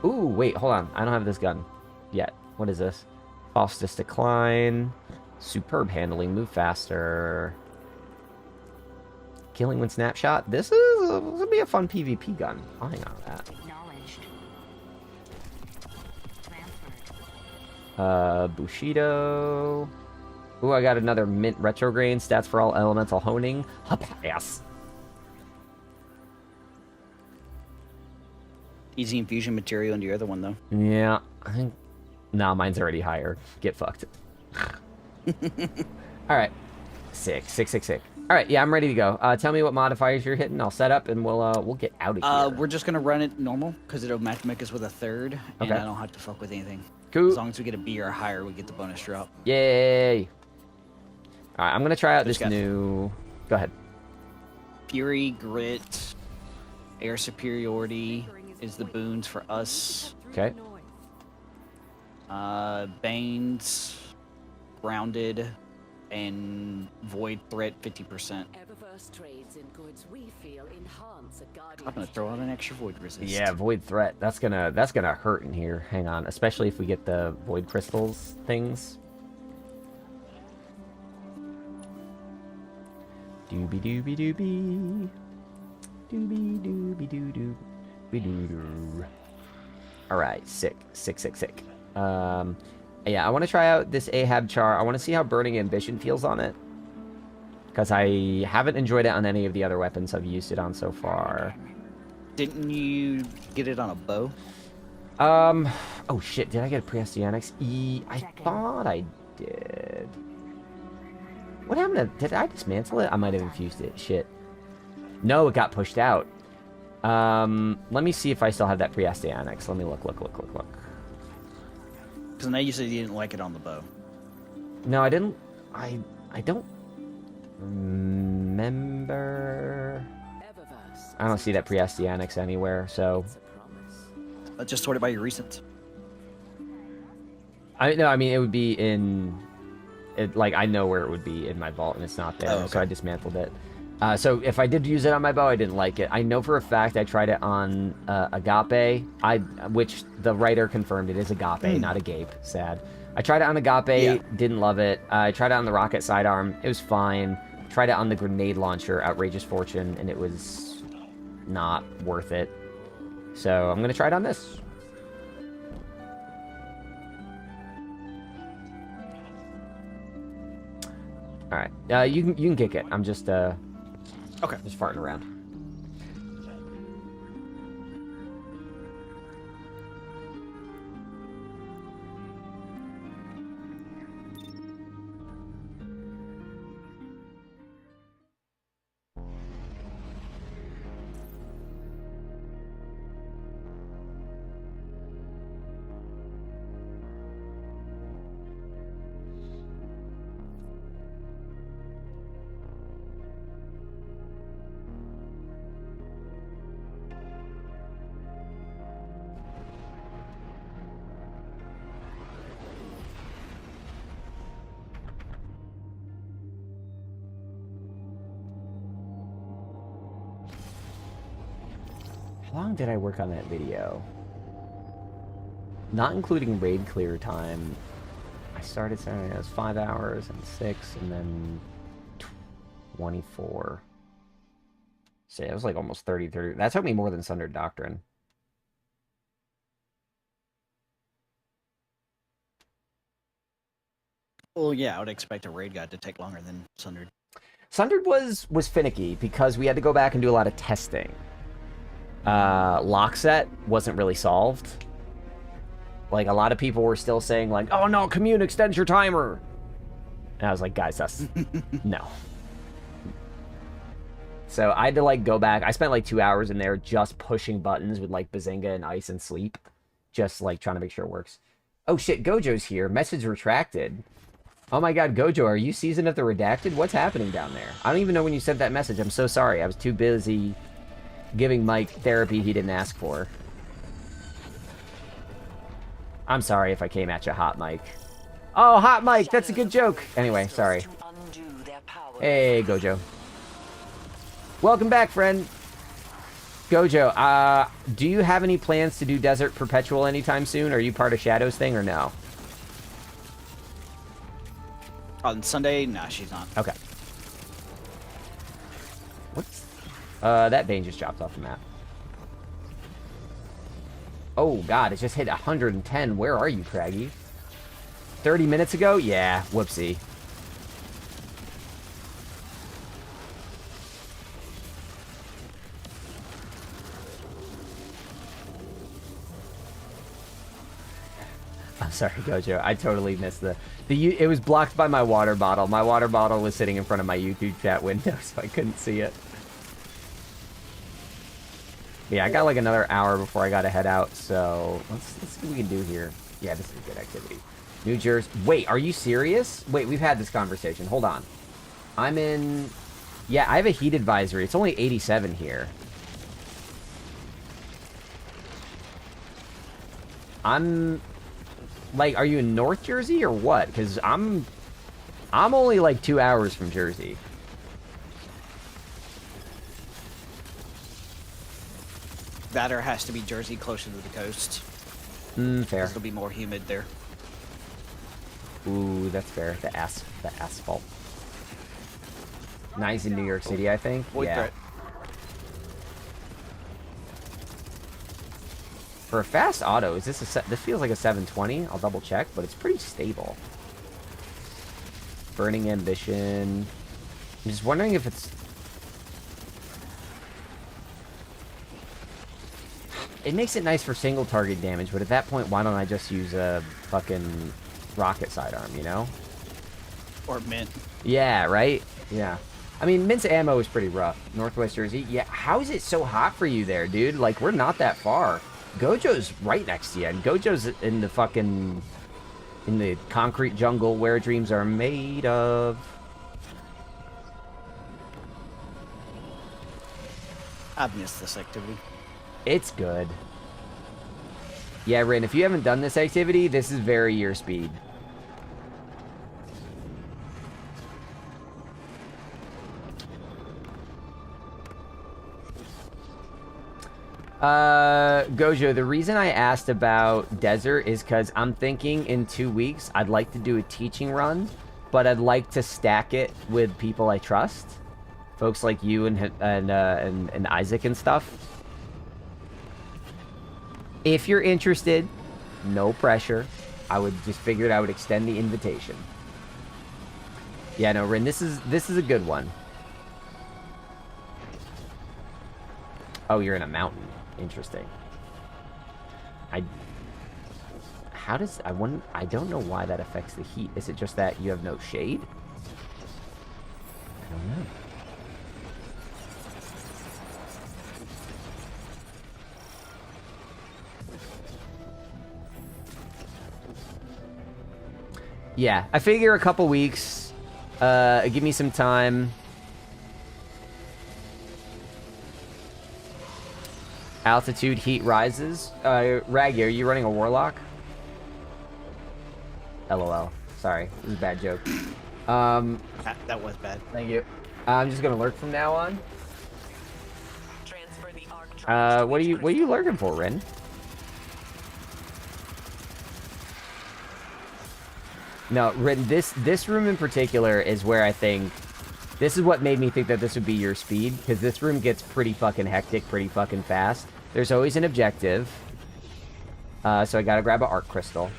Ooh, wait, hold on. I don't have this gun yet. What is this? Fastest decline. Superb handling. Move faster. Killing when snapshot. This is gonna be a fun PvP gun. I'll hang on to that. Bushido. Ooh, I got another mint retrograde. Stats for all elemental honing. Yes. Easy infusion material into your other one, though. Yeah, I think... Nah, mine's already higher. Get fucked. Alright. Sick. Alright, yeah, I'm ready to go. Tell me what modifiers you're hitting. I'll set up, and we'll get out of here. We're just gonna run it normal, because it'll match-make us with a third, and Okay. I don't have to fuck with anything. Cool. As long as we get a B or higher, we get the bonus drop. Yay! Alright, I'm gonna try out this Just got- new... Go ahead. Fury, Grit, Air Superiority is the boons for us. Okay. Banes, Grounded, and Void Threat 50%. I'm gonna throw out an extra Void Resist. Yeah, Void Threat. That's gonna hurt in here. Hang on. Especially if we get the Void Crystals things. Doobie doobie doobie. Doobie doobie doo doo. Doo doo. Alright, sick. Yeah, I want to try out this Ahab char. I want to see how Burning Ambition feels on it. Because I haven't enjoyed it on any of the other weapons I've used it on so far. Didn't you get it on a bow? Oh shit, did I get a Priestianix? I thought I did. What happened to... Did I dismantle it? I might have infused it. Shit. No, it got pushed out. Let me see if I still have that Priestianix. Let me look. Because I know you said you didn't like it on the bow. No, I didn't... I don't remember... I don't see that Priestianix anywhere, so... Just sort it by your recent. No, I mean, it would be in... like, I know where it would be in my vault, and it's not there, Oh, okay. so I dismantled it. So if I did use it on my bow, I didn't like it. I know for a fact I tried it on Agape, which the writer confirmed it is Agape, not Agape. Sad. I tried it on Agape, didn't love it. I tried it on the Rocket Sidearm, it was fine. Tried it on the Grenade Launcher, Outrageous Fortune, and it was not worth it. So I'm going to try it on this. Alright, you can kick it. I'm just, Okay. just farting around. How long did I work on that video? Not including raid clear time. I started saying it was 5 hours and 6 and then 24. So yeah, it was like almost 30. That took me more than Sundered Doctrine. Well, yeah, I would expect a raid guide to take longer than Sundered. Sundered was finicky because we had to go back and do a lot of testing. Lock set wasn't really solved. Like, a lot of people were still saying, like, oh no, commune extends your timer. And I was like, guys, that's... no. So I had to, like, go back. I spent, like, 2 hours in there just pushing buttons with, like, Bazinga and Ice and Sleep. Just, like, trying to make sure it works. Oh, shit, Gojo's here. Message retracted. Oh, my God, Gojo, are you Season of the Redacted? What's happening down there? I don't even know when you sent that message. I'm so sorry. I was too busy giving Mike therapy he didn't ask for. I'm sorry if I came at you hot, Mike. Oh, hot Mike, that's a good joke. Anyway, sorry. Hey, Gojo. Welcome back, friend. Gojo, do you have any plans to do Desert Perpetual anytime soon? Are you part of Shadow's thing or no? On Sunday, nah, she's not. Okay. What's... that Bane just dropped off the map. Oh, God, it just hit 110. Where are you, Craggy? 30 minutes ago? Yeah, whoopsie. I'm sorry, Gojo. I totally missed it was blocked by my water bottle. My water bottle was sitting in front of my YouTube chat window, so I couldn't see it. Yeah, I got like another hour before I gotta head out, so let's see what we can do here. Yeah, this is a good activity. New Jersey. Wait, are you serious? Wait, we've had this conversation. Hold on. I'm in... Yeah, I have a heat advisory. It's only 87 here. I'm... Like, are you in North Jersey or what? Because I'm only like 2 hours from Jersey. That or has to be Jersey closer to the coast. Fair. It'll be more humid there. Ooh, that's fair. The asphalt. Nice in New York City, I think. Void yeah. threat. For a fast auto, is this this feels like a 720? I'll double check, but it's pretty stable. Burning Ambition. I'm just wondering if it's... It makes it nice for single target damage, but at that point, why don't I just use a fucking rocket sidearm, you know? Or mint. Yeah, right? Yeah. I mean, Mint's ammo is pretty rough. Northwest Jersey. Yeah, how is it so hot for you there, dude? Like, we're not that far. Gojo's right next to you, and Gojo's in the fucking... in the concrete jungle where dreams are made of. I've missed this activity. It's good. Yeah, Rin, if you haven't done this activity, this is very your speed. Gojo, the reason I asked about Desert is because I'm thinking in 2 weeks I'd like to do a teaching run, but I'd like to stack it with people I trust. Folks like you and Isaac and stuff. If you're interested, no pressure. I would just figured I would extend the invitation. Yeah, no, Rin, this is a good one. Oh, you're in a mountain. Interesting. I don't know why that affects the heat. Is it just that you have no shade? I don't know. Yeah, I figure a couple weeks. Give me some time. Altitude heat rises. Raggy, are you running a warlock? LOL. Sorry, this is a bad joke. That was bad. Thank you. I'm just gonna lurk from now on. Transfer the arc What are you lurking for, Rin? No, Rin, this room in particular is where I think... This is what made me think that this would be your speed, because this room gets pretty fucking hectic pretty fucking fast. There's always an objective. So I gotta grab an arc crystal.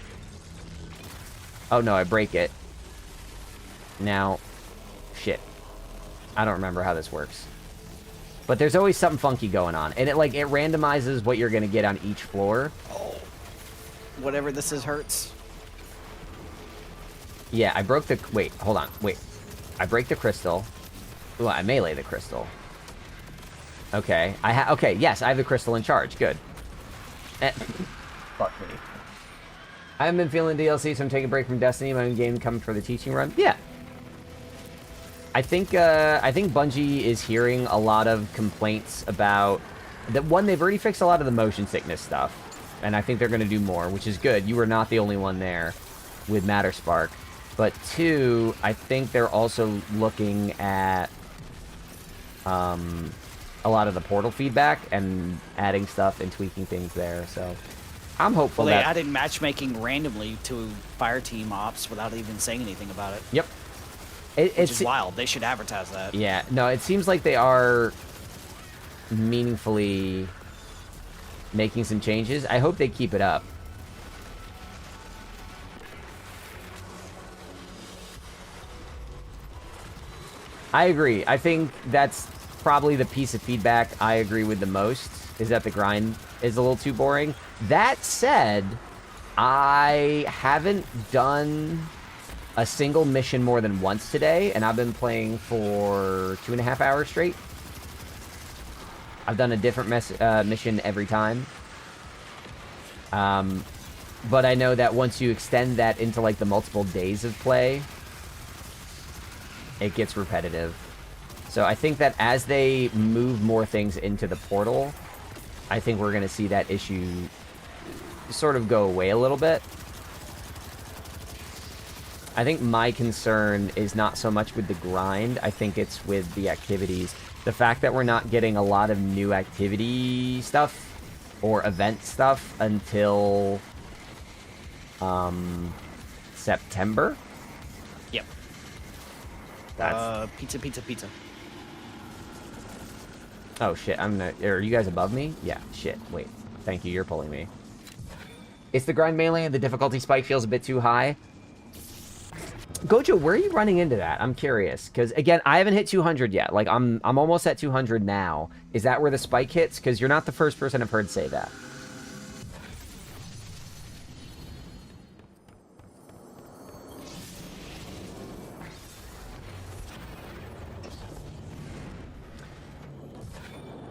Oh no, I break it. Now, shit. I don't remember how this works. But there's always something funky going on. And it randomizes what you're gonna get on each floor. Oh. Whatever this is hurts. Yeah, I broke the... Wait, hold on. Wait. I break the crystal. Ooh, I melee the crystal. Okay. Okay, yes, I have the crystal in charge. Good. Fuck me. I haven't been feeling DLC, so I'm taking a break from Destiny. My own game coming for the teaching run. Yeah. I think Bungie is hearing a lot of complaints about... That one, they've already fixed a lot of the motion sickness stuff. And I think they're going to do more, which is good. You were not the only one there with Matterspark. But two, I think they're also looking at a lot of the portal feedback and adding stuff and tweaking things there. So I'm hopeful well, they that... added matchmaking randomly to Fireteam Ops without even saying anything about it. Yep. Which is wild. They should advertise that. Yeah. No, it seems like they are meaningfully making some changes. I hope they keep it up. I agree. I think that's probably the piece of feedback I agree with the most, is that the grind is a little too boring. That said, I haven't done a single mission more than once today, and I've been playing for 2.5 hours straight. I've done a different mission every time. But I know that once you extend that into, like, the multiple days of play, it gets repetitive. So I think that as they move more things into the portal, I think we're going to see that issue sort of go away a little bit. I think my concern is not so much with the grind. I think it's with the activities. The fact that we're not getting a lot of new activity stuff or event stuff until September. Yep. That's... Pizza. Oh, shit. Are you guys above me? Yeah, shit. Wait. Thank you. You're pulling me. It's the grind melee and the difficulty spike feels a bit too high. Gojo, where are you running into that? I'm curious. Because, again, I haven't hit 200 yet. Like, I'm almost at 200 now. Is that where the spike hits? Because you're not the first person I've heard say that.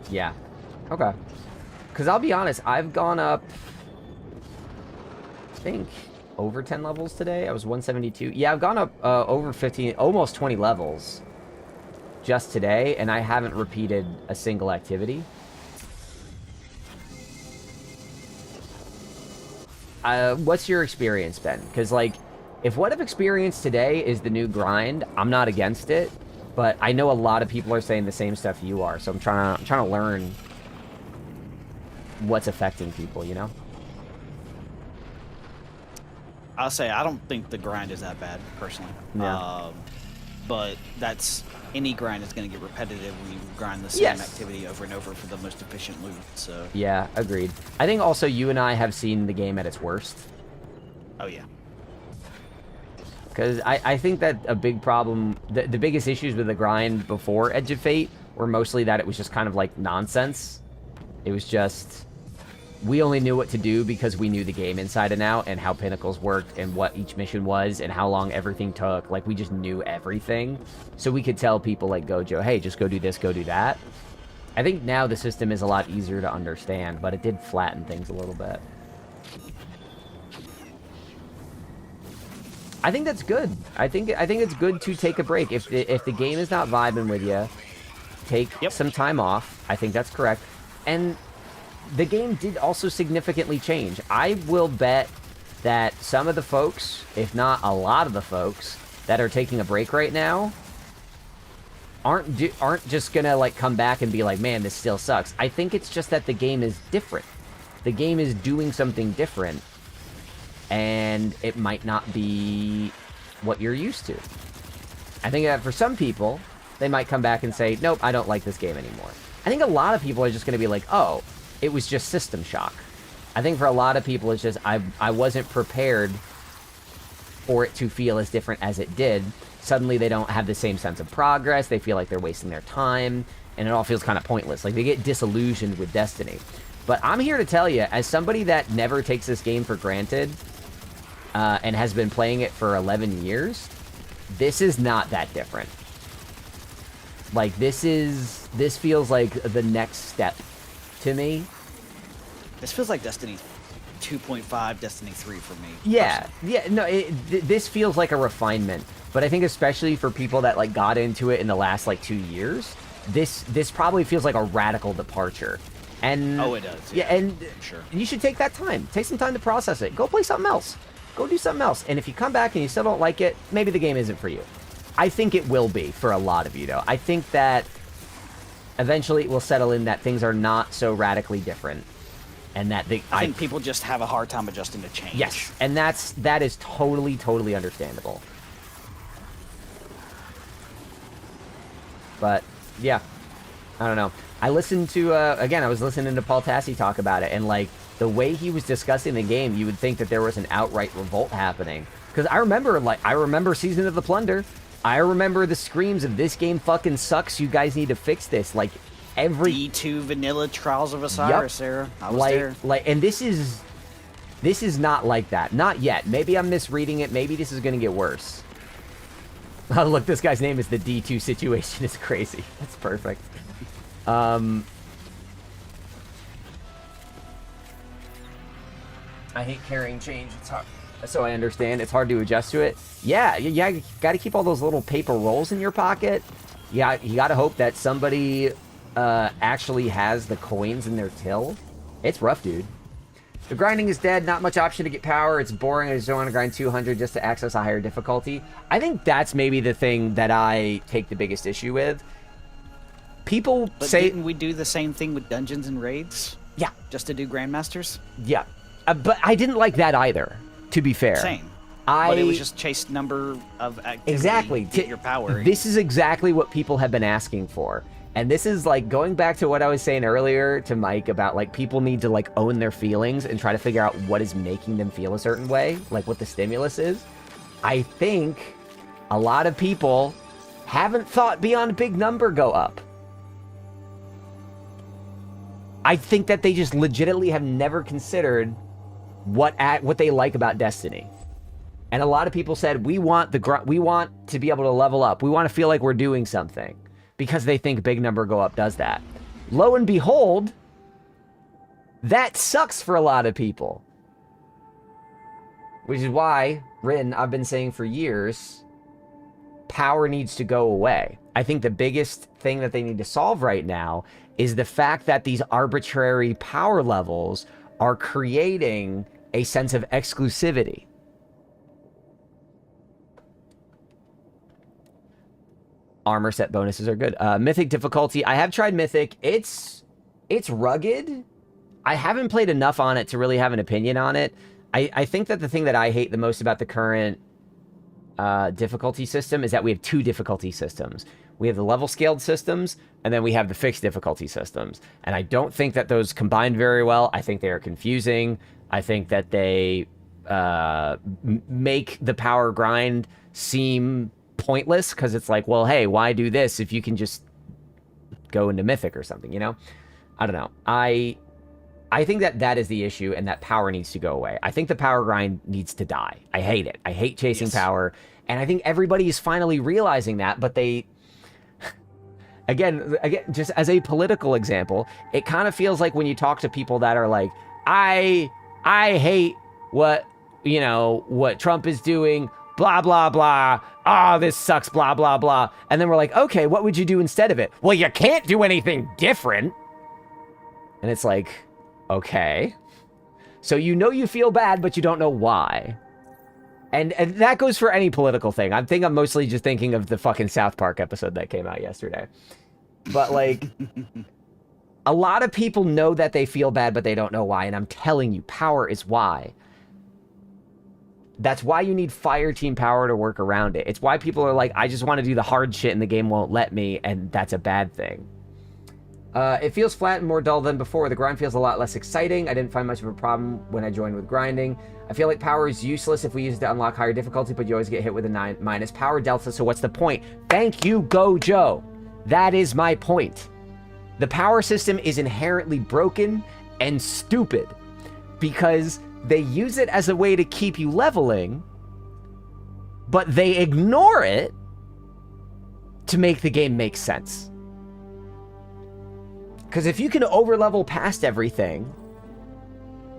Yeah. Okay. Because I'll be honest, I've gone up, I think, over 10 levels today. I was 172. Yeah, I've gone up over 15, almost 20 levels just today, and I haven't repeated a single activity. What's your experience been? Because, like, if what I've experienced today is the new grind, I'm not against it. But I know a lot of people are saying the same stuff you are, so I'm trying to learn what's affecting people, you know? I'll say I don't think the grind is that bad, personally. Yeah. But that's... Any grind is going to get repetitive when you grind the same activity over and over for the most efficient loot, so... Yeah, agreed. I think also you and I have seen the game at its worst. Oh, yeah. Because I think that a big problem... The biggest issues with the grind before Edge of Fate were mostly that it was just kind of like nonsense. It was just... We only knew what to do because we knew the game inside and out and how Pinnacles worked and what each mission was and how long everything took. Like, we just knew everything. So we could tell people like Gojo, hey, just go do this, go do that. I think now the system is a lot easier to understand, but it did flatten things a little bit. I think that's good. I think it's good to take a break. If the game is not vibing with you, take some time off. I think that's correct. And the game did also significantly change. I will bet that some of the folks, if not a lot of the folks, that are taking a break right now aren't just gonna like come back and be like, man, this still sucks. I think it's just that the game is different. The game is doing something different, and it might not be what you're used to. I think that for some people, they might come back and say, nope, I don't like this game anymore. I think a lot of people are just going to be like, oh, it was just system shock. I think for a lot of people, it's just, I wasn't prepared for it to feel as different as it did. Suddenly, they don't have the same sense of progress. They feel like they're wasting their time, and it all feels kind of pointless. Like, they get disillusioned with Destiny. But I'm here to tell you, as somebody that never takes this game for granted, and has been playing it for 11 years, this is not that different. Like, this feels like the next step to me. This feels like Destiny 2.5, Destiny 3 for me. Yeah, personally. yeah, no, this feels like a refinement. But I think especially for people that, like, got into it in the last, like, 2 years, this probably feels like a radical departure. And Oh, it does. Yeah, and sure. you should take that time. Take some time to process it. Go play something else. Go do something else. And if you come back and you still don't like it, maybe the game isn't for you. I think it will be for a lot of you, though. I think that eventually it will settle in that things are not so radically different. And that I think people just have a hard time adjusting to change. Yes, and that is totally understandable. But yeah, I don't know. I listened to again, I was listening to Paul Tassi talk about it, and like the way he was discussing the game, you would think that there was an outright revolt happening. Because I remember Season of the Plunder. I remember the screams of this game fucking sucks. You guys need to fix this. Like every D2 vanilla Trials of Osiris, Sarah. I was there. And this is not like that. Not yet. Maybe I'm misreading it. Maybe this is gonna get worse. Oh, look, this guy's name is the D2 situation. It's crazy. That's perfect. I hate carrying change. It's hard. So I understand. It's hard to adjust to it. Yeah, you got to keep all those little paper rolls in your pocket. Yeah, you got to hope that somebody actually has the coins in their till. It's rough, dude. The grinding is dead. Not much option to get power. It's boring. I just don't want to grind 200 just to access a higher difficulty. I think that's maybe the thing that I take the biggest issue with. People say... Didn't we do the same thing with dungeons and raids? Yeah. Just to do Grandmasters? Yeah. But I didn't like that either, to be fair. Same. But it was just chase number of activity. Exactly. Get your power. This is exactly what people have been asking for. And this is like going back to what I was saying earlier to Mike about like people need to like own their feelings and try to figure out what is making them feel a certain way, like what the stimulus is. I think a lot of people haven't thought beyond big number go up. I think that they just legitimately have never considered what they like about Destiny. And a lot of people said, we want to be able to level up. We want to feel like we're doing something. Because they think big number go up does that. Lo and behold, that sucks for a lot of people. Which is why, Rin, I've been saying for years, power needs to go away. I think the biggest thing that they need to solve right now is the fact that these arbitrary power levels are creating a sense of exclusivity. Armor set bonuses are good. Mythic difficulty. I have tried Mythic. It's rugged. I haven't played enough on it to really have an opinion on it. I think that the thing that I hate the most about the current difficulty system is that we have two difficulty systems. We have the level scaled systems, and then we have the fixed difficulty systems. And I don't think that those combine very well. I think they are confusing. I think that they make the power grind seem pointless, because it's like, well, hey, why do this if you can just go into Mythic or something, you know? I don't know. I think that is the issue, and that power needs to go away. I think the power grind needs to die. I hate it. I hate chasing power, and I think everybody is finally realizing that, but they... Again, just as a political example, it kind of feels like when you talk to people that are like, I hate what Trump is doing, blah, blah, blah. Oh, this sucks, blah, blah, blah. And then we're like, okay, what would you do instead of it? Well, you can't do anything different. And it's like, okay. So you know you feel bad, but you don't know why. And that goes for any political thing. I think I'm mostly just thinking of the fucking South Park episode that came out yesterday. But, like, a lot of people know that they feel bad, but they don't know why. And I'm telling you, power is why. That's why you need fire team power to work around it. It's why people are like, I just want to do the hard shit and the game won't let me, and that's a bad thing. It feels flat and more dull than before. The grind feels a lot less exciting. I didn't find much of a problem when I joined with grinding. I feel like power is useless if we use it to unlock higher difficulty, but you always get hit with a minus power delta, so what's the point? Thank you, Gojo. That is my point. The power system is inherently broken and stupid because they use it as a way to keep you leveling, but they ignore it to make the game make sense. Because if you can overlevel past everything,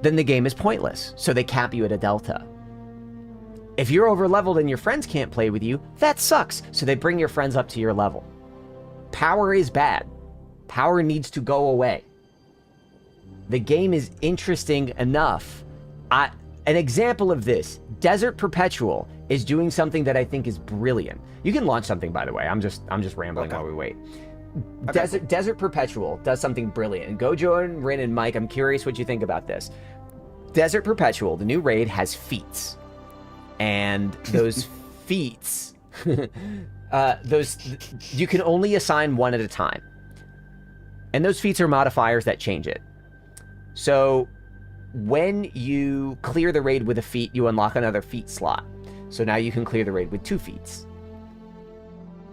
then the game is pointless. So they cap you at a delta. If you're overleveled and your friends can't play with you, that sucks. So they bring your friends up to your level. Power is bad. Power needs to go away. The game is interesting enough. An example of this, Desert Perpetual is doing something that I think is brilliant. You can launch something, by the way. I'm just rambling while we wait. Okay. Desert Perpetual does something brilliant. And Gojo and Rin and Mike, I'm curious what you think about this. Desert Perpetual, the new raid, has feats. And those feats, you can only assign one at a time. And those feats are modifiers that change it. So when you clear the raid with a feat, you unlock another feat slot. So now you can clear the raid with 2 feats.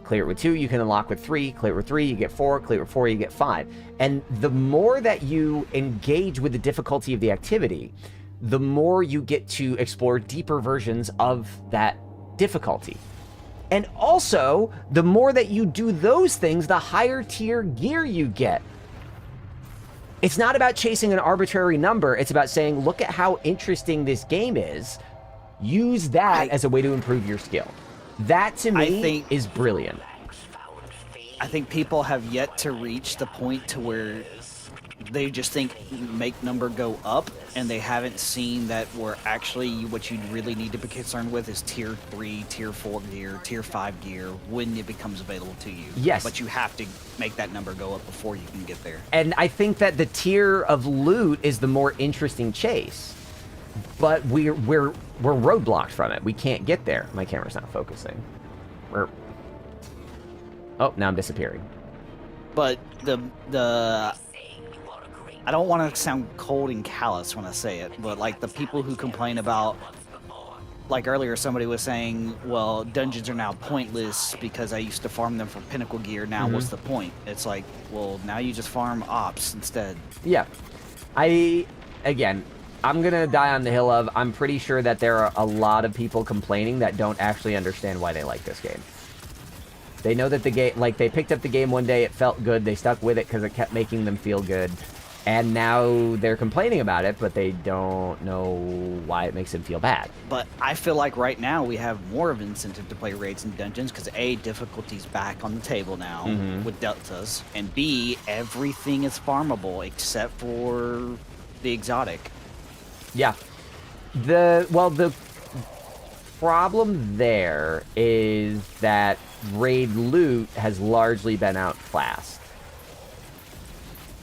Clear it with 2, you can unlock with 3. Clear it with 3, you get 4. Clear it with 4, you get 5. And the more that you engage with the difficulty of the activity, the more you get to explore deeper versions of that difficulty. And also, the more that you do those things, the higher tier gear you get. It's not about chasing an arbitrary number. It's about saying, look at how interesting this game is. Use that as a way to improve your skill. That, to me, is brilliant. I think people have yet to reach the point to where they just think make number go up, and they haven't seen that where actually what you really need to be concerned with is tier 3, tier 4 gear, tier 5 gear when it becomes available to you. Yes. But you have to make that number go up before you can get there. And I think that the tier of loot is the more interesting chase. But we're roadblocked from it. We can't get there. My camera's not focusing. Oh, now I'm disappearing. But the I don't want to sound cold and callous when I say it, but like the people who complain about, like earlier somebody was saying, well, dungeons are now pointless because I used to farm them for pinnacle gear. Now what's the point? It's like, well, now you just farm ops instead. Yeah. Again, I'm going to die on the hill of, I'm pretty sure that there are a lot of people complaining that don't actually understand why they like this game. They know that the game, like, they picked up the game one day, it felt good, they stuck with it because it kept making them feel good. And now they're complaining about it, but they don't know why it makes them feel bad. But I feel like right now we have more of an incentive to play raids and dungeons because A, difficulty's back on the table now with deltas, and B, everything is farmable except for the exotic. Yeah. The problem there is that raid loot has largely been outclassed.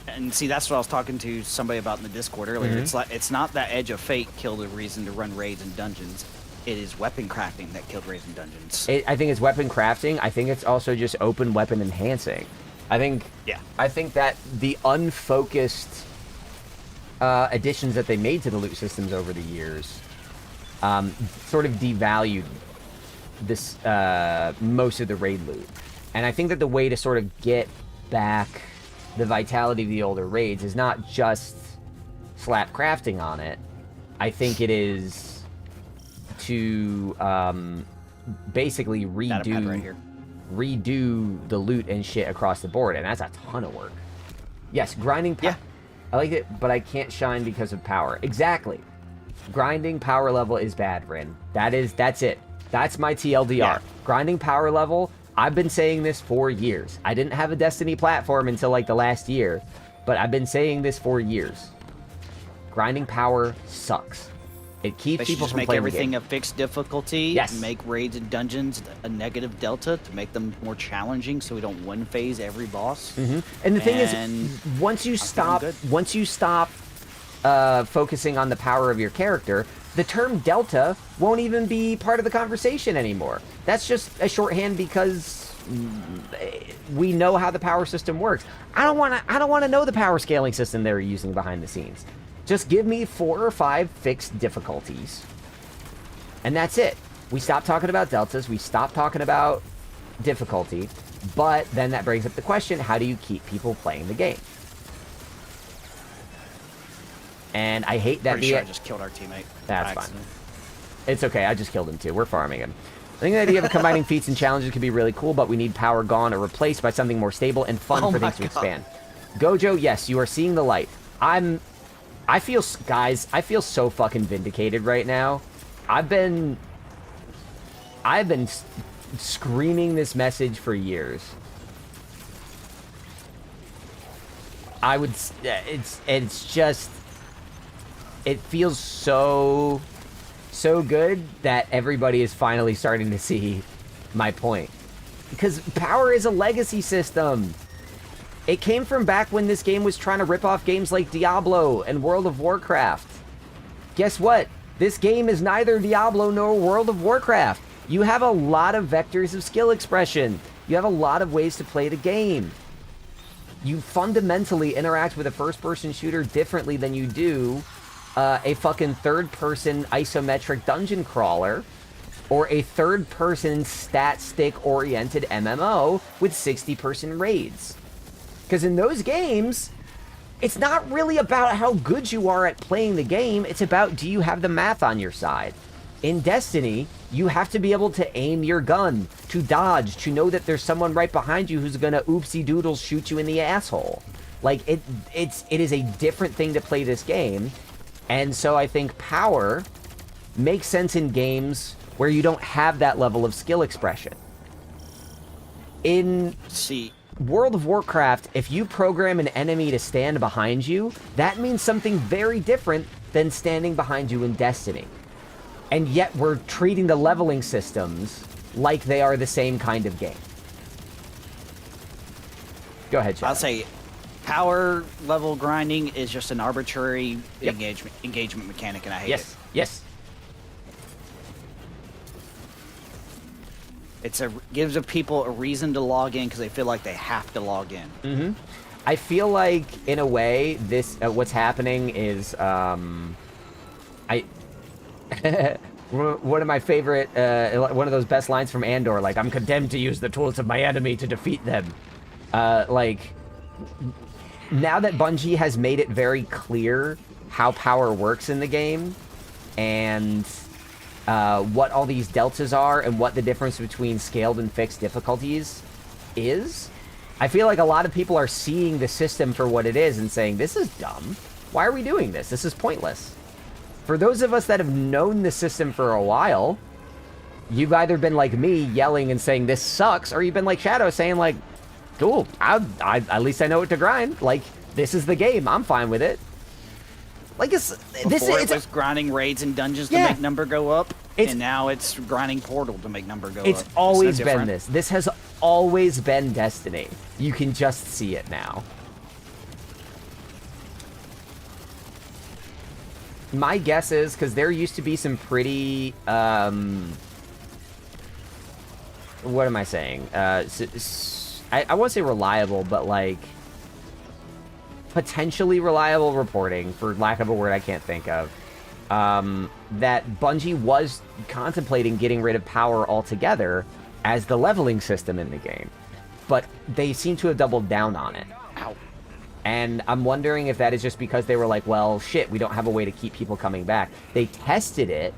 And see, that's what I was talking to somebody about in the Discord earlier. It's like, it's not that Edge of Fate killed the reason to run raids and dungeons. It is weapon crafting that killed raids and dungeons. I think it's weapon crafting. I think it's also just open weapon enhancing. I think that the unfocused additions that they made to the loot systems over the years sort of devalued this most of the raid loot. And I think that the way to sort of get back the vitality of the older raids is not just slap crafting on it. I think it is to basically redo the loot and shit across the board, and that's a ton of work. Yes, grinding. I like it, but I can't shine because of power. Exactly. Grinding power level is bad, Rin. That's it. That's my TLDR. Yeah. Grinding power level. I've been saying this for years. I didn't have a Destiny platform until like the last year, but I've been saying this for years. Grinding power sucks. It keeps They should people just from make playing the everything game. a fixed difficulty. Yes. Make raids and dungeons a negative delta to make them more challenging, so we don't one phase every boss. And the thing is, once you feeling stop focusing on the power of your character, the term delta won't even be part of the conversation anymore. That's just a shorthand because we know how the power system works. I don't want to know the power scaling system they're using behind the scenes. Just give me 4 or 5 fixed difficulties. And that's it. We stop talking about deltas, we stop talking about difficulty, but then that brings up the question, how do you keep people playing the game? And I hate that Pretty sure I just killed our teammate. That's by fine. accident. It's okay, I just killed him too. We're farming him. I think the idea of combining feats and challenges could be really cool, but we need power gone or replaced by something more stable and fun Oh for my things to God. expand. Gojo, yes, you are seeing the light. I feel so fucking vindicated right now. I've been screaming this message for years. It's just, it feels so good that everybody is finally starting to see my point. Because power is a legacy system. It came from back when this game was trying to rip off games like Diablo and World of Warcraft. Guess what? This game is neither Diablo nor World of Warcraft. You have a lot of vectors of skill expression. You have a lot of ways to play the game. You fundamentally interact with a first-person shooter differently than you do a fucking third-person isometric dungeon crawler or a third-person stat-stick-oriented MMO with 60-person raids. Because in those games, it's not really about how good you are at playing the game. It's about, do you have the math on your side? In Destiny, you have to be able to aim your gun, to dodge, to know that there's someone right behind you who's gonna oopsie-doodles shoot you in the asshole. Like, it is a different thing to play this game. And so I think power makes sense in games where you don't have that level of skill expression. In World of Warcraft, if you program an enemy to stand behind you, that means something very different than standing behind you in Destiny. And yet we're treating the leveling systems like they are the same kind of game. Go ahead, Chad. I'll say power level grinding is just an arbitrary engagement mechanic, and I hate it. Yes. It's gives people a reason to log in because they feel like they have to log in. I feel like, in a way, this what's happening is one of my favorite, one of those best lines from Andor, like, I'm condemned to use the tools of my enemy to defeat them. Like, now that Bungie has made it very clear how power works in the game, and what all these deltas are, and what the difference between scaled and fixed difficulties is, I feel like a lot of people are seeing the system for what it is and saying, this is dumb. Why are we doing this? This is pointless. For those of us that have known the system for a while, you've either been like me, yelling and saying this sucks, or you've been like Shadow, saying like, cool, at least I know what to grind. Like, this is the game. I'm fine with it. Like, it was grinding raids and dungeons to make number go up, and now it's grinding Portal to make number go up. It's always been this. This has always been Destiny. You can just see it now. My guess is, because there used to be some pretty, what am I saying? I won't say reliable, but like, potentially reliable reporting, for lack of a word I can't think of, that Bungie was contemplating getting rid of power altogether as the leveling system in the game. But they seem to have doubled down on it. Ow. And I'm wondering if that is just because they were like, well, shit, we don't have a way to keep people coming back. They tested it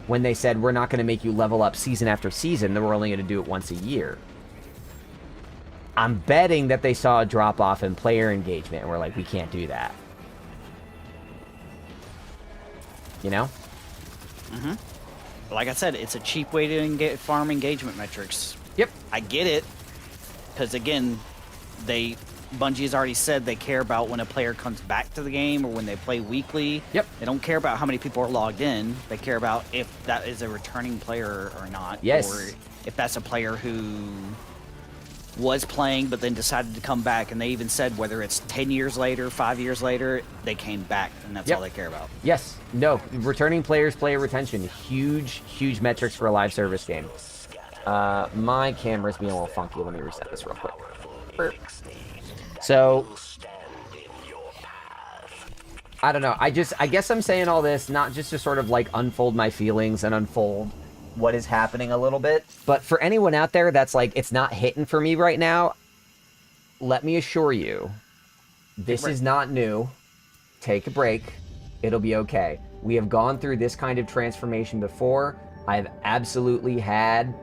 when they said, we're not going to make you level up season after season, then we're only going to do it once a year. I'm betting that they saw a drop-off in player engagement and we're like, we can't do that. You know? Like I said, it's a cheap way to farm engagement metrics. Yep. I get it, because again, they Bungie's already said they care about when a player comes back to the game or when they play weekly. Yep. They don't care about how many people are logged in. They care about if that is a returning player or not. Yes. Or if that's a player who was playing but then decided to come back. And they even said whether it's 10 years later, 5 years later, they came back, and that's all they care about. Yes. No. Returning players, player retention. Huge, huge metrics for a live service game. My camera's being a little funky. Let me reset this real quick. Burp. So, I don't know. I guess I'm saying all this not just to sort of like unfold my feelings and unfold what is happening a little bit, but for anyone out there that's like, it's not hitting for me right now, let me assure you, this is not new. Take a break. It'll be okay. We have gone through this kind of transformation before. I've absolutely had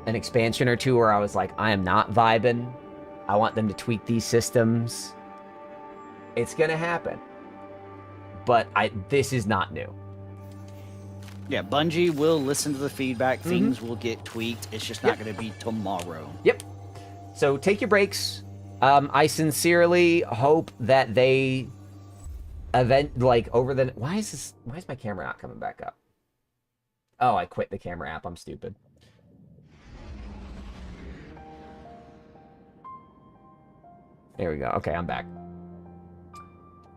an expansion or two where I was like, I am not vibing. I want them to tweak these systems. It's gonna happen. But this is not new. Yeah, Bungie will listen to the feedback. Things will get tweaked. It's just not going to be tomorrow. Yep. So take your breaks. I sincerely hope that they why is my camera not coming back up? Oh, I quit the camera app. I'm stupid. There we go. Okay, I'm back.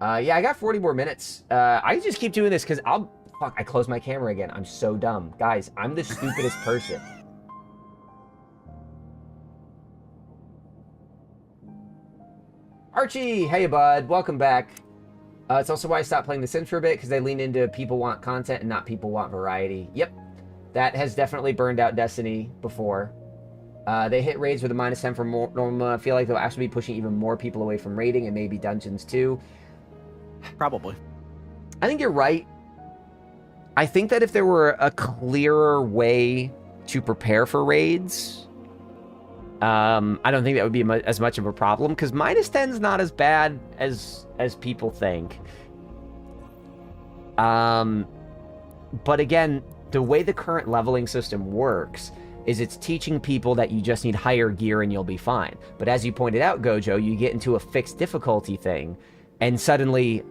Yeah, I got 40 more minutes. I just keep doing this because I closed my camera again. I'm so dumb. Guys, I'm the stupidest person. Archie! Hey, bud. Welcome back. It's also why I stopped playing The Sims for a bit, because they leaned into people want content and not people want variety. Yep. That has definitely burned out Destiny before. They hit raids with a -10 for normal. I feel like they'll actually be pushing even more people away from raiding and maybe dungeons too. Probably. I think you're right. I think that if there were a clearer way to prepare for raids, I don't think that would be as much of a problem, because -10's not as bad as people think. But again, the way the current leveling system works is it's teaching people that you just need higher gear and you'll be fine. But as you pointed out, Gojo, you get into a fixed difficulty thing, and suddenly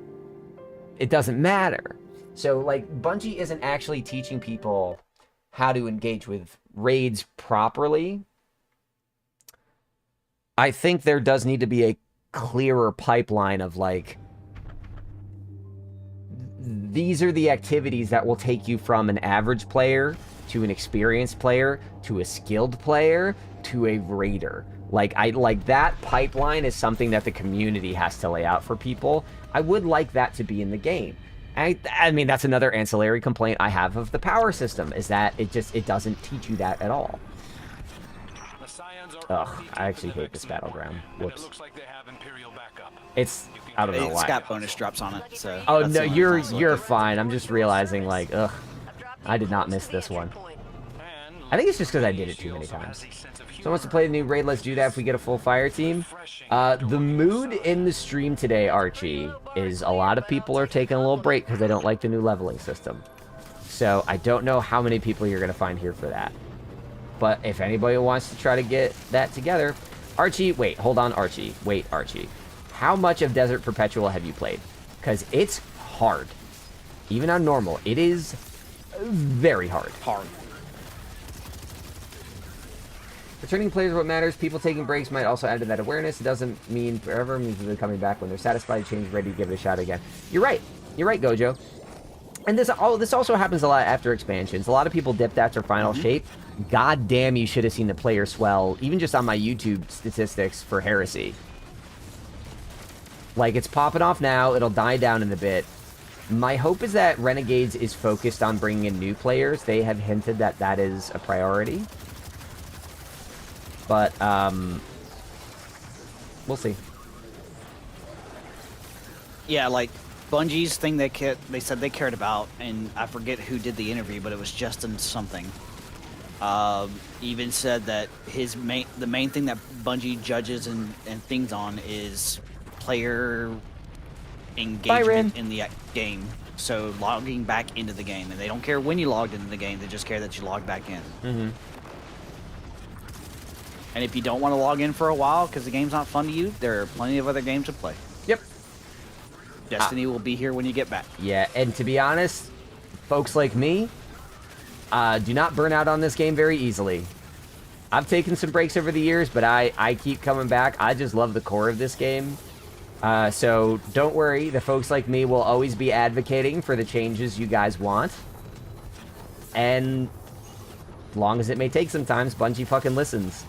it doesn't matter. So, like, Bungie isn't actually teaching people how to engage with raids properly. I think there does need to be a clearer pipeline of, like, these are the activities that will take you from an average player to an experienced player to a skilled player to a raider. Like that pipeline is something that the community has to lay out for people. I would like that to be in the game. I mean, that's another ancillary complaint I have of the power system, is that it doesn't teach you that at all. Ugh, I actually hate this battleground. Whoops. It's, I don't know why. It's got bonus drops on it, so. Oh no, you're fine. I'm just realizing, like, ugh, I did not miss this one. I think it's just because I did it too many times. Someone wants to play the new raid, let's do that if we get a full fire team. The mood in the stream today, Archie, is a lot of people are taking a little break because they don't like the new leveling system. So I don't know how many people you're going to find here for that. But if anybody wants to try to get that together... Archie, wait, hold on, Archie. Wait, Archie. How much of Desert Perpetual have you played? Because it's hard. Even on normal, it is very hard. Returning players are what matters. People taking breaks might also add to that awareness. It doesn't mean forever. It means they're coming back when they're satisfied, changed, ready to give it a shot again. You're right. You're right, Gojo. And this also happens a lot after expansions. A lot of people dipped after final shape. God damn, you should have seen the player swell, even just on my YouTube statistics for Heresy. Like, it's popping off now. It'll die down in a bit. My hope is that Renegades is focused on bringing in new players. They have hinted that that is a priority. But, we'll see. Yeah, like, Bungie's thing they said they cared about, and I forget who did the interview, but it was Justin something. Even said that the main thing that Bungie judges and things on is player engagement in the game. So logging back into the game, and they don't care when you logged into the game. They just care that you log back in. And if you don't want to log in for a while because the game's not fun to you, there are plenty of other games to play. Yep. Destiny will be here when you get back. Yeah, and to be honest, folks like me do not burn out on this game very easily. I've taken some breaks over the years, but I keep coming back. I just love the core of this game. So don't worry, the folks like me will always be advocating for the changes you guys want. And as long as it may take sometimes, Bungie fucking listens.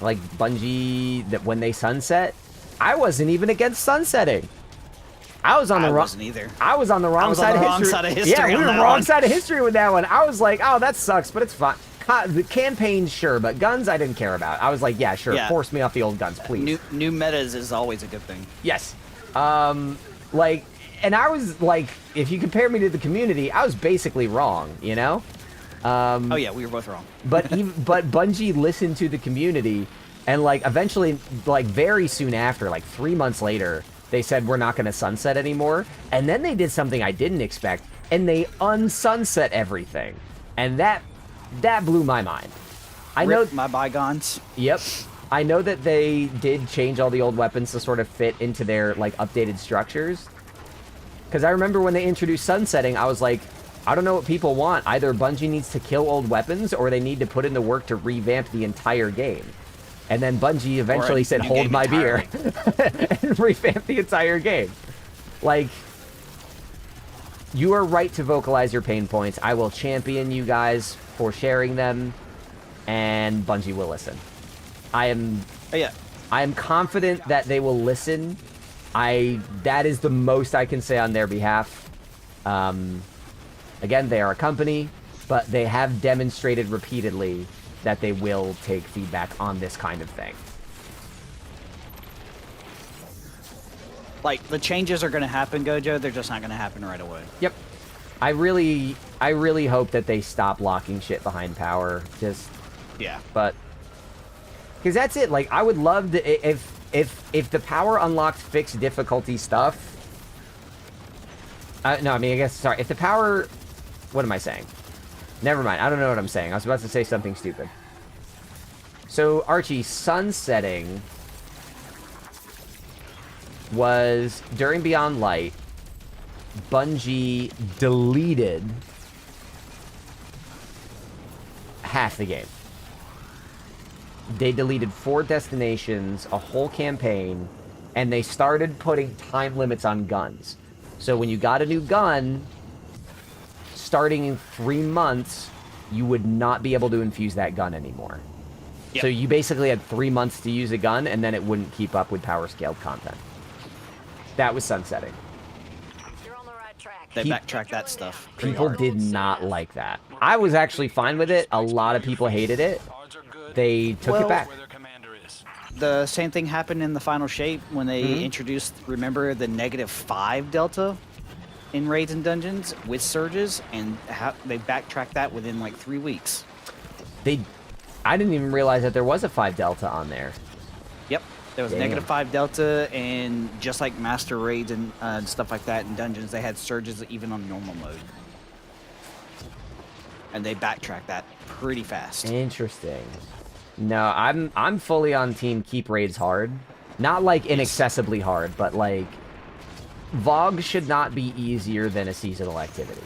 Like Bungie, that when they sunset, I wasn't even against sunsetting. I was on the wrong. Wasn't either. I was on the wrong side of history. Yeah, we were wrong side of history with that one. I was like, oh, that sucks, but it's fine. The campaigns, sure, but guns I didn't care about. I was like, yeah, sure, force me off the old guns, please. New metas is always a good thing. Yes. Like, and I was like, if you compare me to the community, I was basically wrong, you know? Oh yeah, we were both wrong. But but Bungie listened to the community, and like eventually, like very soon after, like 3 months later, they said we're not going to sunset anymore. And then they did something I didn't expect, and they unsunset everything, and that blew my mind. I know my bygones. Yep. I know that they did change all the old weapons to sort of fit into their like updated structures. Because I remember when they introduced sunsetting, I was like, I don't know what people want. Either Bungie needs to kill old weapons, or they need to put in the work to revamp the entire game. And then Bungie eventually said, hold my beer, and revamp the entire game. Like, you are right to vocalize your pain points. I will champion you guys for sharing them, and Bungie will listen. I am confident that they will listen. That is the most I can say on their behalf. Again, they are a company, but they have demonstrated repeatedly that they will take feedback on this kind of thing. Like, the changes are going to happen, Gojo. They're just not going to happen right away. Yep. I really hope that they stop locking shit behind power. Yeah. But because that's it. Like, I would love to if the power unlocked fixed difficulty stuff. No, I mean, I guess, sorry. If the power... What am I saying? Never mind. I don't know what I'm saying. I was about to say something stupid. So, Archie, sunsetting was during Beyond Light. Bungie deleted half the game. They deleted 4 destinations, a whole campaign, and they started putting time limits on guns. So when you got a new gun, starting in 3 months, you would not be able to infuse that gun anymore. Yep. So you basically had 3 months to use a gun, and then it wouldn't keep up with power-scaled content. That was sunsetting. You're on the right track. They backtracked that stuff. People did not like that. I was actually fine with it. A lot of people hated it. They took it back. The same thing happened in the final shape when they introduced, remember, the -5 delta in raids and dungeons with surges, and they backtracked that within like 3 weeks. I didn't even realize that there was a 5 delta on there. Yep, there was -5 delta, and just like master raids and stuff like that in dungeons, they had surges even on normal mode. And they backtracked that pretty fast. Interesting. No, I'm fully on team keep raids hard. Not like inaccessibly hard, but like VOG should not be easier than a seasonal activity.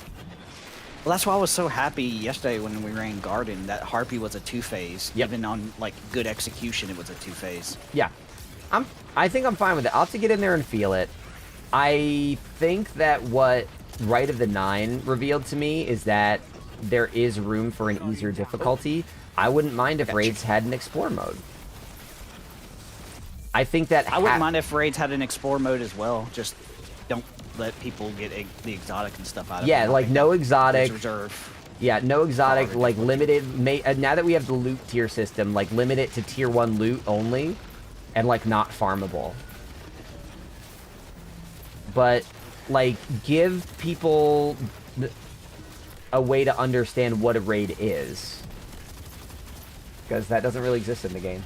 Well, that's why I was so happy yesterday when we ran Garden that Harpy was a 2-phase. Yep. Even on like good execution, it was a 2-phase. Yeah. I think I'm fine with it. I'll have to get in there and feel it. I think that what Rite of the Nine revealed to me is that there is room for an easier difficulty. I wouldn't mind if raids had an explore mode. I think that I wouldn't mind if raids had an explore mode as well. Just don't let people get the exotic and stuff out of it. Yeah, like no exotic. Reserve. Yeah, no exotic, like limited. Now that we have the loot tier system, like limit it to tier 1 loot only, and like not farmable. But like give people a way to understand what a raid is, because that doesn't really exist in the game.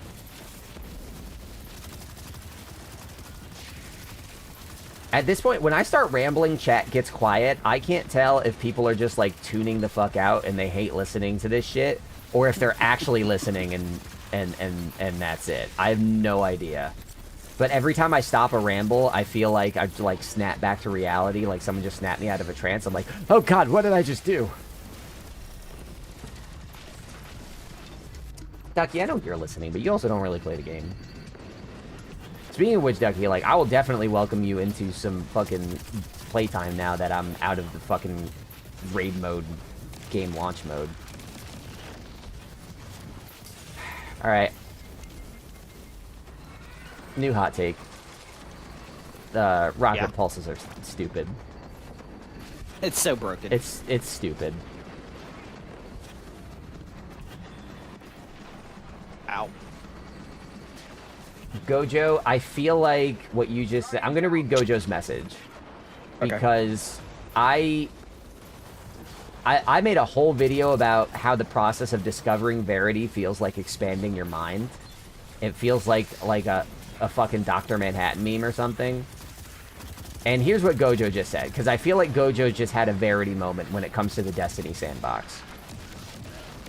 At this point, when I start rambling, chat gets quiet. I can't tell if people are just like tuning the fuck out and they hate listening to this shit, or if they're actually listening and and that's it. I have no idea. But every time I stop a ramble, I feel like I've like snapped back to reality, like someone just snapped me out of a trance. I'm like, oh god, what did I just do? Ducky, I know you're listening, but you also don't really play the game. Speaking of which, Ducky, like, I will definitely welcome you into some fucking playtime now that I'm out of the fucking raid mode, game launch mode. Alright. New hot take. Rocket pulses are stupid. It's so broken. It's stupid. Ow. Gojo, I feel like what you just said... I'm going to read Gojo's message. Because I made a whole video about how the process of discovering Verity feels like expanding your mind. It feels like a fucking Dr. Manhattan meme or something. And here's what Gojo just said, because I feel like Gojo just had a Verity moment when it comes to the Destiny sandbox.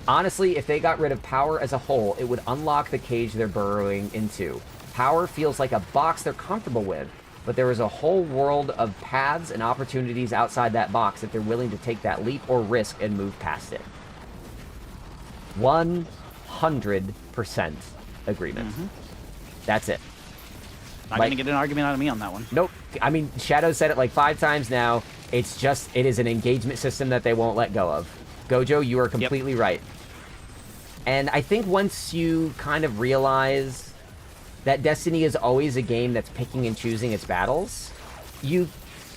Honestly, if they got rid of power as a whole, it would unlock the cage they're burrowing into. Power feels like a box they're comfortable with, but there is a whole world of paths and opportunities outside that box if they're willing to take that leap or risk and move past it. 100% agreement. That's it. Not gonna get an argument out of me on that one. Nope. I mean, Shadow said it like 5 times now. It's just, it is an engagement system that they won't let go of. Gojo, you are completely right. And I think once you kind of realize that Destiny is always a game that's picking and choosing its battles, you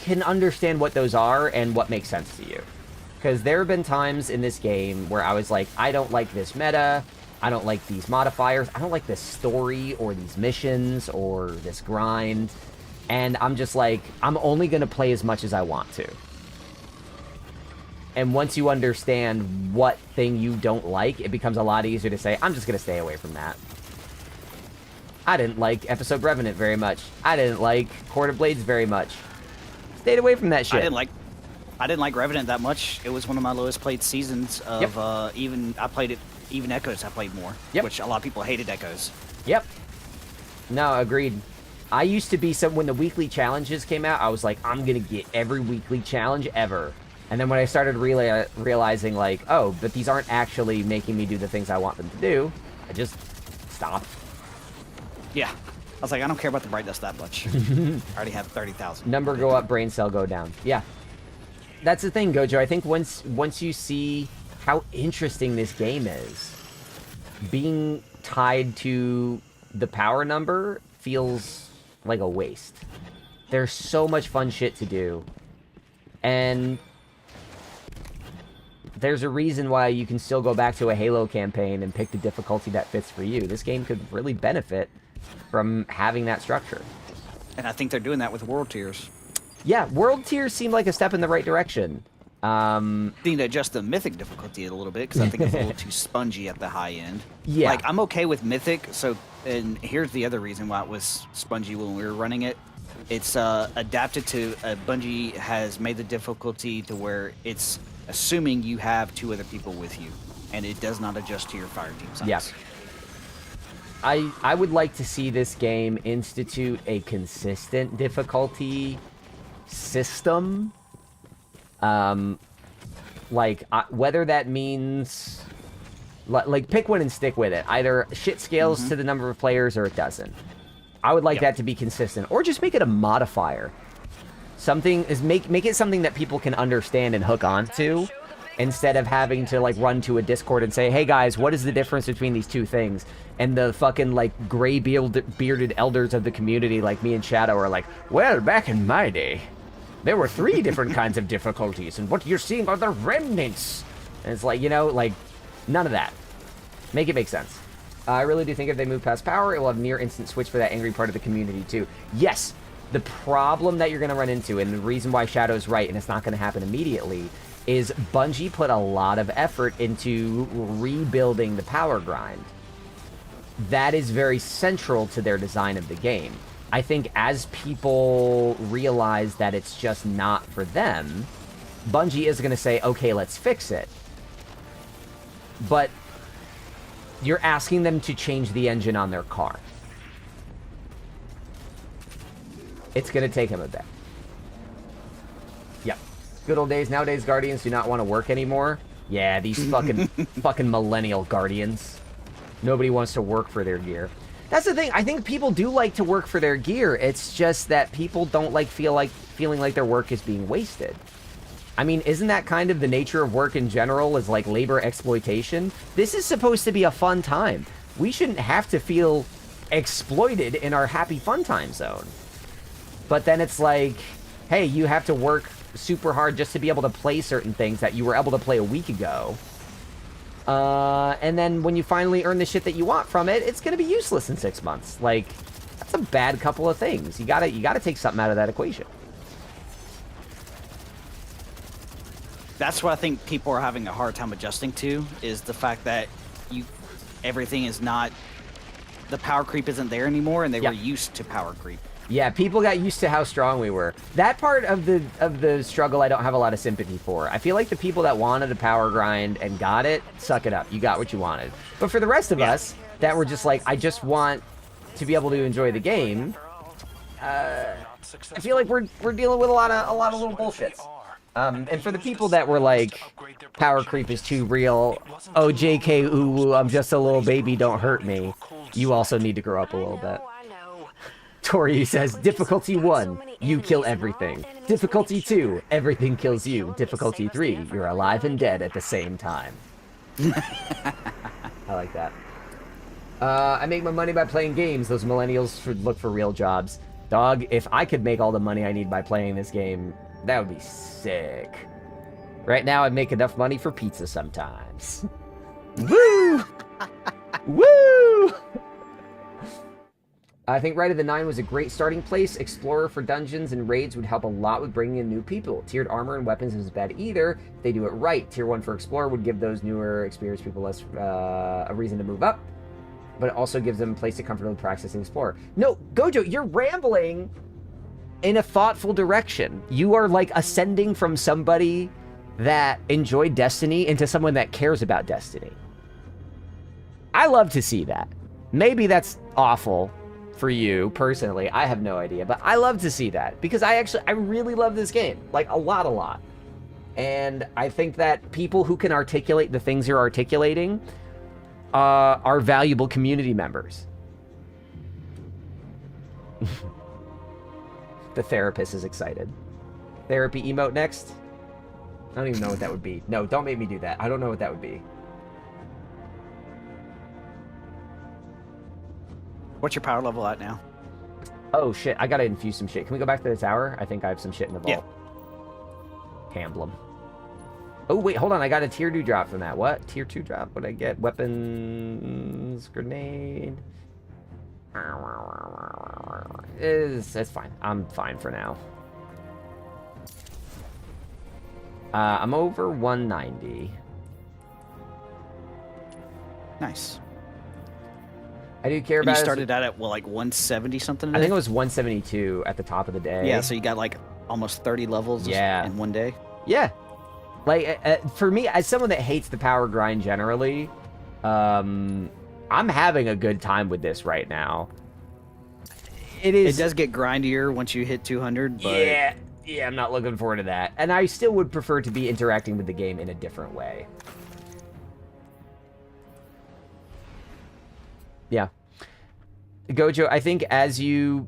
can understand what those are and what makes sense to you. Because there have been times in this game where I was like, I don't like this meta, I don't like these modifiers, I don't like this story or these missions or this grind, and I'm just like, I'm only going to play as much as I want to. And once you understand what thing you don't like, it becomes a lot easier to say, I'm just going to stay away from that. I didn't like Episode Revenant very much. I didn't like Court of Blades very much. Stayed away from that shit. I didn't like Revenant that much. It was one of my lowest played seasons of even Echoes I played more. Which a lot of people hated Echoes. No, agreed. I used to be when the weekly challenges came out, I was like, I'm going to get every weekly challenge ever. And then when I started realizing, like, oh, but these aren't actually making me do the things I want them to do, I just stopped. Yeah. I was like, I don't care about the brightness that much. I already have 30,000. Number go up, brain cell go down. Yeah. That's the thing, Gojo. I think once you see how interesting this game is, being tied to the power number feels like a waste. There's so much fun shit to do. And there's a reason why you can still go back to a Halo campaign and pick the difficulty that fits for you. This game could really benefit from having that structure. And I think they're doing that with World Tiers. Yeah, World Tiers seem like a step in the right direction. Need to adjust the Mythic difficulty a little bit, because I think it's a little too spongy at the high end. Yeah. Like, I'm okay with Mythic, and here's the other reason why it was spongy when we were running it. It's adapted to, Bungie has made the difficulty to where it's assuming you have 2 other people with you, and it does not adjust to your fire team size. Yeah. I would like to see this game institute a consistent difficulty system. Whether that means... Like, pick one and stick with it. Either shit scales to the number of players or it doesn't. I would like that to be consistent. Or just make it a modifier. Make it something that people can understand and hook onto, instead of having to, like, run to a Discord and say, hey guys, what is the difference between these 2 things? And the fucking, like, gray-bearded elders of the community, like me and Shadow, are like, well, back in my day, there were 3 different kinds of difficulties, and what you're seeing are the remnants. And it's like, you know, like, none of that. Make it make sense. I really do think if they move past power, it will have near instant switch for that angry part of the community, too. Yes, the problem that you're going to run into, and the reason why Shadow's right, and it's not going to happen immediately, is Bungie put a lot of effort into rebuilding the power grind. That is very central to their design of the game. I think as people realize that it's just not for them, Bungie is going to say, okay, let's fix it. But you're asking them to change the engine on their car. It's going to take them a bit. Yep. Good old days. Nowadays, Guardians do not want to work anymore. Yeah, these fucking millennial Guardians. Nobody wants to work for their gear. That's the thing. I think people do like to work for their gear. It's just that people don't feeling like their work is being wasted. I mean, isn't that kind of the nature of work in general, is like labor exploitation? This is supposed to be a fun time. We shouldn't have to feel exploited in our happy fun time zone. But then it's like, hey, you have to work super hard just to be able to play certain things that you were able to play a week ago. And then when you finally earn the shit that you want from it, it's going to be useless in 6 months. Like, that's a bad couple of things. You gotta take something out of that equation. That's what I think people are having a hard time adjusting to, is the fact that everything is not, the power creep isn't there anymore, and they were used to power creep. Yeah, people got used to how strong we were. That part of the struggle I don't have a lot of sympathy for. I feel like the people that wanted a power grind and got it, suck it up. You got what you wanted. But for the rest of us that were just like, I just want to be able to enjoy the game, I feel like we're dealing with a lot of little bullshits. And for the people that were like, power creep is too real, oh, JK, ooh, I'm just a little baby, don't hurt me, you also need to grow up a little bit. Tori says, difficulty 1, you kill everything. Difficulty 2, everything kills you. Difficulty 3, you're alive and dead at the same time. I like that. I make my money by playing games. Those millennials should look for real jobs. Dog, if I could make all the money I need by playing this game, that would be sick. Right now, I make enough money for pizza sometimes. Woo! Woo! I think Rite of the Nine was a great starting place. Explorer for dungeons and raids would help a lot with bringing in new people. Tiered armor and weapons isn't bad either if they do it right. Tier 1 for Explorer would give those newer, experienced people less a reason to move up, but it also gives them a place to comfortably practice and explore. No, Gojo, you're rambling in a thoughtful direction. You are like ascending from somebody that enjoyed Destiny into someone that cares about Destiny. I love to see that. Maybe that's awful for you personally, I have no idea, but I love to see that because I really love this game, like a lot. And I think that people who can articulate the things you're articulating are valuable community members. The therapist is excited. Therapy emote next? I don't even know what that would be. No, don't make me do that. I don't know what that would be. What's your power level at now? Oh, shit. I gotta infuse some shit. Can we go back to the tower? I think I have some shit in the vault. Yeah. Hamblem. Oh, wait. Hold on. I got a tier 2 drop from that. What? Tier 2 drop? What'd I get? Weapons. Grenade. It's fine. I'm fine for now. I'm over 190. Nice. I do care And about you it. started out at, well, like 170 something today? I think it was 172 at the top of the day. Yeah, so you got like almost 30 levels in one day? Yeah. Like, for me, as someone that hates the power grind generally, I'm having a good time with this right now. It does get grindier once you hit 200, but... Yeah, I'm not looking forward to that. And I still would prefer to be interacting with the game in a different way. Yeah. Gojo, I think as you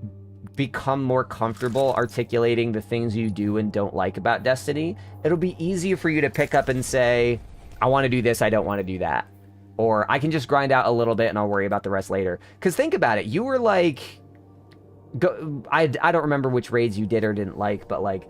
become more comfortable articulating the things you do and don't like about Destiny, it'll be easier for you to pick up and say, I want to do this, I don't want to do that. Or I can just grind out a little bit and I'll worry about the rest later. Because think about it, you were like... I don't remember which raids you did or didn't like, but like,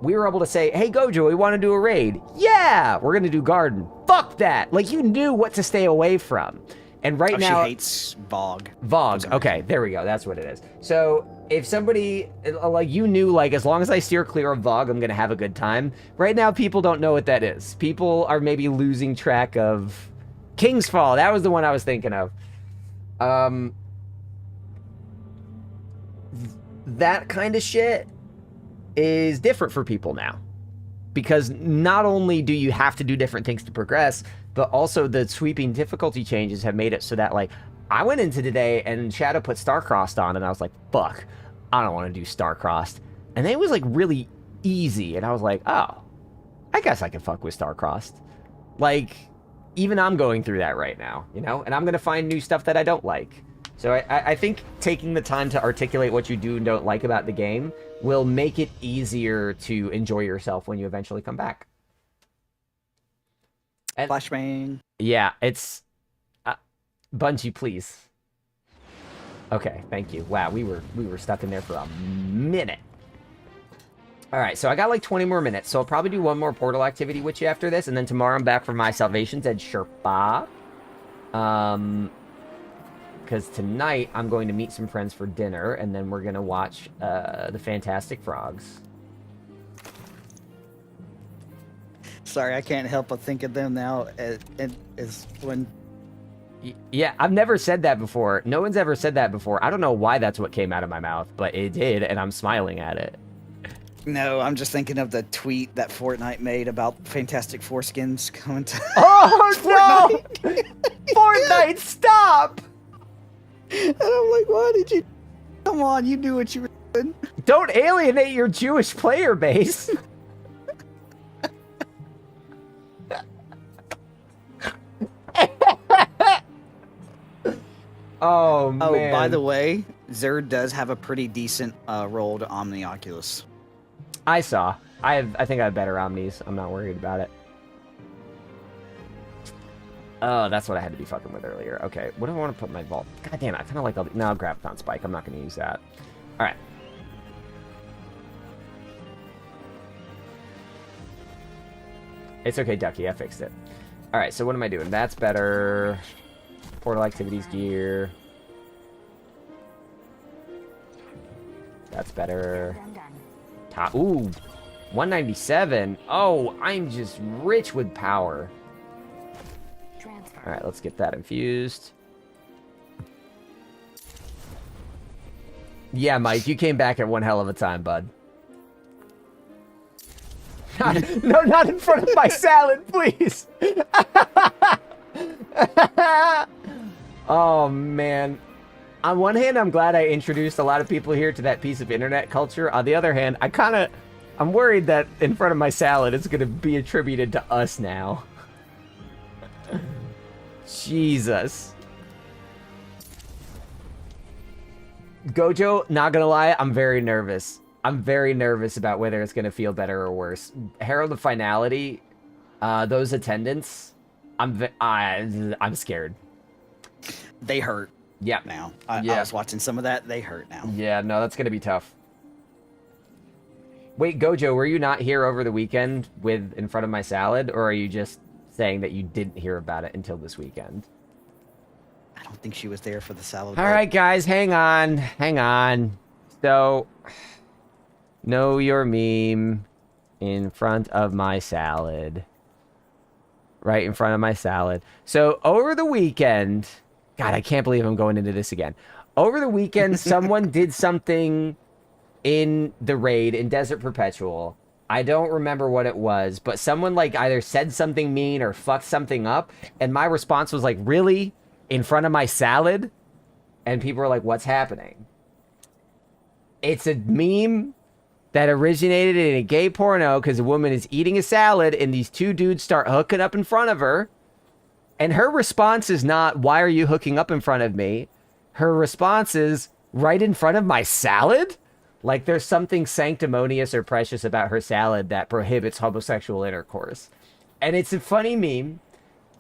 we were able to say, hey Gojo, we want to do a raid. Yeah, we're going to do Garden. Fuck that. Like, you knew what to stay away from. And right now... She hates Vogue. Vogue. Okay, there we go. That's what it is. So if somebody, like, you knew, like, as long as I steer clear of Vogue, I'm going to have a good time. Right now, people don't know what that is. People are maybe losing track of King's Fall. That was the one I was thinking of. That kind of shit is different for people now. because not only do you have to do different things to progress, but also the sweeping difficulty changes have made it so that, like, I went into today and Shadow put Starcrossed on, and I was like, fuck, I don't want to do Starcrossed. And then it was, like, really easy, and I was like, oh, I guess I can fuck with Starcrossed. Like, even I'm going through that right now, you know? And I'm going to find new stuff that I don't like. So I think taking the time to articulate what you do and don't like about the game will make it easier to enjoy yourself when you eventually come back. And, Flashbang. yeah, it's... Bungie, please. Okay, thank you. Wow, we were stuck in there for a minute. Alright, so I got like 20 more minutes, so I'll probably do one more portal activity with you after this, and then tomorrow I'm back for my Salvation's Edge Sherpa. Because tonight I'm going to meet some friends for dinner, and then we're going to watch the Fantastic Frogs. Sorry, I can't help but think of them now as when... Yeah, I've never said that before. No one's ever said that before. I don't know why that's what came out of my mouth, but it did, and I'm smiling at it. No, I'm just thinking of the tweet that Fortnite made about Fantastic Foreskins coming to... Oh, no! Fortnite, stop! And I'm like, why did you... Come on, you knew what you were doing. Don't alienate your Jewish player base. Oh, man. Oh, by the way, Zerd does have a pretty decent roll to Omni Oculus. I saw. I think I have better Omnis. I'm not worried about it. Oh, that's what I had to be fucking with earlier. Okay, what do I want to put in my vault? God damn it, I kind of like all the... No, Graviton Spike. I'm not going to use that. All right. It's okay, Ducky. I fixed it. All right, so what am I doing? That's better. Portal activities gear. That's better. Top. Ooh, 197. Oh, I'm just rich with power. All right, let's get that infused. Yeah, Mike, you came back at one hell of a time, bud. No, not in front of my salad, please. Oh, man. On one hand, I'm glad I introduced a lot of people here to that piece of internet culture. On the other hand, I'm worried that in front of my salad, it's going to be attributed to us now. Jesus. Gojo, not gonna lie, I'm very nervous. I'm very nervous about whether it's gonna feel better or worse. Herald of Finality, those attendants, I'm scared. They hurt. Yeah. Now. I was watching some of that. They hurt now. Yeah, no, that's gonna be tough. Wait, Gojo, were you not here over the weekend with In Front of My Salad, or are you just saying that you didn't hear about it until this weekend? I don't think she was there for the salad. All right, guys, hang on. So, know your meme in front of my salad. Right in front of my salad. So, over the weekend, God, I can't believe I'm going into this again. Over the weekend, someone did something in the raid in Desert Perpetual. I don't remember what it was, but someone like either said something mean or fucked something up, and my response was like, really? In front of my salad? And people were like, what's happening? It's a meme that originated in a gay porno because a woman is eating a salad and these two dudes start hooking up in front of her. And her response is not, why are you hooking up in front of me? Her response is, right in front of my salad? Like there's something sanctimonious or precious about her salad that prohibits homosexual intercourse. And it's a funny meme.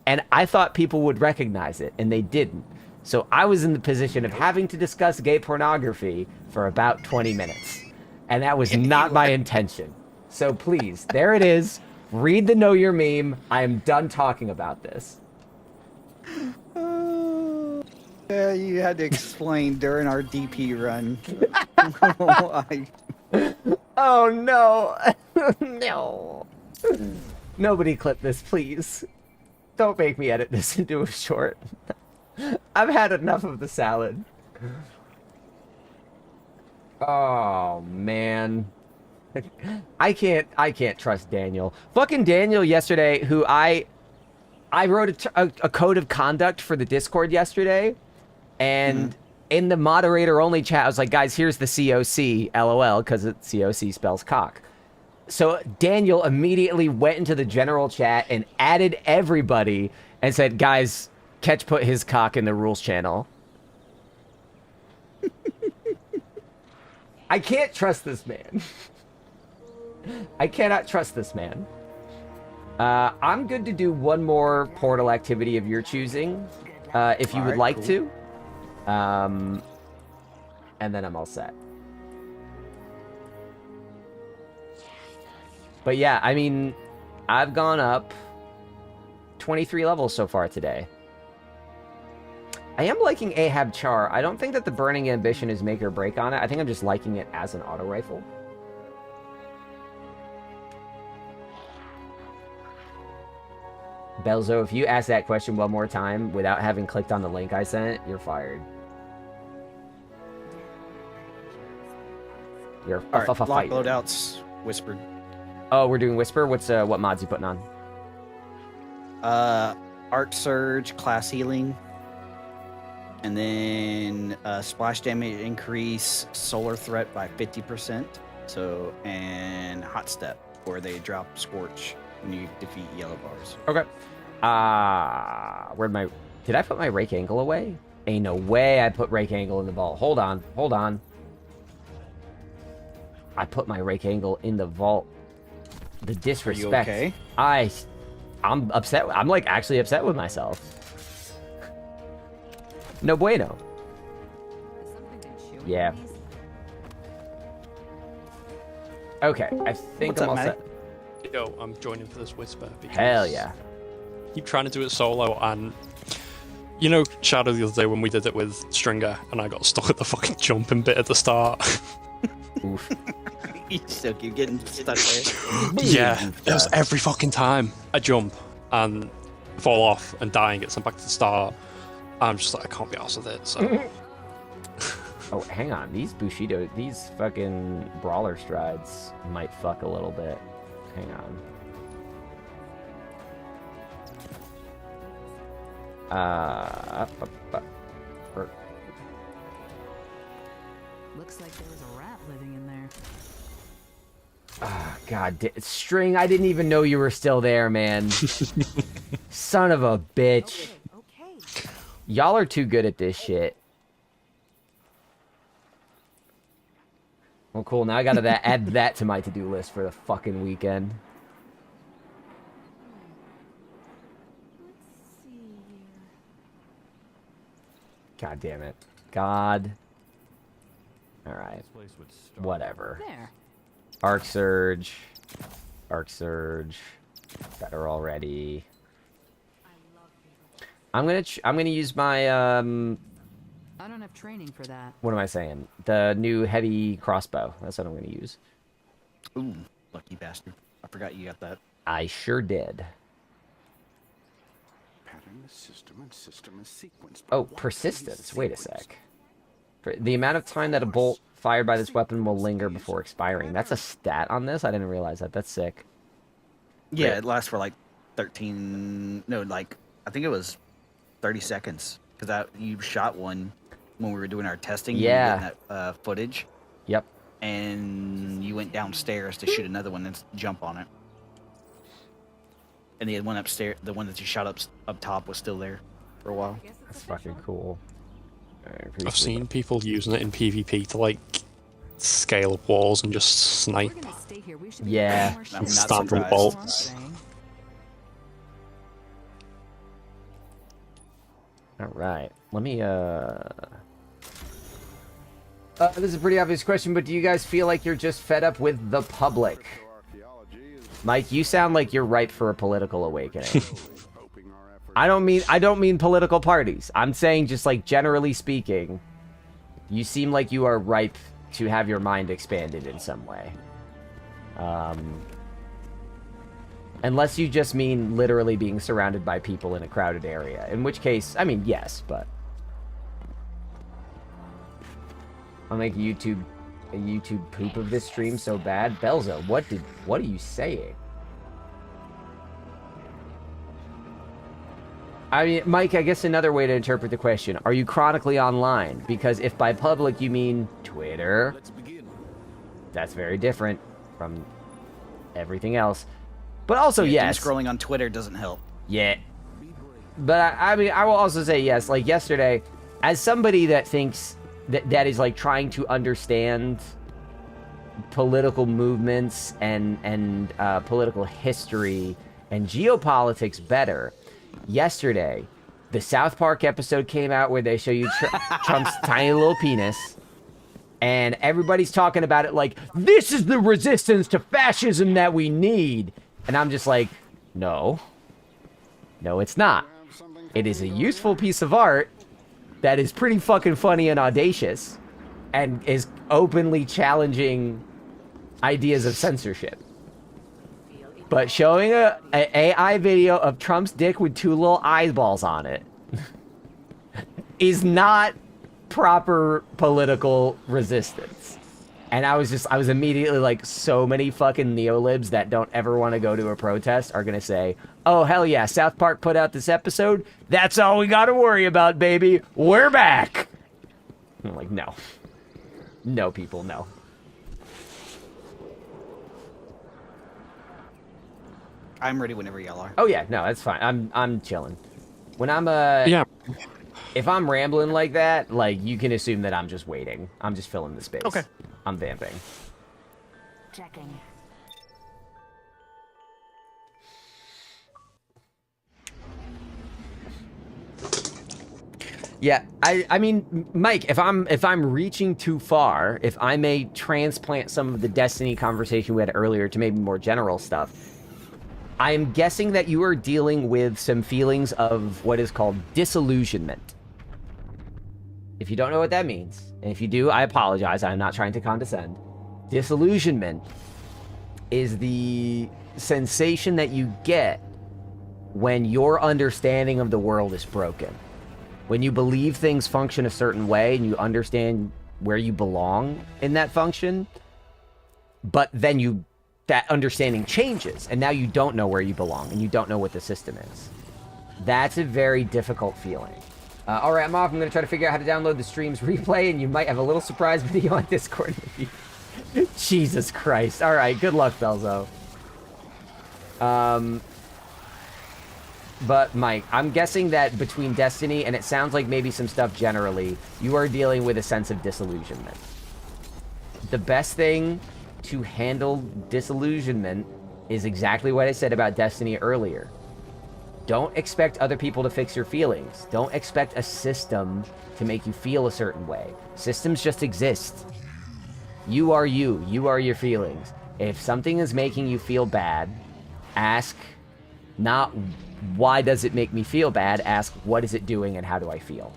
And I thought people would recognize it, and they didn't. So I was in the position of having to discuss gay pornography for about 20 minutes. And that was not my intention. So please, there it is. Read the Know Your Meme. I am done talking about this. Yeah, you had to explain during our DP run. Oh, no. No. Nobody clip this, please. Don't make me edit this into a short. I've had enough of the salad. Oh, man. I can't trust Daniel. Fucking Daniel yesterday, who I wrote a code of conduct for the Discord yesterday, and in the moderator only chat, I was like, guys, here's the COC, LOL, because COC spells cock. So Daniel immediately went into the general chat and added everybody and said, guys, Ketch put his cock in the rules channel. I can't trust this man. I cannot trust this man. I'm good to do one more portal activity of your choosing, if you would like to. And then I'm all set. But yeah, I mean, I've gone up 23 levels so far today. I am liking Ahab Char. I don't think that the Burning Ambition is make or break on it. I think I'm just liking it as an auto rifle. Belzo, if you ask that question one more time without having clicked on the link I sent, you're fired. You're All right, lock fired. loadouts whispered. Oh, we're doing Whisper? What mods you putting on? Arc Surge, Class Healing, and then Splash Damage Increase, Solar Threat by 50%. So, and Hot Step, where they drop Scorch when you defeat yellow bars. Okay. Did I put my Rake Angle away? Ain't no way I put Rake Angle in the vault. Hold on. I put my Rake Angle in the vault. The disrespect. Are you okay? I'm upset. I'm like actually upset with myself. No bueno. Yeah. Okay, I think What's I'm up, all Matty? set. Yo, I'm joining for this whisper because Hell yeah. keep trying to do it solo, and you know Shadow the other day when we did it with Stringer and I got stuck at the fucking jumping bit at the start. Oof. You still keep getting stuck there. Yeah, it was every fucking time I jump and fall off and die and get sent back to the start. I'm just like, I can't be arsed with it, so... Oh, hang on. These Bushido, these fucking brawler strides might fuck a little bit. Hang on. Looks like there was a rat living in there. Ah, God, String, I didn't even know you were still there, man. Son of a bitch. Okay. Y'all are too good at this shit. Well, cool. Now I gotta add that to my to-do list for the fucking weekend. Let's see here. God damn it. God. Alright. Whatever. There. Arc Surge. Arc Surge. Better already. I'm gonna use my I don't have training for that. what am I saying? The new heavy crossbow. That's what I'm gonna use. Ooh, lucky bastard. I forgot you got that. I sure did. Pattern is system and system is sequence. But Oh, what persistence. is Wait a sequence? sec. The amount of time that a bolt fired by this weapon will linger before expiring. That's a stat on this? I didn't realize that. That's sick. Yeah, Great. it lasts for like 13... No, like, I think it was 30 seconds. Because you shot one when we were doing our testing. Yeah. You were getting that footage. Yep. And you went downstairs to shoot another one and jump on it. And the one upstairs, the one that you shot up top was still there for a while. That's fucking cool. I've seen people using it in PvP to like scale up walls and just snipe. We're gonna stay here. We should be Yeah. more I'm not Stand from surprised. bolts. Alright. Let me, this is a pretty obvious question, but do you guys feel like you're just fed up with the public? Archaeology is Mike, you sound like you're ripe for a political awakening. hoping our efforts. I don't mean political parties. I'm saying just like generally speaking, you seem like you are ripe to have your mind expanded in some way. Unless you just mean literally being surrounded by people in a crowded area. In which case, I mean, yes, but... I'll make YouTube a YouTube poop of this stream so bad. Belzo, what are you saying? I mean, Mike, I guess another way to interpret the question, are you chronically online? Because if by public you mean Twitter, that's very different from everything else. But also, yes. Scrolling on Twitter doesn't help. Yeah. But I mean, I will also say yes. Like yesterday, as somebody that thinks that is like trying to understand political movements and political history and geopolitics better, yesterday, the South Park episode came out where they show you Trump's tiny little penis. And everybody's talking about it like, this is the resistance to fascism that we need. And I'm just like, no. No, it's not. It is a useful piece of art that is pretty fucking funny and audacious and is openly challenging ideas of censorship. But showing a AI video of Trump's dick with 2 little eyeballs on it is not proper political resistance. And I was immediately like, so many fucking neolibs that don't ever want to go to a protest are gonna say, oh hell yeah, South Park put out this episode, that's all we gotta worry about, baby, we're back. I'm like, no. No, people, no. I'm ready whenever y'all are. Oh yeah, no, that's fine. I'm chilling. When I'm Yeah. If I'm rambling like that, like, you can assume that I'm just waiting. I'm just filling the space. Okay. I'm vamping. Checking. Yeah, I mean, Mike, if I'm reaching too far, if I may transplant some of the Destiny conversation we had earlier to maybe more general stuff, I am guessing that you are dealing with some feelings of what is called disillusionment. If you don't know what that means, and if you do, I apologize. I'm not trying to condescend. Disillusionment is the sensation that you get when your understanding of the world is broken. When you believe things function a certain way and you understand where you belong in that function, but then that understanding changes, and now you don't know where you belong, and you don't know what the system is. That's a very difficult feeling. All right, I'm off. I'm going to try to figure out how to download the stream's replay, and you might have a little surprise video on Discord. Jesus Christ. All right, good luck, Belzo. But, Mike, I'm guessing that between Destiny, and it sounds like maybe some stuff generally, you are dealing with a sense of disillusionment. The best thing to handle disillusionment is exactly what I said about Destiny earlier. Don't expect other people to fix your feelings. Don't expect a system to make you feel a certain way. Systems just exist. You are you. You are your feelings. If something is making you feel bad, ask not why does it make me feel bad, ask what is it doing and how do I feel?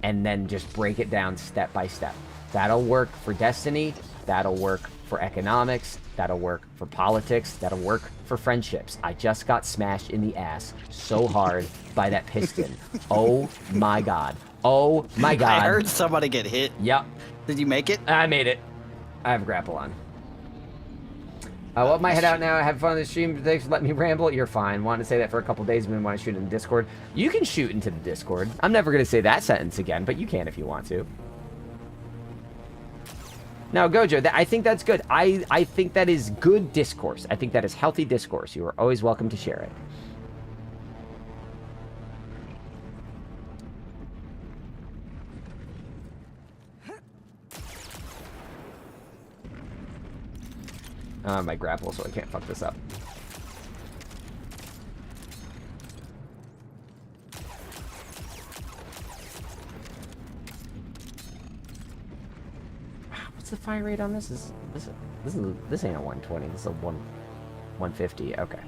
And then just break it down step by step. That'll work for Destiny. That'll work for economics. That'll work for politics. That'll work for friendships. I just got smashed in the ass so hard by that piston. Oh my god. Oh my god. I heard somebody get hit. Yep. Did you make it? I made it. I have a grapple on. Well, my head out now. Have fun on the stream. Thanks for letting me ramble. You're fine. Wanted to say that for a couple days. Been wanting to shoot in the Discord. You can shoot into the Discord. I'm never going to say that sentence again, but you can if you want to. Now, Gojo, I think that's good. I think that is good discourse. I think that is healthy discourse. You are always welcome to share it. My grapple, so I can't fuck this up. What's the fire rate on this? This ain't a 120. This is a 150. Okay.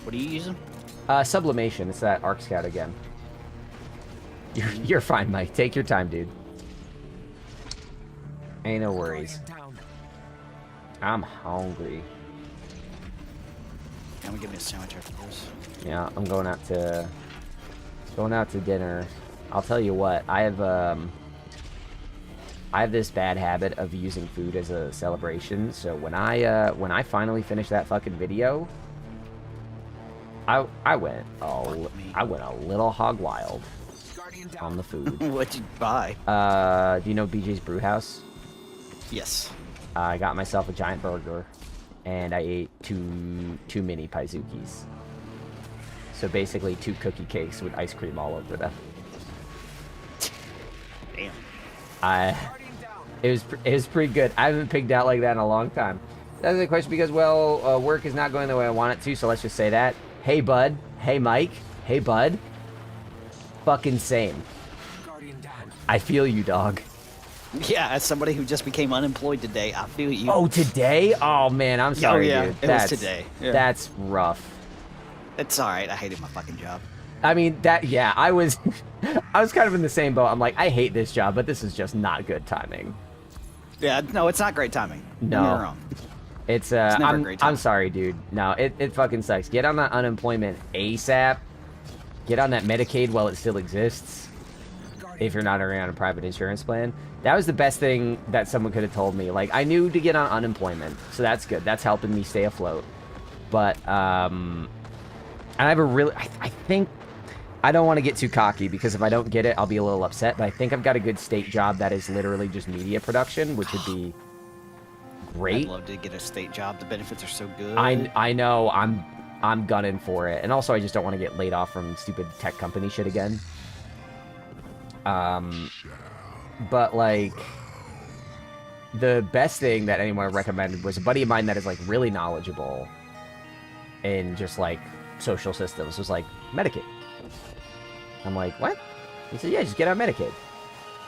What are you using? Sublimation. It's that Arc Scout again. You're fine, Mike. Take your time, dude. Ain't no worries. I'm hungry. I'm gonna give me a sandwich after this. Yeah, I'm going out to dinner. I'll tell you what, I have this bad habit of using food as a celebration. So when I finally finish that fucking video, I went a little hog wild on the food. What'd you buy? Do you know BJ's Brewhouse? Yes. I got myself a giant burger, and I ate two mini Paizukis. So basically 2 cookie cakes with ice cream all over them. Damn. It was pretty good. I haven't pigged out like that in a long time. That's the question because, well, work is not going the way I want it to, so let's just say that. Hey, bud. Hey, Mike. Hey, bud. Fucking same. I feel you, dog. Yeah, as somebody who just became unemployed today, I feel you. Oh, today? Oh, man, I'm sorry, yeah, dude. it was today. Yeah. That's rough. It's alright, I hated my fucking job. I mean, I was kind of in the same boat. I'm like, I hate this job, but this is just not good timing. Yeah, no, it's not great timing. No. Don't get me wrong. It's never great timing. I'm sorry, dude. No, it fucking sucks. Get on that unemployment ASAP. Get on that Medicaid while it still exists. If you're not already on a private insurance plan. That was the best thing that someone could have told me. Like, I knew to get on unemployment, so that's good. That's helping me stay afloat. But, and I have a really, I think, I don't want to get too cocky, because if I don't get it, I'll be a little upset, but I think I've got a good state job that is literally just media production, which would be great. I'd love to get a state job. The benefits are so good. I know, I'm gunning for it. And also, I just don't want to get laid off from stupid tech company shit again. But, like, the best thing that anyone recommended was a buddy of mine that is, like, really knowledgeable in just, like, social systems. Was like, Medicaid. I'm like, what? He said, yeah, just get on Medicaid.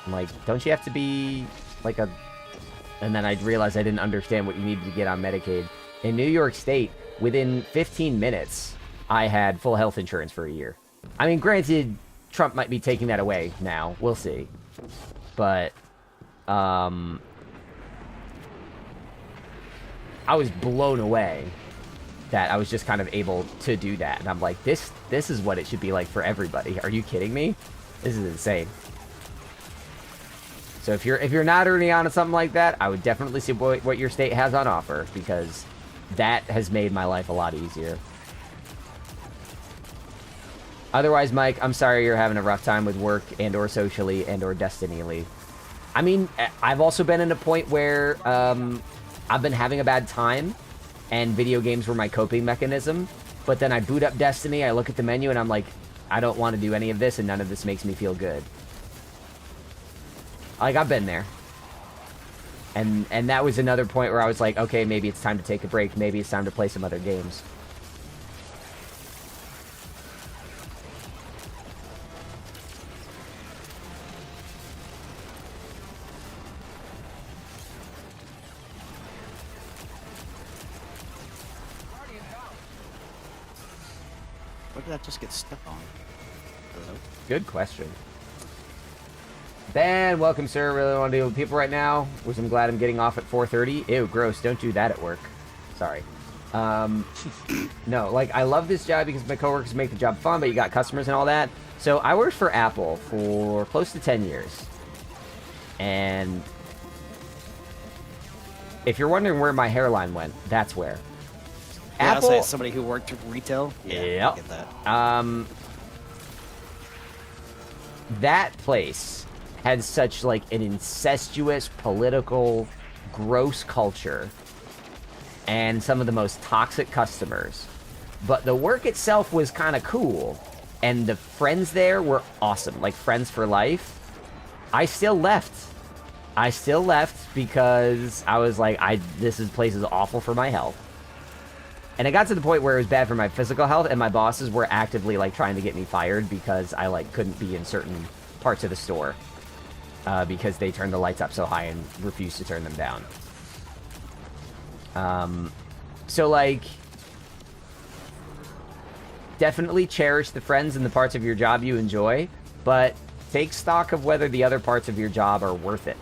I'm like, don't you have to be, like, a... And then I realized I didn't understand what you needed to get on Medicaid. In New York State, within 15 minutes, I had full health insurance for a year. I mean, granted, Trump might be taking that away now. We'll see. But, I was blown away that I was just kind of able to do that. And I'm like, this is what it should be like for everybody. Are you kidding me? This is insane. So if you're not already on something like that, I would definitely see what your state has on offer, because that has made my life a lot easier. Otherwise, Mike, I'm sorry you're having a rough time with work and or socially and or destiny-ly. I mean, I've also been in a point where I've been having a bad time, and video games were my coping mechanism. But then I boot up Destiny, I look at the menu, and I'm like, I don't want to do any of this, and none of this makes me feel good. Like, I've been there. And that was another point where I was like, okay, maybe it's time to take a break. Maybe it's time to play some other games. What did that just get stuck on? Hello? Good question. Ben, welcome, sir. Really want to deal with people right now, which I'm glad I'm getting off at 4:30. Ew, gross. Don't do that at work. Sorry. No, like, I love this job because my coworkers make the job fun, but you got customers and all that. So I worked for Apple for close to 10 years. And if you're wondering where my hairline went, that's where. Yeah, Apple, I'll say somebody who worked retail. Yeah, yep. I get that. That place had such, like, an incestuous, political, gross culture, and some of the most toxic customers. But the work itself was kind of cool, and the friends there were awesome, like friends for life. I still left. Because I was like, this place is awful for my health. And it got to the point where it was bad for my physical health, and my bosses were actively, like, trying to get me fired because I, like, couldn't be in certain parts of the store. Because they turned the lights up so high and refused to turn them down. So, like, definitely cherish the friends and the parts of your job you enjoy, but take stock of whether the other parts of your job are worth it.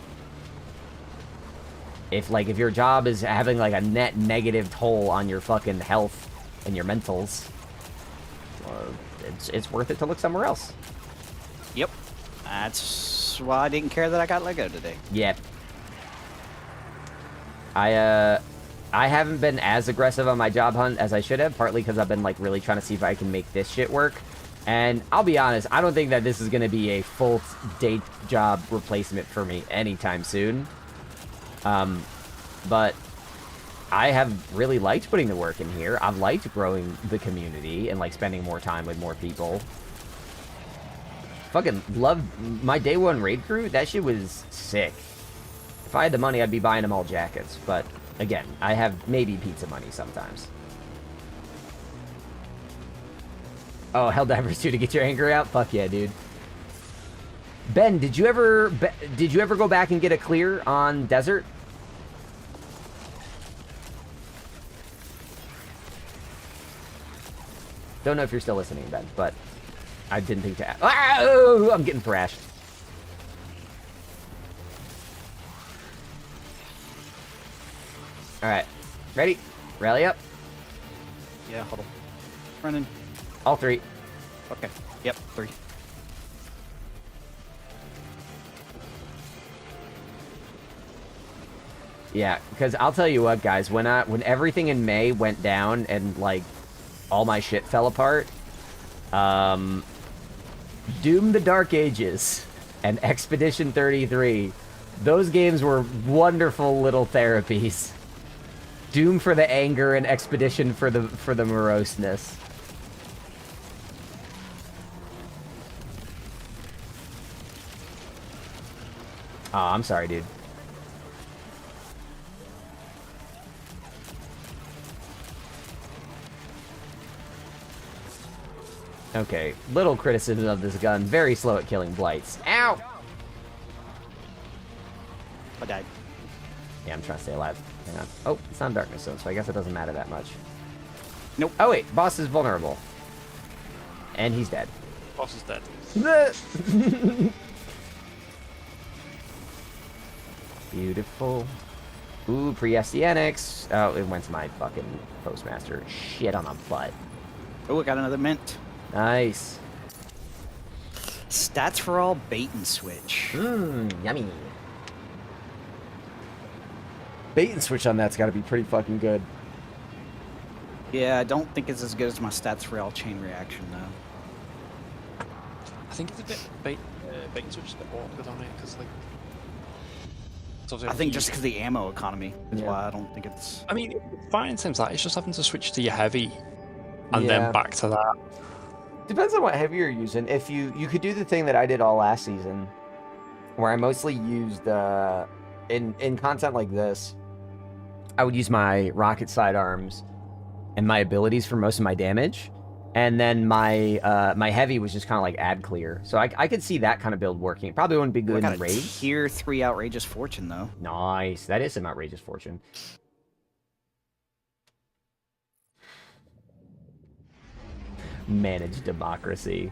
If your job is having like a net negative toll on your fucking health and your mentals, it's worth it to look somewhere else. Yep. That's why I didn't care that I got let go today. Yep. I haven't been as aggressive on my job hunt as I should have, partly because I've been like really trying to see if I can make this shit work. And I'll be honest, I don't think that this is going to be a full day job replacement for me anytime soon. But I have really liked putting the work in here. I've liked growing the community and like spending more time with more people. Fucking love my day one raid crew. That shit was sick. If I had the money, I'd be buying them all jackets. But again, I have maybe pizza money sometimes. Oh, Helldivers 2 to get your anger out? Fuck yeah, dude. Ben, did you ever go back and get a clear on Desert? Don't know if you're still listening, Ben, but I didn't think to ask. Oh, I'm getting thrashed. Alright. Ready? Rally up. Yeah, hold on. Running. All three. Okay. Yep, 3. Yeah, because I'll tell you what, guys, when everything in May went down and like all my shit fell apart, Doom the Dark Ages and Expedition 33, those games were wonderful little therapies. Doom for the anger and Expedition for the moroseness. Oh, I'm sorry, dude. Okay, little criticism of this gun. Very slow at killing blights. Ow! I died. Yeah, I'm trying to stay alive. Hang on. Oh, it's not darkness zone, so I guess it doesn't matter that much. Nope. Oh wait, boss is vulnerable. And he's dead. Boss is dead. Beautiful. Ooh, pre-SDNX. Oh, it went to my fucking postmaster. Shit on a butt. Oh, I got another mint. Nice. Stats for all bait and switch. Mmm, yummy. Bait and switch on that's got to be pretty fucking good. Yeah, I don't think it's as good as my stats for all chain reaction though. I think it's a bit bait and switch is a bit awkward on it because like. I think just because the ammo economy is Yeah. why I don't think it's. I mean, it's fine in terms of that. It's just having to switch to your heavy and Yeah. then back to that. Depends on what heavy you're using. If you could do the thing that I did all last season, where I mostly used in content like this, I would use my rocket sidearms and my abilities for most of my damage, and then my my heavy was just kind of like ad clear. So I could see that kind of build working. It probably wouldn't be I good got in a raids. tier 3 outrageous fortune though. Nice, that is some outrageous fortune. Manage democracy.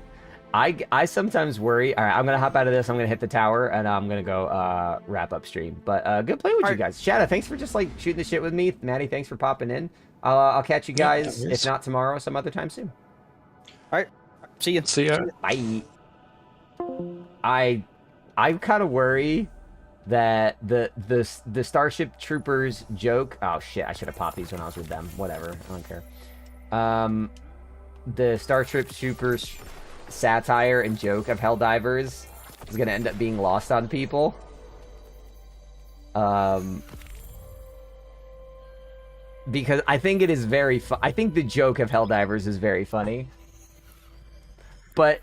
I sometimes worry. All right, I'm gonna hop out of this. I'm gonna hit the tower, and I'm gonna go wrap up stream. But good playing with you guys. Shadow, thanks for just like shooting the shit with me. Maddie, thanks for popping in. I'll catch you guys, if not tomorrow, some other time soon. All right, see you. See ya. Bye. I kind of worry that the Starship Troopers joke. Oh shit! I should have popped these when I was with them. Whatever. I don't care. The Starship Troopers satire and joke of Helldivers is gonna end up being lost on people. Because I think it is very I think the joke of Helldivers is very funny. But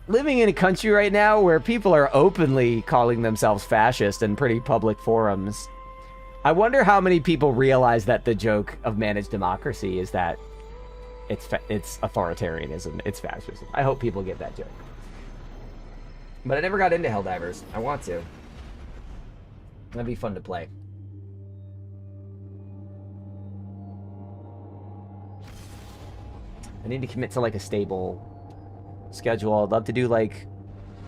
living in a country right now where people are openly calling themselves fascist in pretty public forums, I wonder how many people realize that the joke of managed democracy is that it's authoritarianism, it's fascism. I hope people get that joke. But I never got into Helldivers. I want to. That'd be fun to play. I need to commit to like a stable schedule. I'd love to do like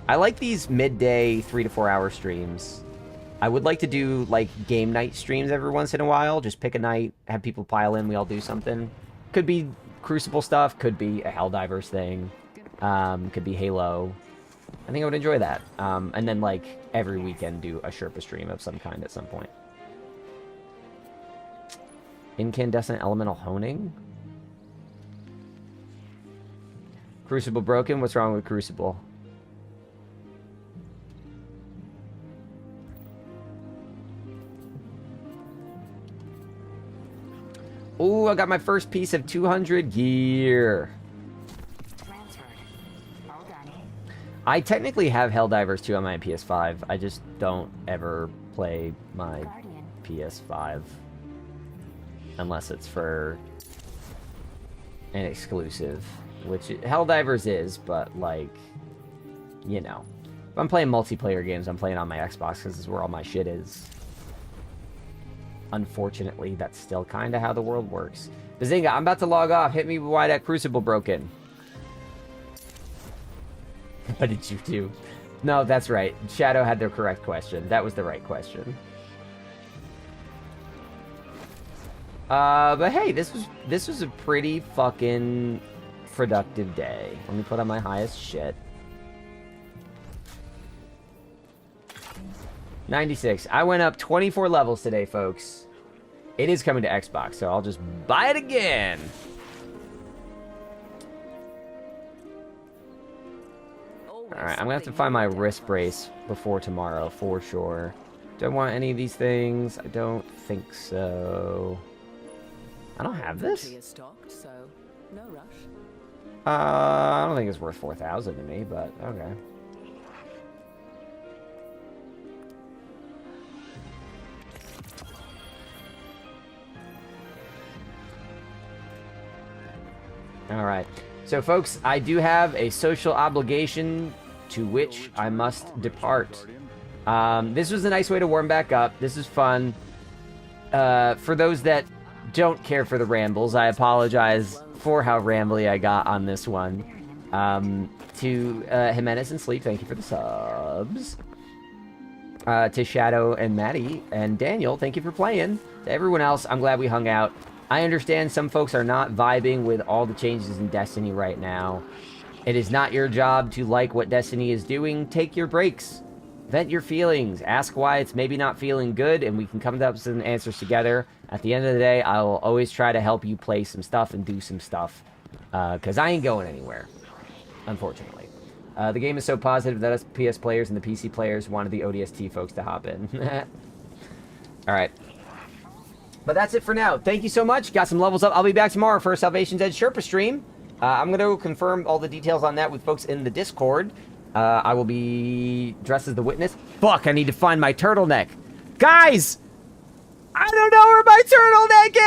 I like these midday 3 to 4 hour streams. I would like to do like game night streams every once in a while. Just pick a night, have people pile in, we all do something. Could be Crucible stuff, could be a Helldivers thing, could be Halo. I think I would enjoy that. And then like every weekend do a Sherpa stream of some kind at some point. Incandescent elemental honing? Crucible broken? What's wrong with Crucible? Ooh, I got my first piece of 200 gear. I technically have Helldivers 2 on my PS5. I just don't ever play my PS5. Unless it's for an exclusive. Which Helldivers is, but like, you know. If I'm playing multiplayer games, I'm playing on my Xbox because this is where all my shit is. Unfortunately, that's still kind of how the world works. Bazinga, I'm about to log off. Hit me with why that Crucible broken. What did you do? No, that's right. Shadow had the correct question. That was the right question. But hey, this was a pretty fucking productive day. Let me put on my highest shit. 96. I went up 24 levels today, folks. It is coming to Xbox, so I'll just buy it again. Alright, I'm gonna have to find my wrist brace before tomorrow, for sure. Do I want any of these things? I don't think so. I don't have this. I don't think it's worth 4,000 to me, but okay. Alright. So, folks, I do have a social obligation to which I must depart. This was a nice way to warm back up. This is fun. For those that don't care for the rambles, I apologize for how rambly I got on this one. To Jimenez and Sleep, thank you for the subs. To Shadow and Maddie and Daniel, thank you for playing. To everyone else, I'm glad we hung out. I understand some folks are not vibing with all the changes in Destiny right now. It is not your job to like what Destiny is doing. Take your breaks. Vent your feelings. Ask why it's maybe not feeling good, and we can come up with some answers together. At the end of the day, I will always try to help you play some stuff and do some stuff. Because I ain't going anywhere, unfortunately. The game is so positive that us PS players and the PC players wanted the ODST folks to hop in. Alright. But that's it for now. Thank you so much. Got some levels up. I'll be back tomorrow for a Salvation's Edge Sherpa stream. I'm going to confirm all the details on that with folks in the Discord. I will be dressed as the witness. Fuck, I need to find my turtleneck. Guys! I don't know where my turtleneck